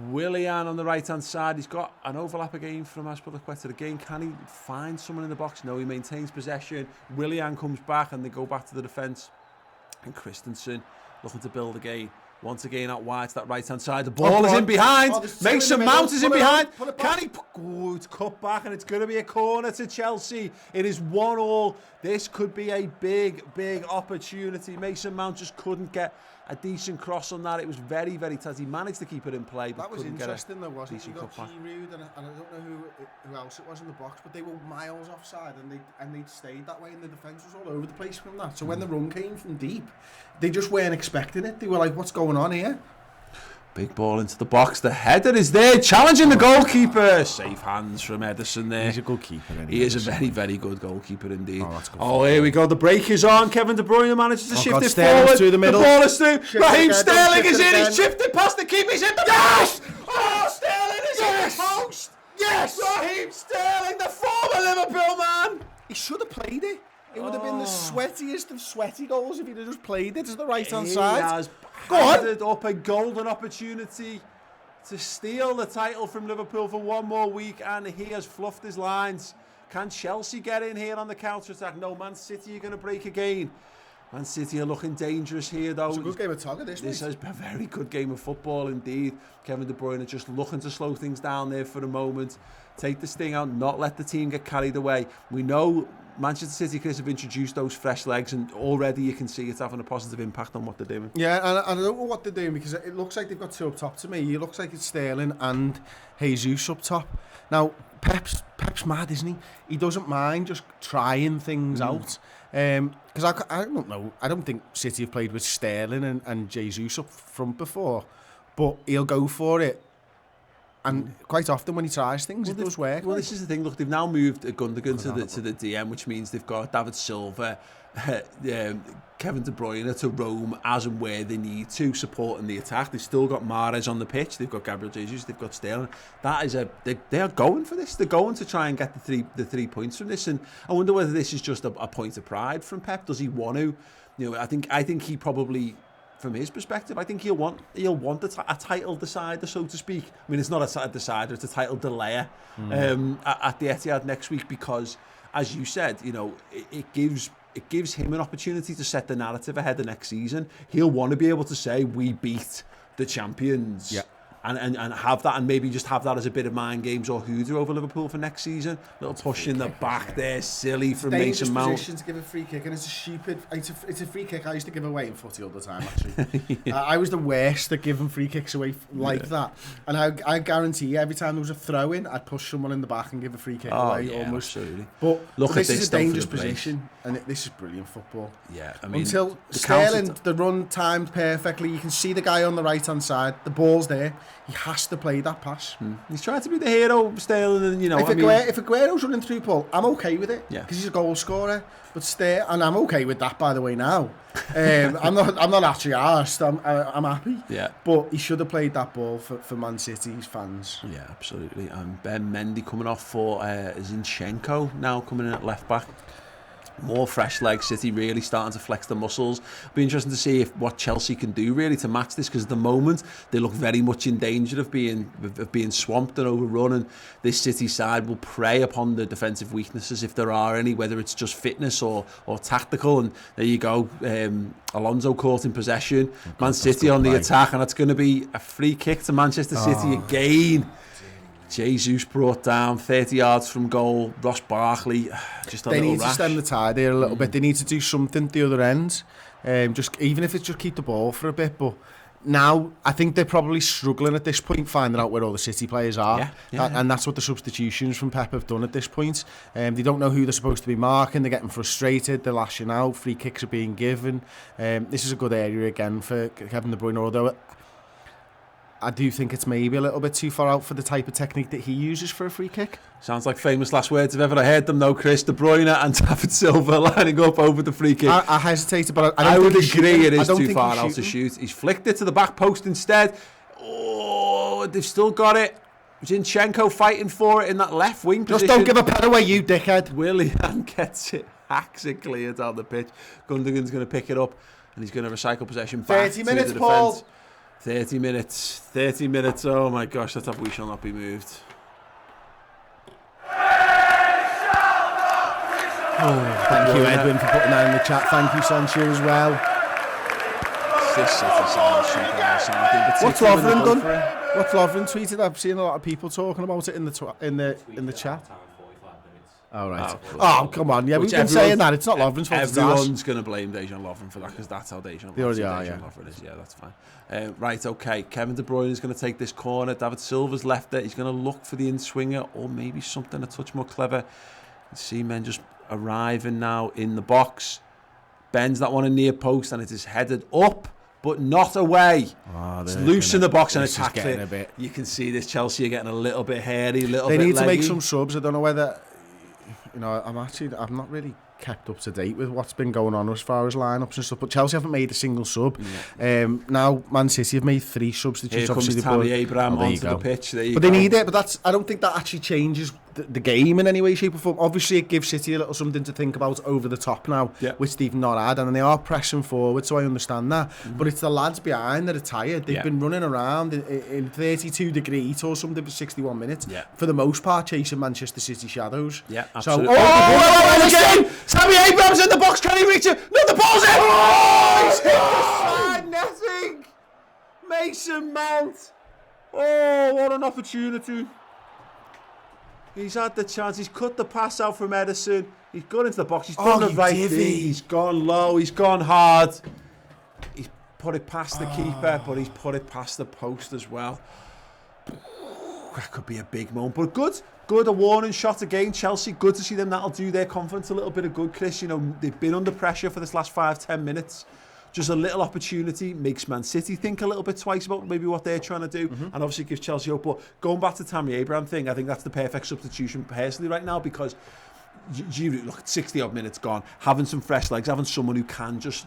Willian on the right-hand side. He's got an overlap again from Azpilicueta again. Can he find someone in the box? No, he maintains possession. Willian comes back, and they go back to the defence. And Christensen looking to build again. Once again out wide to that right-hand side. The ball is in behind. Mason Mount is in behind. Can he? Oh, it's cut back, and it's going to be a corner to Chelsea. It is 1-1. This could be a big, big opportunity. Mason Mount just couldn't get a decent cross on that. It was very, very tight. He managed to keep it in play, but that was interesting, though, wasn't it? You got Giroud, and I don't know who else it was in the box, but they were miles offside, and they stayed that way, and the defence was all over the place from that. So when the run came from deep, they just weren't expecting it. They were like, "What's going on here?" Big ball into the box. The header is there, challenging the goalkeeper. Safe hands from Ederson there. He's a good keeper. He is a very, very good goalkeeper indeed. Oh, that's good. Oh, here we go. The break is on. Kevin De Bruyne manages to shift it Sterling forward. through the middle. The ball is through. Raheem Sterling is in. Again. He's shifted past the keeper. He's in the post. Oh, Sterling is in the post. Yes. Raheem Sterling, the former Liverpool man. He should have played it. It would have been the sweatiest of sweaty goals if he'd have just played it to the right-hand side. He has handed up a golden opportunity to steal the title from Liverpool for one more week, and he has fluffed his lines. Can Chelsea get in here on the counter-attack? No, Man City are going to break again. Man City are looking dangerous here, though. It's a good game of Togger, this has been a very good game of football indeed. Kevin De Bruyne just looking to slow things down there for a moment, take the sting out, not let the team get carried away. We know Manchester City, Chris, have introduced those fresh legs, and already you can see it's having a positive impact on what they're doing. Yeah, and I don't know what they're doing, because it looks like they've got two up top to me. It looks like it's Sterling and Jesus up top. Now, Pep's mad, isn't he? He doesn't mind just trying things out. Because I don't know. I don't think City have played with Sterling and Jesus up front before, but he'll go for it. And quite often when he tries things, it does work. Well, this is the thing. Look, they've now moved Gundogan to the DM, which means they've got David Silva, Kevin De Bruyne to roam as and where they need to, supporting the attack. They've still got Mahrez on the pitch. They've got Gabriel Jesus. They've got Sterling. That is they are going for this. They're going to try and get the three points from this. And I wonder whether this is just a point of pride from Pep. Does he want to? I think he probably, from his perspective, I think he'll want a title decider, so to speak. I mean, it's not a decider; it's a title delayer at the Etihad next week, because, as you said, it gives him an opportunity to set the narrative ahead of next season. He'll want to be able to say, we beat the champions. Yeah. And have that, and maybe just have that as a bit of mind games or hoodoo over Liverpool for next season. Little push in the back there, silly from Mason Mount. Position to give a free kick, and it's a stupid. It's a free kick I used to give away in footy all the time. Actually, I was the worst at giving free kicks away like that. And I guarantee you, every time there was a throw in, I'd push someone in the back and give a free kick away. Almost. Absolutely. But this is a dangerous position, and this is brilliant football. Yeah, I mean, until Sterling, the run timed perfectly. You can see the guy on the right hand side. The ball's there. He has to play that pass. He's trying to be the hero, Sterling, and if Aguero's running through Paul, I'm okay with it. Yeah, because he's a goal scorer. But and I'm okay with that, by the way. Now, I'm not actually arsed. I'm happy. Yeah. But he should have played that ball for Man City's fans. Yeah, absolutely. And Ben Mendy coming off for Zinchenko now coming in at left back. More fresh legs. City really starting to flex the muscles. It'll be interesting to see what Chelsea can do really to match this, because at the moment they look very much in danger of being swamped and overrun, and this City side will prey upon the defensive weaknesses if there are any, whether it's just fitness or tactical. And there you go, Alonso caught in possession. Man City on the attack, and it's going to be a free kick to Manchester City again. Jesus brought down 30 yards from goal. Ross Barkley, just a little rash. They need to stem the tide here a little bit. They need to do something at the other end. Just even if it's just keep the ball for a bit. But now I think they're probably struggling at this point, finding out where all the City players are. And that's what the substitutions from Pep have done at this point. They don't know who they're supposed to be marking. They're getting frustrated. They're lashing out. Free kicks are being given. This is a good area again for Kevin De Bruyne, although I do think it's maybe a little bit too far out for the type of technique that he uses for a free kick. Sounds like famous last words if ever I heard them, though, Chris. De Bruyne and David Silva lining up over the free kick. I hesitated, but I would agree it is too far out to shoot. He's flicked it to the back post instead. Oh, they've still got it. Zinchenko fighting for it in that left wing position. Just don't give a pen away, you dickhead. Willian gets it, hacks it clear down the pitch. Gundogan's going to pick it up, and he's going to recycle possession back 30 minutes, to the Paul. Defense. 30 minutes, oh my gosh, let's have We Shall Not Be Moved. Thank you, Edwin, for putting that in the chat. Thank you, Sancho, as well. What's Lovren done? What's Lovren tweeted? I've seen a lot of people talking about it in the chat. Oh, right. Oh, come on. Yeah, we've been saying that. It's not Lovren's fault. Everyone's going to blame Dejan Lovren for that, because that's how Dejan Lovren is. Yeah, that's fine. Right, okay. Kevin De Bruyne is going to take this corner. David Silva's left it. He's going to look for the in-swinger, or maybe something a touch more clever. You see men just arriving now in the box. Bends that one in near post, and it is headed up, but not away. It's loose in the box and attacks it. You can see this Chelsea are getting a little bit hairy, a little bit leggy. They need to make some subs. I don't know whether... I'm not really kept up to date with what's been going on as far as lineups and stuff, but Chelsea haven't made a single sub. Now Man City have made 3 substitutes. Here comes Tammy Abraham onto the pitch. They need it, but I don't think that actually changes the game in any way, shape or form. Obviously it gives City a little something to think about over the top now, which they've not had, and they are pressing forward, so I understand that. But it's the lads behind that are tired. They've been running around in 32 degree heat or something for 61 minutes, for the most part chasing Manchester City shadows. Yeah, absolutely. Again! Tammy Abraham's in the box, can he reach it? No, the ball's in! Oh, he's hit the side netting! Mason Mount! Oh, what an opportunity. He's had the chance. He's cut the pass out from Edison. He's gone into the box. He's done the right thing. He's gone low. He's gone hard. He's put it past the keeper, but he's put it past the post as well. That could be a big moment. But good. A warning shot again. Chelsea, good to see them. That'll do their confidence a little bit of good, Chris. You know, they've been under pressure for this last 5-10 minutes. Just a little opportunity makes Man City think a little bit twice about maybe what they're trying to do, and obviously gives Chelsea hope. But going back to Tammy Abraham thing, I think that's the perfect substitution personally right now, because Giroud, look, 60-odd minutes gone, having some fresh legs, having someone who can just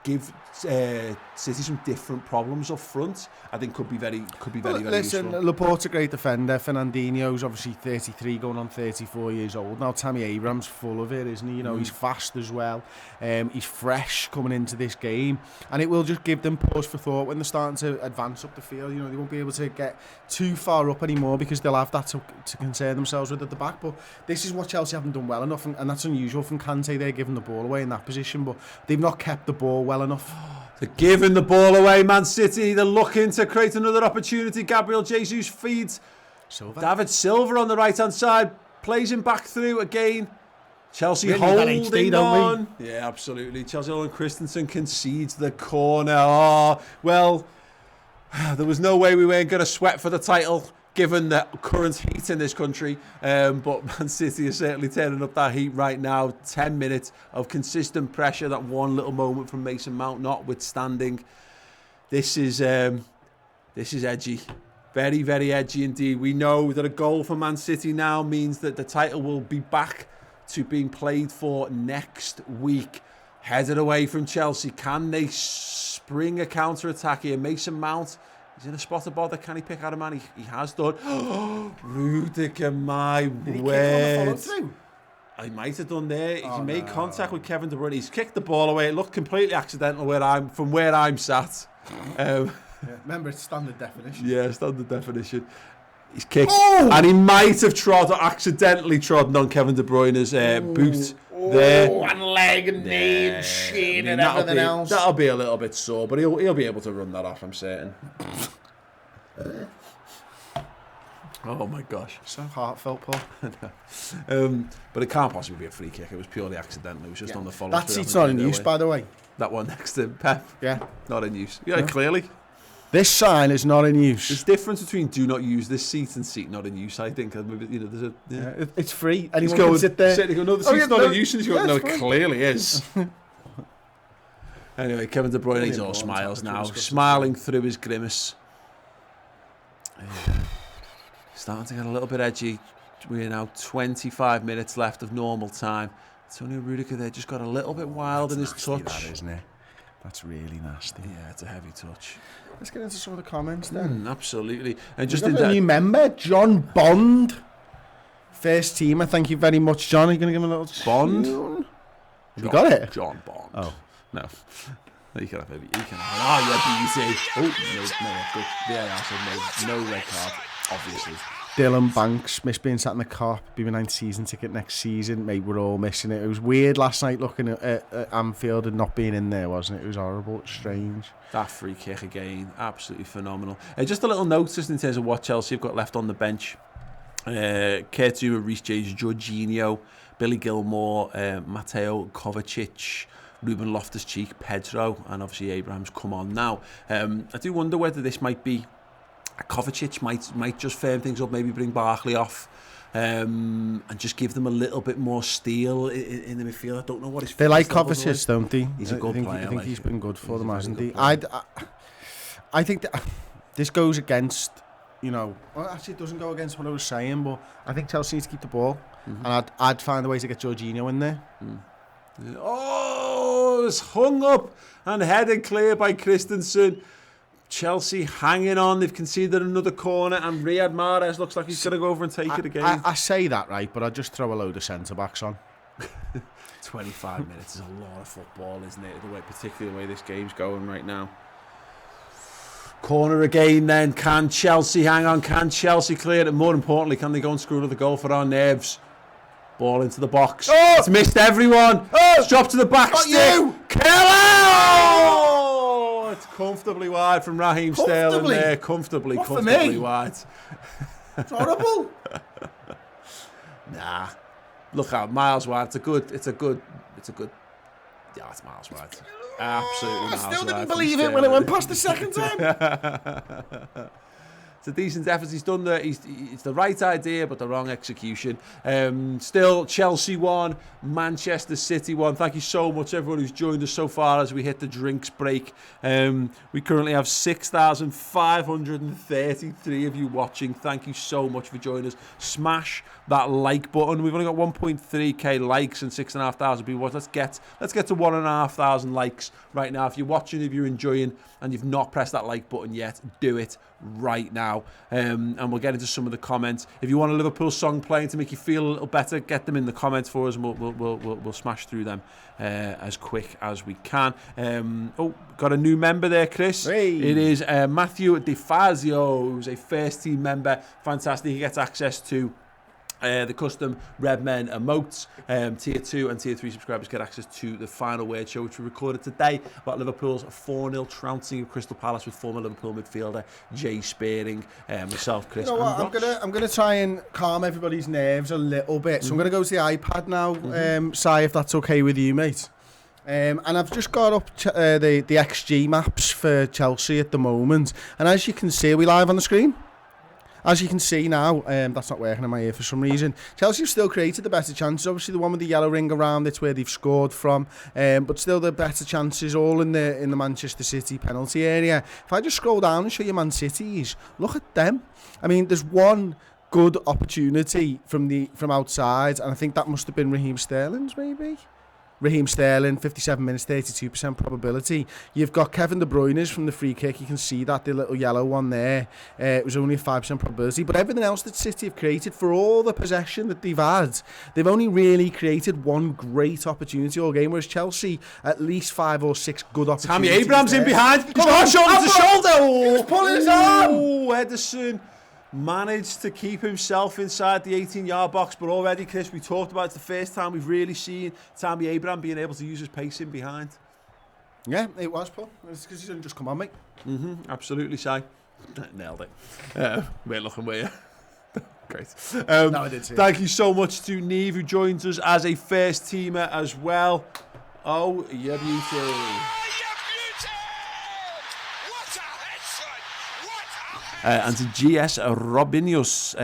give City some different problems up front, I think could be very listen, useful. Laporte's a great defender. Fernandinho's obviously 33, going on 34 years old now. Tammy Abraham's full of it, isn't he? You know, he's fast as well. He's fresh coming into this game, and it will just give them pause for thought when they're starting to advance up the field. You know, they won't be able to get too far up anymore because they'll have that to concern themselves with at the back. But this is what Chelsea haven't done well enough, and that's unusual from Kante. They're giving the ball away in that position, but they've not kept the ball well enough. They're giving the ball away, Man City. They're looking to create another opportunity. Gabriel Jesus feeds David Silva on the right-hand side. Plays him back through again. Chelsea really holding HD, on. Yeah, absolutely. Chelsea and Christensen concedes the corner. Oh, well, there was no way we weren't going to sweat for the title, given the current heat in this country. But Man City is certainly turning up that heat right now. 10 minutes of consistent pressure. That one little moment from Mason Mount notwithstanding. This is edgy. Very, very edgy indeed. We know that a goal for Man City now means that the title will be back to being played for next week. Headed away from Chelsea. Can they spring a counter-attack here? Mason Mount, he's in a spot of bother. Can he pick out a man? He has done. Rudiger, my word. He might have done there. He made contact with Kevin De Bruyne. He's kicked the ball away. It looked completely accidental from where I'm sat. Remember, it's standard definition. Yeah, standard definition. He's kicked, and he might have accidentally trodden on Kevin De Bruyne's boot there. One leg and knee and shin and everything else. That'll be a little bit sore, but he'll be able to run that off, I'm certain. Oh my gosh. So heartfelt, Paul. But it can't possibly be a free kick. It was purely accidental. It was just on the follow. That seat's not in use, by the way. That one next to Pep. Yeah. Not in use. Yeah, clearly. This sign is not in use. There's difference between do not use this seat and seat not in use, I think. There's a... Yeah. It's free. Anyone can sit there. No, the seat's not in use. And he's going, no, it clearly is. Anyway, Kevin De Bruyne, he's all smiles now. Smiling through his grimace. Starting to get a little bit edgy. We're now 25 minutes left of normal time. Antonio Rudiger there just got a little bit wild in his touch. That, isn't it? That's really nasty. Yeah, it's a heavy touch. Let's get into some of the comments then. Absolutely. And just in a new member, John Bond. First teamer, thank you very much, John. Are you going to give him a little Bond? Have you got it? John Bond. Oh. No. You can have it. You can have it. Oh, yeah, BC. Oh, no, good. VAR said no red card, obviously. Dylan Banks, miss being sat in the car, be my 9th season ticket next season. Mate, we're all missing it. It was weird last night looking at Anfield and not being in there, wasn't it? It was horrible. It was strange. That free kick again, absolutely phenomenal. Just a little notice in terms of what Chelsea have got left on the bench. Kurt Zuma, Reece James, Jorginho, Billy Gilmore, Mateo Kovacic, Ruben Loftus-Cheek, Pedro, and obviously Abraham's come on now. I do wonder whether this might be... Kovacic might just firm things up, maybe bring Barkley off, and just give them a little bit more steel in the midfield. I don't know what his... They like Kovacic, don't they? He's a good player. I think he's been good for them, hasn't he? I think that this goes against, well, actually it doesn't go against what I was saying, but I think Chelsea needs to keep the ball, and I'd find a way to get Jorginho in there. Oh, it's hung up and headed clear by Christensen. Chelsea hanging on. They've conceded another corner, and Riyad Mahrez looks like he's going to go over and take it again. I say that, right, but I'd just throw a load of centre-backs on. 25 minutes is a lot of football, isn't it? Particularly the way this game's going right now. Corner again then. Can Chelsea hang on? Can Chelsea clear it? And more importantly, can they go and screw another goal for our nerves? Ball into the box. Oh! It's missed everyone. Oh! It's dropped to the back stick. Kelly! It's comfortably wide from Raheem Sterling there. Comfortably wide. It's horrible. Nah. Look out, miles wide. It's a good. Yeah, it's miles wide. Absolutely miles wide. I still didn't believe it when it went past the second time. It's a decent effort he's done there. It's the right idea, but the wrong execution. Still, Chelsea won, Manchester City won. Thank you so much, everyone who's joined us so far as we hit the drinks break. We currently have 6,533 of you watching. Thank you so much for joining us. Smash that like button. We've only got 1.3k likes and 6,500 people watch. Let's get to 1,500 likes right now. If you're watching, if you're enjoying, and you've not pressed that like button yet, do it right now. And we'll get into some of the comments. If you want a Liverpool song playing to make you feel a little better, get them in the comments for us, and we'll smash through them as quick as we can. Got a new member there, Chris. Hey. It is Matthew DeFazio, who's a first team member. Fantastic. He gets access to the custom Redmen emotes. Tier 2 and Tier 3 subscribers get access to the Final Word show, which we recorded today about Liverpool's 4-0 trouncing of Crystal Palace with former Liverpool midfielder Jay Spearing, myself, Chris. You know what? I'm gonna try and calm everybody's nerves a little bit. So I'm gonna go to the iPad now, Si, if that's okay with you, mate. And I've just got up the XG maps for Chelsea at the moment, and as you can see, are we live on the screen? As you can see now, that's not working in my ear for some reason. Chelsea have still created the better chances. Obviously, the one with the yellow ring around it's where they've scored from, but still the better chances all in the Manchester City penalty area. If I just scroll down and show you Man City's, look at them. I mean, there's one good opportunity from outside, and I think that must have been Raheem Sterling's, maybe. Raheem Sterling, 57 minutes, 32% probability. You've got Kevin De Bruyne's from the free kick. You can see that, the little yellow one there. It was only a 5% probability. But everything else that City have created, for all the possession that they've had, they've only really created one great opportunity all game, whereas Chelsea, at least 5 or 6 good opportunities. Tammy Abraham's in behind. Come on, shoulder to shoulder. He was pulling his arm. Ederson managed to keep himself inside the 18-yard box, but already, Chris, we talked about it's the first time we've really seen Tammy Abraham being able to use his pace in behind. Yeah, it was, Paul. It's because he's only just come on, mate. Absolutely, Si. Nailed it. We're looking, were you? Great. No, I did see thank you so much to Neve, who joins us as a first teamer as well. Oh, yeah, beauty. And to GS Robinius,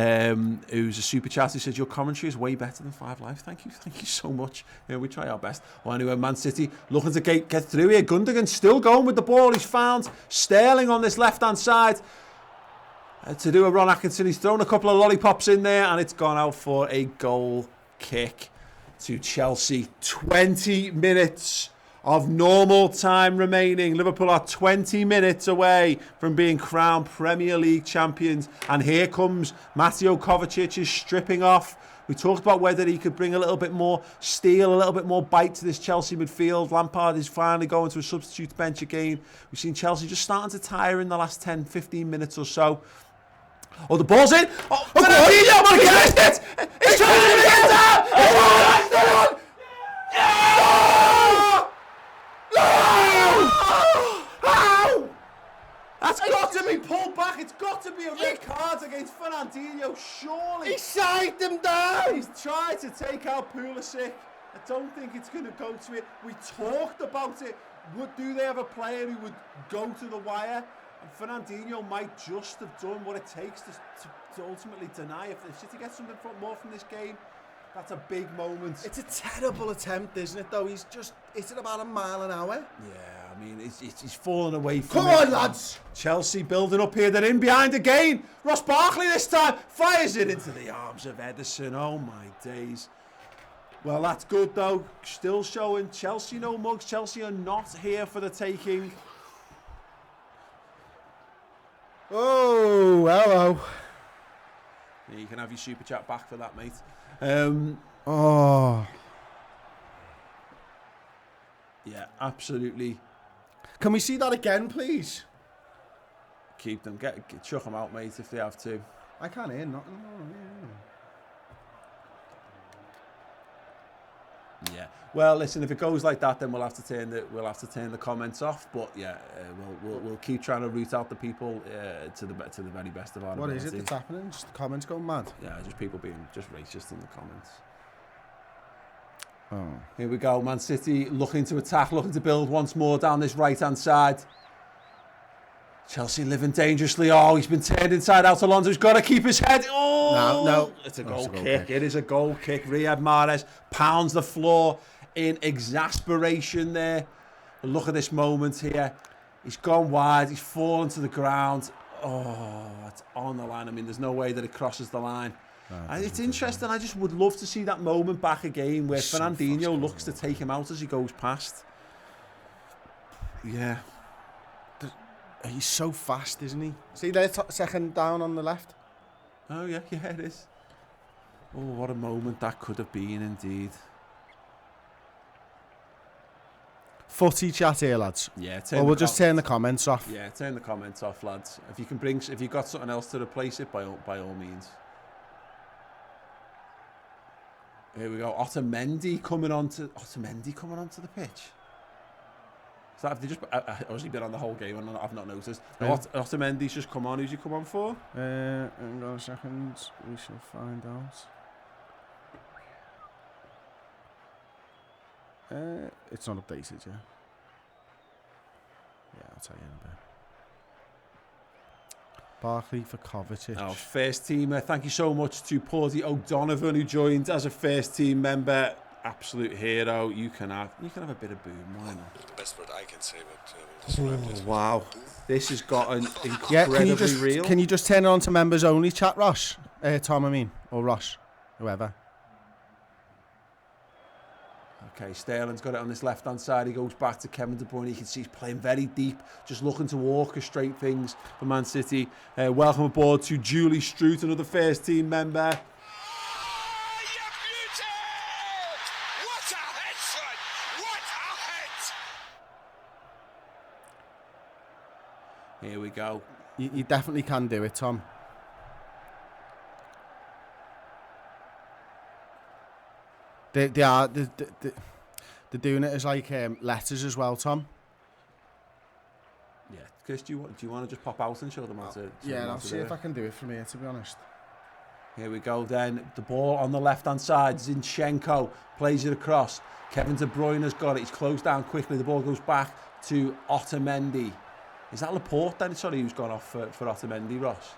who's a super chat, who says your commentary is way better than 5 Live. Thank you so much. We try our best. Well, anyway, Man City looking to get through here. Gundogan still going with the ball. He's found Sterling on this left-hand side to do a Ron Atkinson. He's thrown a couple of lollipops in there, and it's gone out for a goal kick to Chelsea. 20 minutes of normal time remaining. Liverpool are 20 minutes away from being crowned Premier League champions. And here comes Mateo Kovacic is stripping off. We talked about whether he could bring a little bit more steel, a little bit more bite to this Chelsea midfield. Lampard is finally going to a substitute bench again. We've seen Chelsea just starting to tire in the last 10, 15 minutes or so. Oh, the ball's in. Oh, Fernandinho, what against it? He's trying to get it down. How? That's got to be pulled back. It's got to be a red card against Fernandinho, surely. He signed him down. He's tried to take out Pulisic. I don't think it's going to go to it. We talked about it. Do they have a player who would go to the wire? And Fernandinho might just have done what it takes to ultimately deny. If City gets something more from this game, that's a big moment. It's a terrible attempt, isn't it, though? He's just hitting about a mile an hour. Yeah, I mean, he's fallen away from Come on, lads! Chelsea building up here. They're in behind again. Ross Barkley this time fires it into the arms of Ederson. Oh, my days. Well, that's good, though. Still showing Chelsea no mugs. Chelsea are not here for the taking. Oh, hello. Yeah, you can have your super chat back for that, mate. Yeah, absolutely. Can we see that again, please? Keep them. Chuck them out, mate, if they have to. I can't hear nothing. Yeah. Well, listen. If it goes like that, then we'll have to turn the comments off. But yeah, we'll keep trying to root out the people to the very best of our ability. What is it that's happening? Just the comments going mad? Yeah, just people being just racist in the comments. Oh. Here we go. Man City looking to attack, looking to build once more down this right-hand side. Chelsea living dangerously. Oh, he's been turned inside out. Alonso's got to keep his head. Oh, no. It's a goal kick. It is a goal kick. Riyad Mahrez pounds the floor in exasperation there. But look at this moment here. He's gone wide. He's fallen to the ground. Oh, it's on the line. I mean, there's no way that it crosses the line. And it's interesting. I just would love to see that moment back again where Fernandinho looks to take him out as he goes past. Yeah. He's so fast, isn't he? See there, second down on the left? Oh, yeah, it is. Oh, what a moment that could have been, indeed. Footy chat here, lads. Yeah, or we'll just turn the comments off. Yeah, turn the comments off, lads. If you've got something else to replace it, by all means. Here we go. Otamendi coming onto the pitch. So have they just obviously been on the whole game and I've not noticed. Otamendi's just come on. Who's he come on for? Hang on a second. We shall find out. It's not updated, yeah. Yeah, I'll tell you in a bit. Barkley for Kovacic. Oh, first teamer. Thank you so much to Porty O'Donovan who joined as a first team member. Absolute hero. You can have a bit of boom. Why not? The best word I can say, but we'll describe this. Wow, this has gotten incredibly real. Can you just turn it on to members only chat, Ross? Tom, or Ross, whoever. Okay, Sterling's got it on this left-hand side. He goes back to Kevin De Bruyne. You can see he's playing very deep, just looking to orchestrate things for Man City. Welcome aboard to Julie Stroot, another first-team member. Here we go. You definitely can do it, Tom. They're doing it as like letters as well, Tom. Yeah, Chris, do you want to just pop out and show them how to? Yeah, I'll see if I can do it from here. To be honest. Here we go. Then the ball on the left-hand side. Zinchenko plays it across. Kevin De Bruyne has got it. He's closed down quickly. The ball goes back to Otamendi. Is that Laporte then? Sorry, who's gone off for Otamendi, Ross?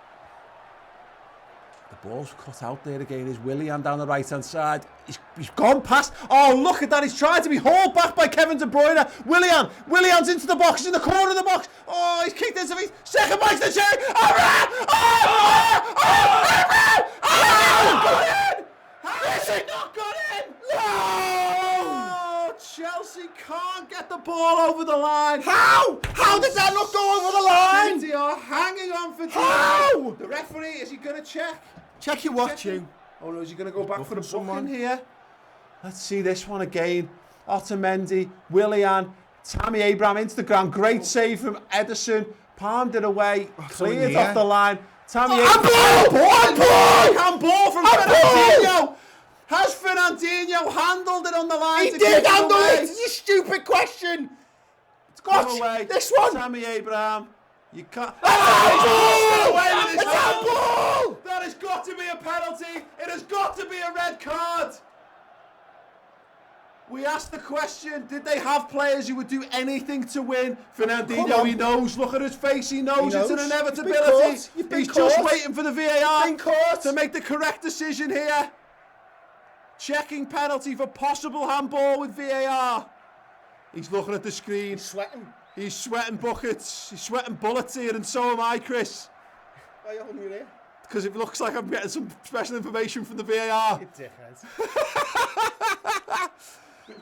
The ball's cut out there again. Is Willian down the right-hand side. He's gone past. Oh, look at that. He's trying to be hauled back by Kevin De Bruyne. Willian's into the box. He's in the corner of the box. Oh, he's kicked into feet. Second bites the cherry. Has it not got in? No! Chelsea can't get the ball over the line. How? How did that not go over the line? City are hanging on for dear. How? The referee, is he going to check? Check your watch, you. Oh no, is he going to go back for the booking here? Let's see this one again. Otamendi, Willian, Tammy Abraham into the ground. Great save from Ederson. Palmed it away. Cleared off the line. Tammy Abraham. Handball from Fernandinho. Has Fernandinho handled it on the line? He did handle it. It's a stupid question. It's gone away. This one. Tammy Abraham. You can't. It's handball. That has got to be a penalty. It has got to be a red card. We asked the question, did they have players who would do anything to win? Fernandinho, he knows. Look at his face. He knows it's an inevitability. He's just waiting for the VAR to make the correct decision here. Checking penalty for possible handball with VAR. He's looking at the screen. He's sweating. He's sweating buckets. He's sweating bullets here, and so am I, Chris. Why are you holding me there? Because it looks like I'm getting some special information from the VAR. You dickhead.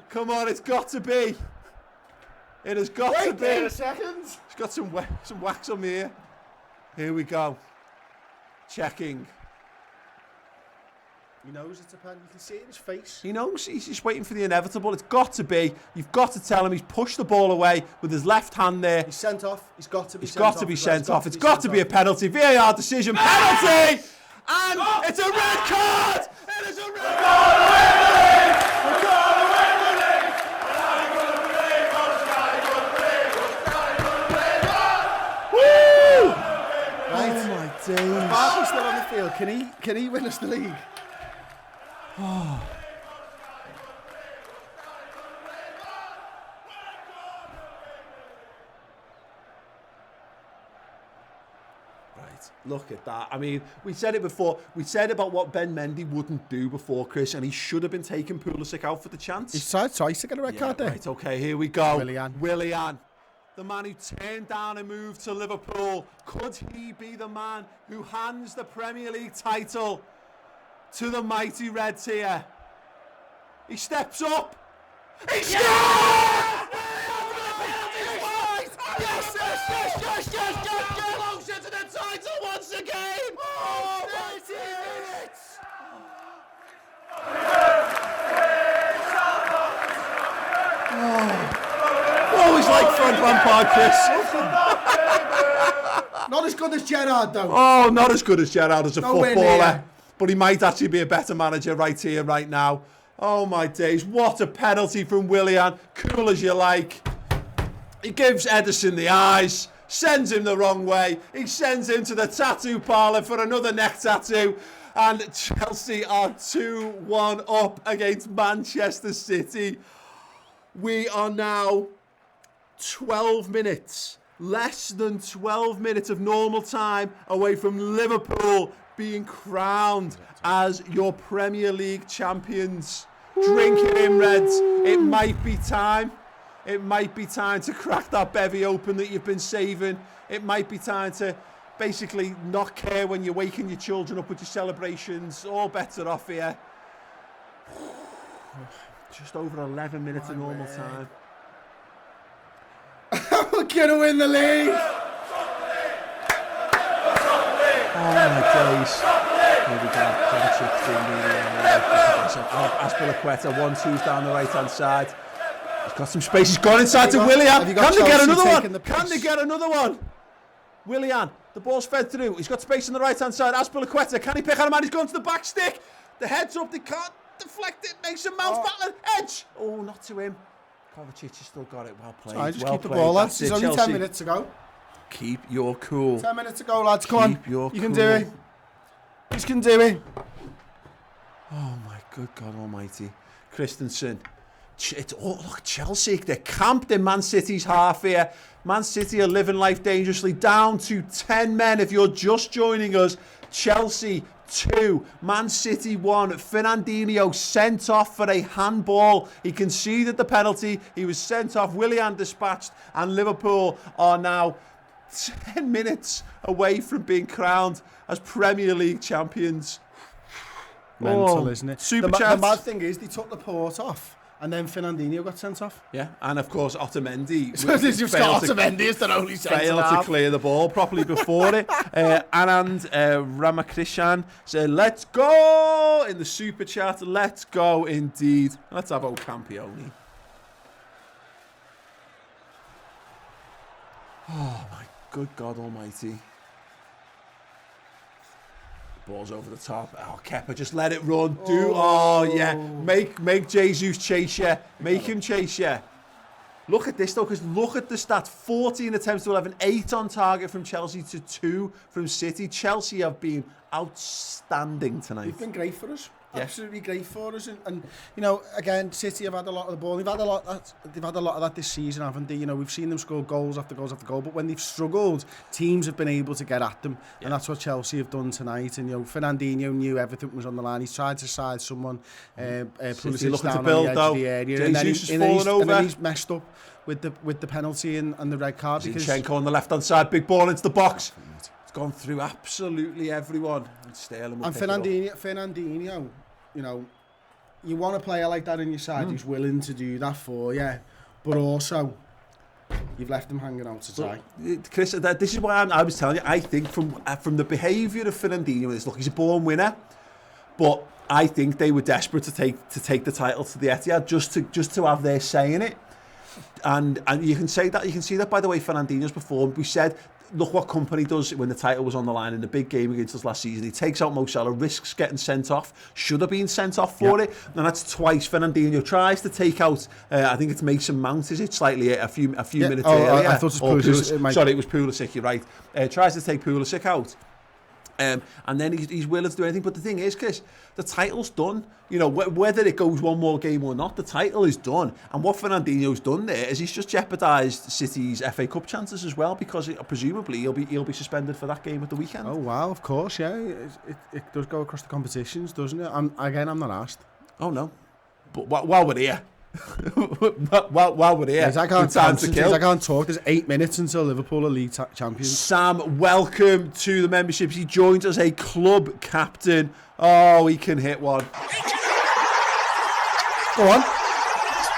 Come on, it's got to be. It has got to be. Wait a second. It's got some wax on me here. Here we go. Checking. He knows it's a pen. You can see it in his face. He knows. He's just waiting for the inevitable. It's got to be. You've got to tell him he's pushed the ball away with his left hand there. He's sent off. He's got to be sent off. It's got to be a penalty. VAR decision. Penalty! And it's a red card! It is a red card! Woo! Right. Oh my days. Barkley's still on the field. Can he win us the league? Oh. Right, look at that. I mean, we said it before. We said about what Ben Mendy wouldn't do before, Chris, and he should have been taking Pulisic out for the chance. He's tried twice to get a red card there. Right, okay, here we go. Willian. The man who turned down a move to Liverpool. Could he be the man who hands the Premier League title to the mighty Red Tier? He steps up. He scores! Yes! Closer to the title once again! Oh, 30 minutes! Always like Frank Lampard, Chris. Not as good as Gerrard, though. Oh, not as good as Gerrard as a Nowhere footballer. near. But he might actually be a better manager right here, right now. Oh, my days. What a penalty from Willian. Cool as you like. He gives Ederson the eyes. Sends him the wrong way. He sends him to the tattoo parlour for another neck tattoo. And Chelsea are 2-1 up against Manchester City. We are now 12 minutes, less than 12 minutes of normal time away from Liverpool being crowned as your Premier League champions. Drink it in, Reds. It might be time. It might be time to crack that bevy open that you've been saving. It might be time to basically not care when you're waking your children up with your celebrations. All bets are off here. Just over 11 minutes of normal time. We're going to win the league. Oh my days. Here we go. Aspilicueta, 1-2's down the right hand side. He's got some space. He's gone inside to Willian. Can they get another one? Can they get another one? Willian, the ball's fed through. He's got space on the right hand side. Aspilicueta, can he pick out a man? He's gone to the back stick. The head's up. They can't deflect it. Makes a mount battling. Edge. Oh, not to him. Kovacic has still got it. Well played. Right, just well keep the played. ball, lads. That's There's it, only Chelsea. 10 minutes to go. Keep your cool. 10 minutes to go, lads. Come on. Keep your You can cool. do it. You can do it. Oh my good God Almighty, Christensen. Look, Chelsea, they're camped in Man City's half here. Man City are living life dangerously, down to 10 men. If you're just joining us, Chelsea 2, Man City 1. Fernandinho sent off for a handball. He conceded the penalty. He was sent off. Willian dispatched, and Liverpool are now 10 minutes away from being crowned as Premier League champions. Mental, isn't it? Super the chance. bad thing is they took the port off, and then Fernandinho got sent off. Yeah, and of course Otamendi. So you've got Otamendi as their only centre failed to half. clear the ball properly before it. Anand Ramakrishan said, "Let's go!" in the super chat. Let's go indeed. Let's have old Campione. Oh my good God Almighty. Ball's over the top. Oh, Kepa, just let it run. Oh yeah. Make Jesus chase you. Make him chase you. Look at this though, because look at the stats. 14 attempts to 11, 8 on target from Chelsea to 2 from City. Chelsea have been outstanding tonight. They've been great for us. Yeah. Absolutely great for us, and you know, again, City have had a lot of the ball. They've had a lot of that this season, haven't they? You know, we've seen them score goals after goals after goal, but when they've struggled, teams have been able to get at them, and that's what Chelsea have done tonight. And you know, Fernandinho knew everything was on the line. He's tried to side someone, Pulisic down to build, on the edge though. of the area, Jesus has fallen over. and then he's messed up with the penalty and the red card. Zinchenko on the left hand side, big ball into the box. It's gone through absolutely everyone. And Sterling will pick it up. Fernandinho, you know, you want a player like that in your side who's willing to do that for you, but also you've left him hanging out to dry. Chris, this is why I was telling you. I think from the behaviour of Fernandinho, look, he's a born winner, but I think they were desperate to take the title to the Etihad just to have their say in it, and you can see that by the way Fernandinho's performed. We said, look what Company does when the title was on the line in the big game against us last season. He takes out Mo Salah, risks getting sent off, should have been sent off for it, and that's twice. Fernandinho tries to take out, I think it's Mason Mount, is it? Slightly a few minutes earlier. I thought it was Pulisic. Sorry, it was Pulisic, you're right. Tries to take Pulisic out. And then he's willing to do anything. But the thing is, Chris, the title's done. You know, whether it goes one more game or not, the title is done. And what Fernandinho's done there is he's just jeopardised City's FA Cup chances as well, because presumably he'll be suspended for that game at the weekend. Oh wow, of course, yeah. It does go across the competitions, doesn't it? I'm not asked. Oh no, but while we're here. While we're here, I can't talk. There's 8 minutes until Liverpool are league champions. Sam, welcome to the memberships. He joins as a club captain. Oh, he can hit one. Go on.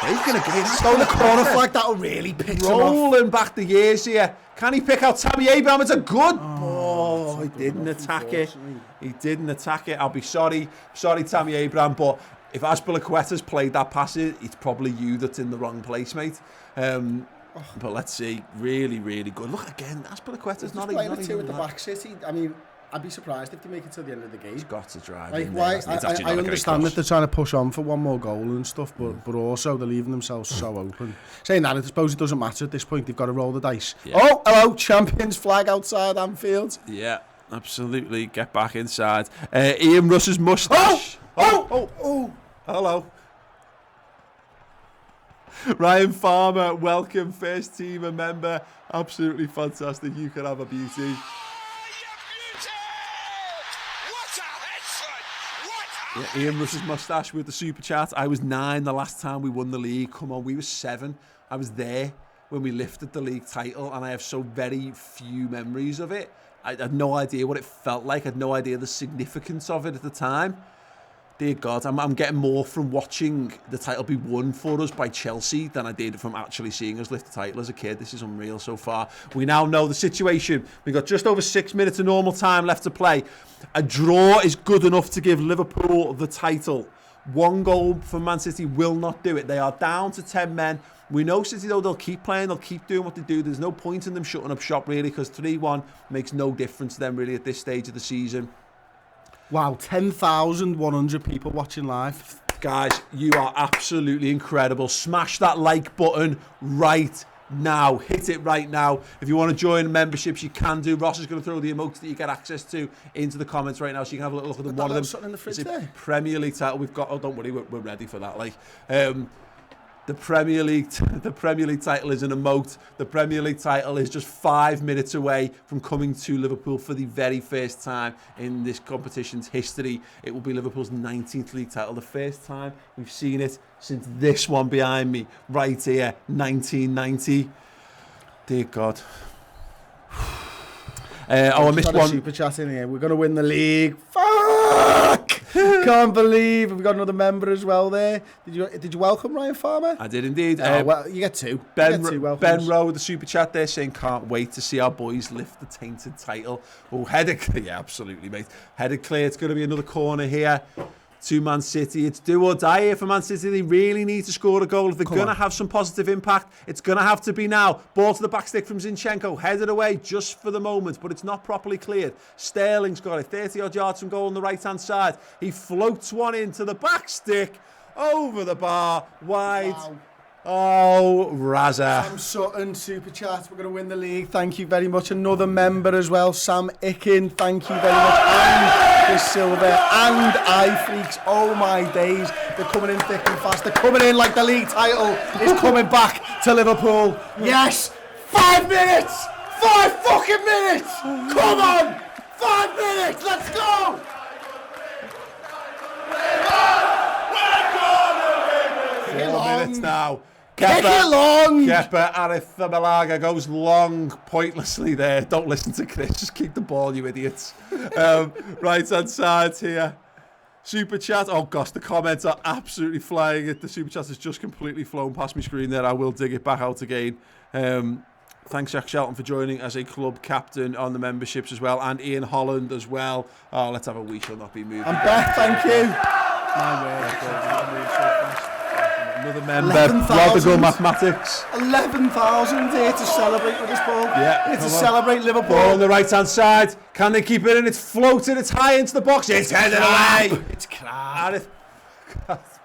He's going to get Throw the corner flag. That'll really piss him off. Rolling back the years here. Can he pick out Tammy Abraham? It's a good ball. He didn't attack it. He didn't attack it. I'll be sorry, Tammy Abraham, but if Azpilicueta's played that pass, it's probably you that's in the wrong place, mate. But let's see. Really, really good. Look again, Azpilicueta's not playing even two at the back, City. I mean, I'd be surprised if they make it till the end of the game. He's got to drive. Like, in why? there. I understand that they're trying to push on for one more goal and stuff, but also they're leaving themselves so open. Saying that, I suppose it doesn't matter at this point. They've got to roll the dice. Yeah. Oh, hello, champions flag outside Anfield. Yeah, absolutely. Get back inside. Ian Russ's moustache. Oh. Hello. Ryan Farmer, welcome, first teamer member. Absolutely fantastic. You can have a beauty. Yeah, Ian Russ's moustache with the super chat. I was 9 the last time we won the league. Come on, we were 7. I was there when we lifted the league title, and I have so very few memories of it. I had no idea what it felt like. I had no idea the significance of it at the time. Dear God, I'm getting more from watching the title be won for us by Chelsea than I did from actually seeing us lift the title as a kid. This is unreal so far. We now know the situation. We've got just over 6 minutes of normal time left to play. A draw is good enough to give Liverpool the title. 1 goal for Man City will not do it. They are down to 10 men. We know City, though, they'll keep playing. They'll keep doing what they do. There's no point in them shutting up shop, really, because 3-1 makes no difference to them, really, at this stage of the season. Wow, 10,100 people watching live. Guys, you are absolutely incredible. Smash that like button right now. Hit it right now. If you want to join memberships, you can do. Ross is going to throw the emotes that you get access to into the comments right now, so you can have a little look at them. One of them, something in the fridge there. Premier League title. We've got. Oh, don't worry, we're ready for that. The Premier League title is an emote. The Premier League title is just 5 minutes away from coming to Liverpool for the very first time in this competition's history. It will be Liverpool's 19th league title. The first time we've seen it since this one behind me, right here, 1990. Dear God. I missed one. Super chat in here. We're going to win the league. Fuck! Can't believe we've got another member as well there. Did you welcome Ryan Farmer? I did indeed. Well, you get 2. Ben Rowe with the super chat there saying can't wait to see our boys lift the tainted title. Oh, headed clear. Yeah, absolutely, mate. Headed clear. It's going to be another corner here to Man City. It's do or die here for Man City. They really need to score a goal. If they're going to have some positive impact, it's going to have to be now. Ball to the back stick from Zinchenko. Headed away just for the moment, but it's not properly cleared. Sterling's got it. 30-odd yards from goal on the right-hand side. He floats one into the back stick. Over the bar. Wide. Wow. Oh, Raza. Sam Sutton, super chat. We're going to win the league. Thank you very much. Another member as well, Sam Icken. Thank you very much. And Chris Silver and iFreaks. Oh my days. They're coming in thick and fast. They're coming in like the league title is coming back to Liverpool. Yes. 5 minutes. 5 fucking minutes. Come on. 5 minutes. Let's go. 4 minutes now. Kick it long! Kepa Arrizabalaga goes long pointlessly there. Don't listen to Chris. Just keep the ball, you idiots. Right-hand side here. Super chat. Oh, gosh, the comments are absolutely flying. The super chat has just completely flown past my screen there. I will dig it back out again. Thanks, Jack Shelton, for joining as a club captain on the memberships as well. And Ian Holland as well. Oh, let's have a We Shall Not Be Moving. And Beth, thank you. My word. Another member, rather good mathematics. 11,000 here to celebrate with this ball. Yeah, here to celebrate Liverpool. Ball on the right-hand side. Can they keep it in? It's floated. It's high into the box. It's headed away. It's crap.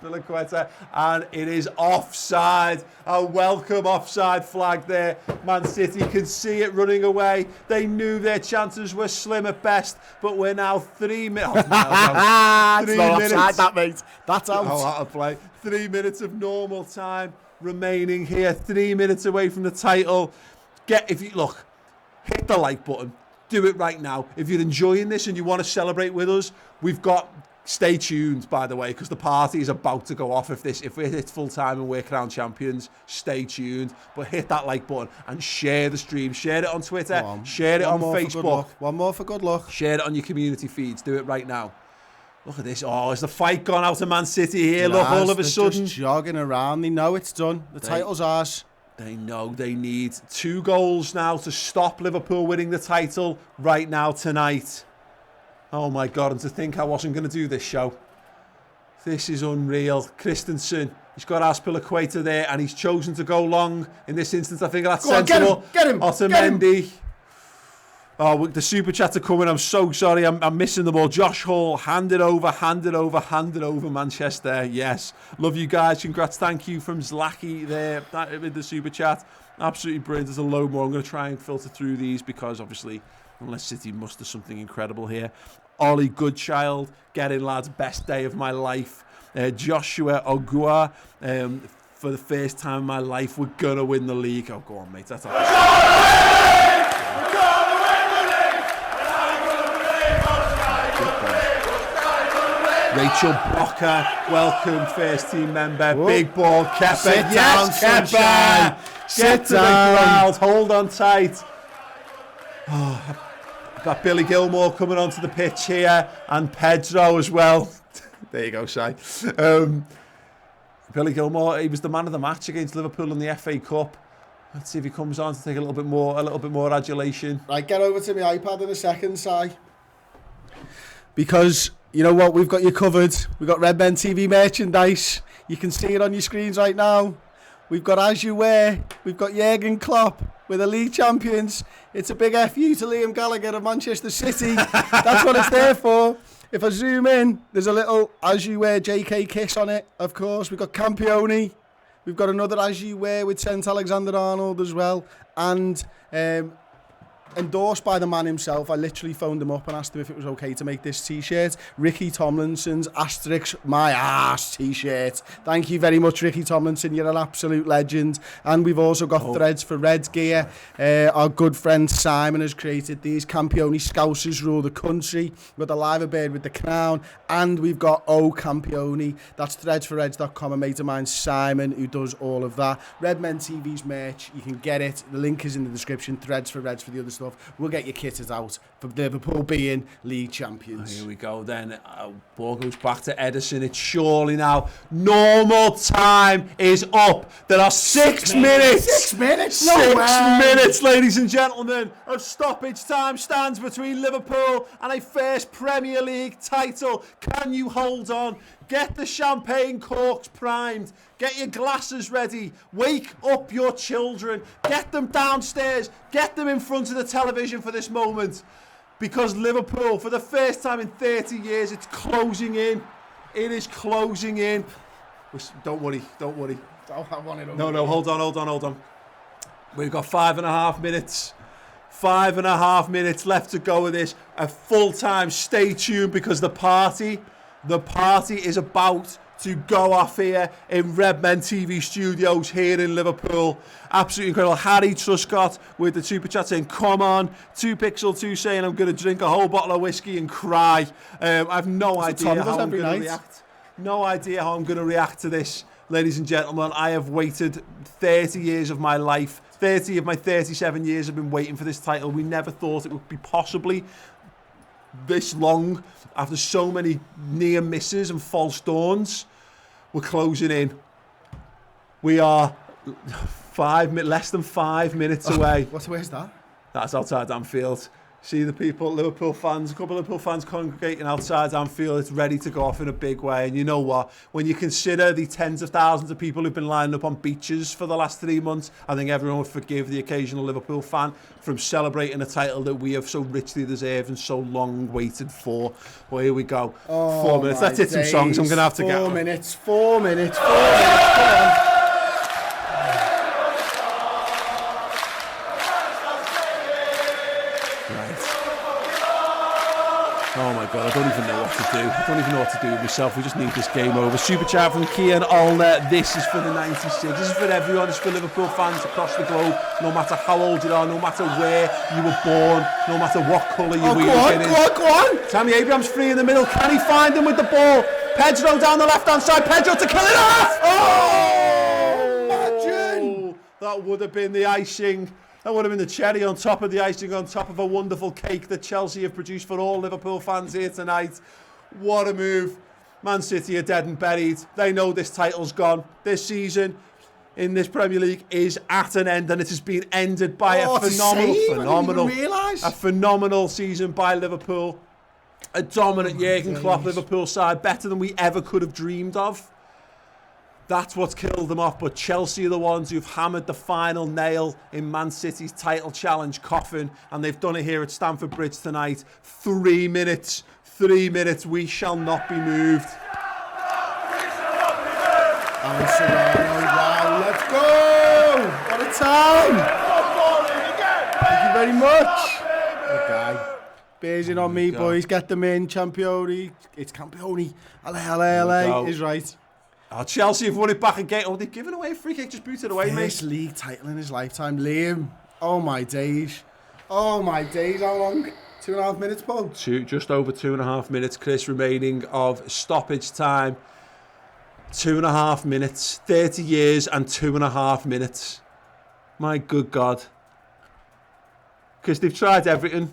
Azpilicueta, and it is offside. A welcome offside flag there. Man City can see it running away. They knew their chances were slim at best, but we're now 3 minutes. It's not offside, that, mate. That's out. Oh, out of play. 3 minutes of normal time remaining here. 3 minutes away from the title. Hit the like button. Do it right now. If you're enjoying this and you want to celebrate with us, stay tuned, by the way, because the party is about to go off if we hit full time and we're crowned champions. Stay tuned, but hit that like button and share the stream. Share it on Twitter. Share it on Facebook. One more for good luck. Share it on your community feeds. Do it right now. Look at this. Oh, has the fight gone out of Man City here? Look, all of a sudden. Just jogging around. They know it's done. The title's ours. They know they need 2 goals now to stop Liverpool winning the title right now tonight. Oh my God, and to think I wasn't going to do this show. This is unreal. Christensen, he's got Azpilicueta there and he's chosen to go long. In this instance, I think that's sensible. Get him. Otamendi. Oh, the super chats are coming. I'm so sorry. I'm missing them all. Josh Hall, hand it over, Manchester. Yes. Love you guys. Congrats. Thank you from Zlaki there with the super chat. Absolutely brilliant. There's a load more. I'm going to try and filter through these because obviously, unless City muster something incredible here. Ollie Goodchild, get in, lads. Best day of my life. Joshua Ogua, for the first time in my life, we're going to win the league. Oh, go on, mate. That's all. Rachel Brocker, welcome, first team member. Whoa. Big ball, Kepa. Sit down, Kepa. Get to the ground, hold on tight. Oh, got Billy Gilmore coming onto the pitch here, and Pedro as well. There you go, Shai. Billy Gilmore, he was the man of the match against Liverpool in the FA Cup. Let's see if he comes on to take a little bit more adulation. Right, get over to my iPad in a second, Si. Because you know what, we've got you covered. We've got Redmen TV merchandise. You can see it on your screens right now. We've got As You Wear. We've got Jurgen Klopp. We're the league champions. It's a big FU to Liam Gallagher of Manchester City. That's what it's there for. If I zoom in, there's a little As You Wear JK kiss on it, of course. We've got Campione. We've got another As You Wear with St Alexander-Arnold as well. And endorsed by the man himself. I literally phoned him up and asked him if it was okay to make this t-shirt. Ricky Tomlinson's Asterix My Arse t-shirt. Thank you very much, Ricky Tomlinson. You're an absolute legend. And we've also got Threads for Reds gear. Our good friend Simon has created these. Campione Scousers rule the country. We've got the Liver Bird with the crown. And we've got O Campione. That's threadsforreds.com. A mate of mine, Simon, who does all of that. Redmen TV's merch. You can get it. The link is in the description. Threads for Reds for the other stuff. We'll get your kitters out for Liverpool being league champions. Here we go then. Ball goes back to Edison. It's surely now. Normal time is up. There are 6 minutes. 6 minutes? No 6 minutes, ladies and gentlemen, of stoppage time stands between Liverpool and a first Premier League title. Can you hold on? Get the champagne corks primed. Get your glasses ready. Wake up your children. Get them downstairs. Get them in front of the television for this moment. Because Liverpool, for the first time in 30 years, it's closing in. It is closing in. Don't worry. No, hold on. We've got 5.5 minutes. 5.5 minutes left to go with this. A full time. Stay tuned because the party is about to go off here in Redmen TV studios here in Liverpool. Absolutely incredible. Harry Truscott with the super chat saying, come on. 2Pixel2 saying, I'm going to drink a whole bottle of whiskey and cry. I've no idea how I'm going to react. No idea how I'm going to react to this, ladies and gentlemen. I have waited 30 years of my life. 30 of my 37 years have been waiting for this title. We never thought it would be possibly this long after so many near misses and false dawns. We're closing in. We are less than 5 minutes away. Where's that? That's outside Anfield. See the people, Liverpool fans, a couple of Liverpool fans congregating outside Anfield. It's ready to go off in a big way. And you know what? When you consider the tens of thousands of people who've been lining up on beaches for the last 3 months, I think everyone would forgive the occasional Liverpool fan from celebrating a title that we have so richly deserved and so long waited for. Well, here we go. 4 minutes. Let's hit some songs. I'm going to have to get... 4 minutes, 4 minutes, 4 minutes. Come on. Oh my God, I don't even know what to do. I don't even know what to do with myself. We just need this game over. Super chat from Kian Olner. This is for the 96. This is for everyone. It's for Liverpool fans across the globe. No matter how old you are, no matter where you were born, no matter what colour you were. Go on. Tammy Abraham's free in the middle. Can he find him with the ball? Pedro down the left-hand side. Pedro to kill it off! Oh! Imagine! That would have been the icing. That would have been the cherry on top of the icing, on top of a wonderful cake that Chelsea have produced for all Liverpool fans here tonight. What a move. Man City are dead and buried. They know this title's gone. This season in this Premier League is at an end, and it has been ended by a phenomenal season by Liverpool. A dominant Jurgen Klopp Liverpool side, better than we ever could have dreamed of. That's what's killed them off, but Chelsea are the ones who've hammered the final nail in Man City's title challenge coffin, and they've done it here at Stamford Bridge tonight. 3 minutes, 3 minutes, we shall not be moved. Alan Serrano, wow, let's go! What a time! Thank you very much. Okay. Bearing on me, boys, get them in, Campione. It's Campione. LA is right. Oh, Chelsea have won it back again. Oh, they've given away a free kick, just booted away, mate. First league title in his lifetime. Liam, oh my days. Oh my days, how long? 2.5 minutes, Paul? Just over 2.5 minutes, Chris, remaining of stoppage time. 2.5 minutes, 30 years and 2.5 minutes. My good God. Because they've tried everything.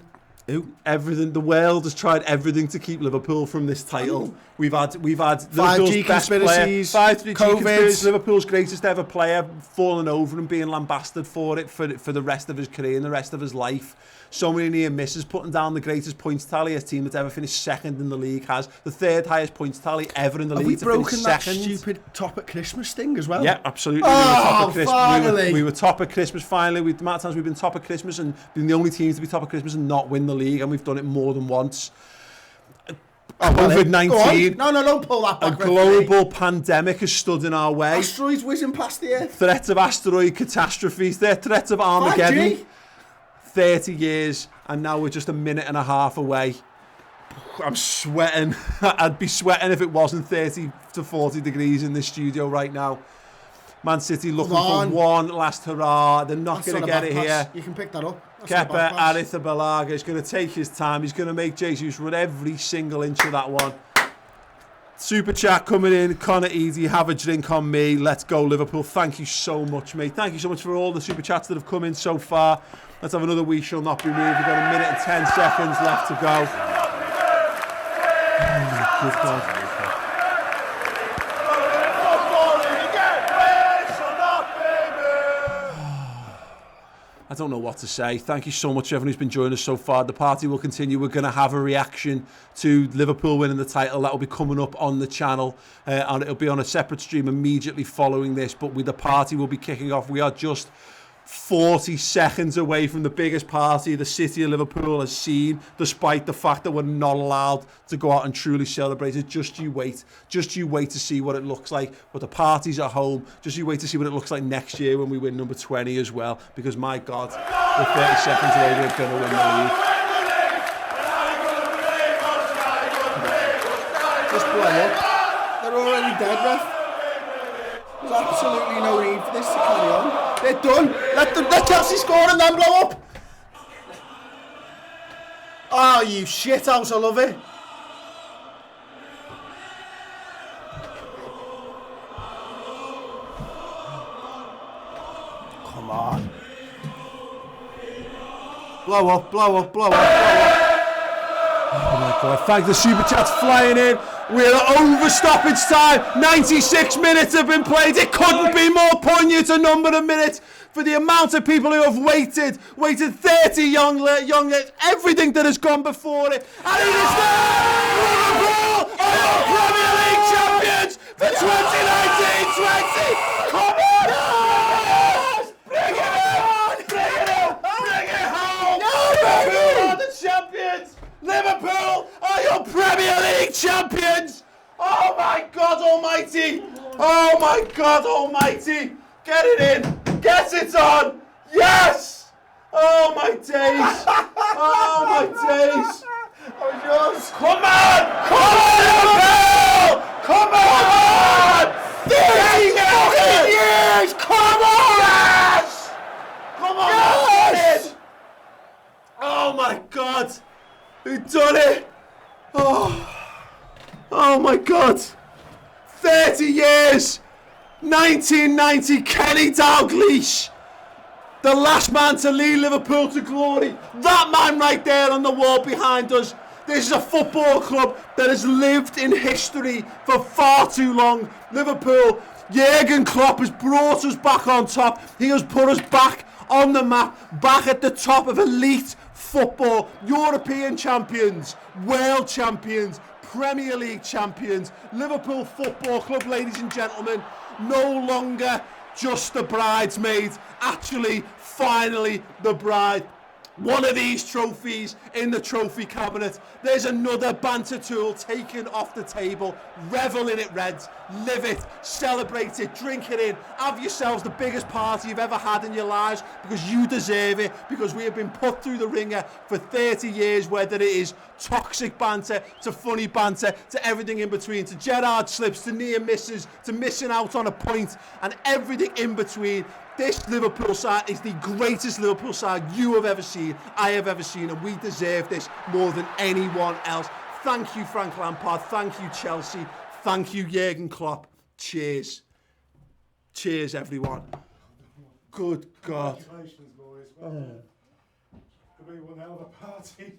Everything. The world has tried everything to keep Liverpool from this title. We've had 5G conspiracies, 5G COVID, Liverpool's greatest ever player falling over and being lambasted for it for the rest of his career and the rest of his life. So many near misses, putting down the greatest points tally a team that's ever finished second in the league has. The third highest points tally ever in the league. Have we broken that stupid top at Christmas thing as well? Yeah, absolutely. Finally! We were top at Christmas finally. The amount of times we've been top at Christmas and been the only team to be top at Christmas and not win the league, and we've done it more than once. COVID-19. No, don't pull that back. A global pandemic has stood in our way. Asteroids whizzing past the earth. Threats of asteroid catastrophes. Threats of Armageddon. 5G. 30 years, and now we're just a minute and a half away. I'm sweating. I'd be sweating if it wasn't 30 to 40 degrees in this studio right now. Man City looking for one last hurrah. They're not going to get it here. You can pick that up. Kepa Arrizabalaga is going to take his time. He's going to make Jesus run every single inch of that one. Super chat coming in. Connor Easy, have a drink on me. Let's go, Liverpool. Thank you so much, mate. Thank you so much for all the super chats that have come in so far. Let's have another We Shall Not Be Moved. We've got a minute and 10 seconds left to go. Oh my good God. I don't know what to say. Thank you so much to everyone who's been joining us so far. The party will continue. We're going to have a reaction to Liverpool winning the title. That will be coming up on the channel. And it'll be on a separate stream immediately following this. But the party will be kicking off. We are just 40 seconds away from the biggest party the city of Liverpool has seen, despite the fact that we're not allowed to go out and truly celebrate it. Just you wait to see what it looks like. But the party's at home. Just you wait to see what it looks like next year when we win number 20 as well. Because my God, we're 30 seconds away, we're going to win the league. Just play up. They're already dead, ref. There's absolutely no need for this to carry on. They're done. Let Chelsea score and then blow up. Oh, you shithouse, I love it. Come on. Blow up. Oh my God, thank the super chat's flying in. We're over stoppage time. 96 minutes have been played. It couldn't be more poignant a number of minutes for the amount of people who have waited 30 young everything that has gone before it. And it is there! Liverpool are your Premier League champions for 2019-20. Come on! Yes! Bring it on! Bring it on! Bring it home! Liverpool are the champions! Liverpool are your Premier League champions! Oh my God Almighty! Oh my God Almighty! Get it in! Get it on! Yes! Oh my days! Oh my days! Come on! Come on, Liverpool! Come on! 30 years! Come on! Yes! Come on! Yes! Oh my God! Who done it? Oh my God! 30 years! 1990, Kenny Dalglish, the last man to lead Liverpool to glory. That man right there on the wall behind us. This is a football club that has lived in history for far too long. Liverpool, Jurgen Klopp has brought us back on top. He has put us back on the map, back at the top of elite football. European champions, world champions, Premier League champions. Liverpool Football Club, ladies and gentlemen, no longer just the bridesmaid, actually, finally, the bride. One of these trophies in the trophy cabinet. There's another banter tool taken off the table. Revel in it, Reds. Live it, celebrate it, drink it in. Have yourselves the biggest party you've ever had in your lives, because you deserve it, because we have been put through the ringer for 30 years, whether it is toxic banter, to funny banter, to everything in between, to Gerrard slips, to near misses, to missing out on a point, and everything in between. This Liverpool side is the greatest Liverpool side you have ever seen, I have ever seen, and we deserve this more than anyone else. Thank you, Frank Lampard. Thank you, Chelsea. Thank you, Jurgen Klopp. Cheers. Cheers, everyone. Good God. Congratulations, boys. Well, could be one hell of a party.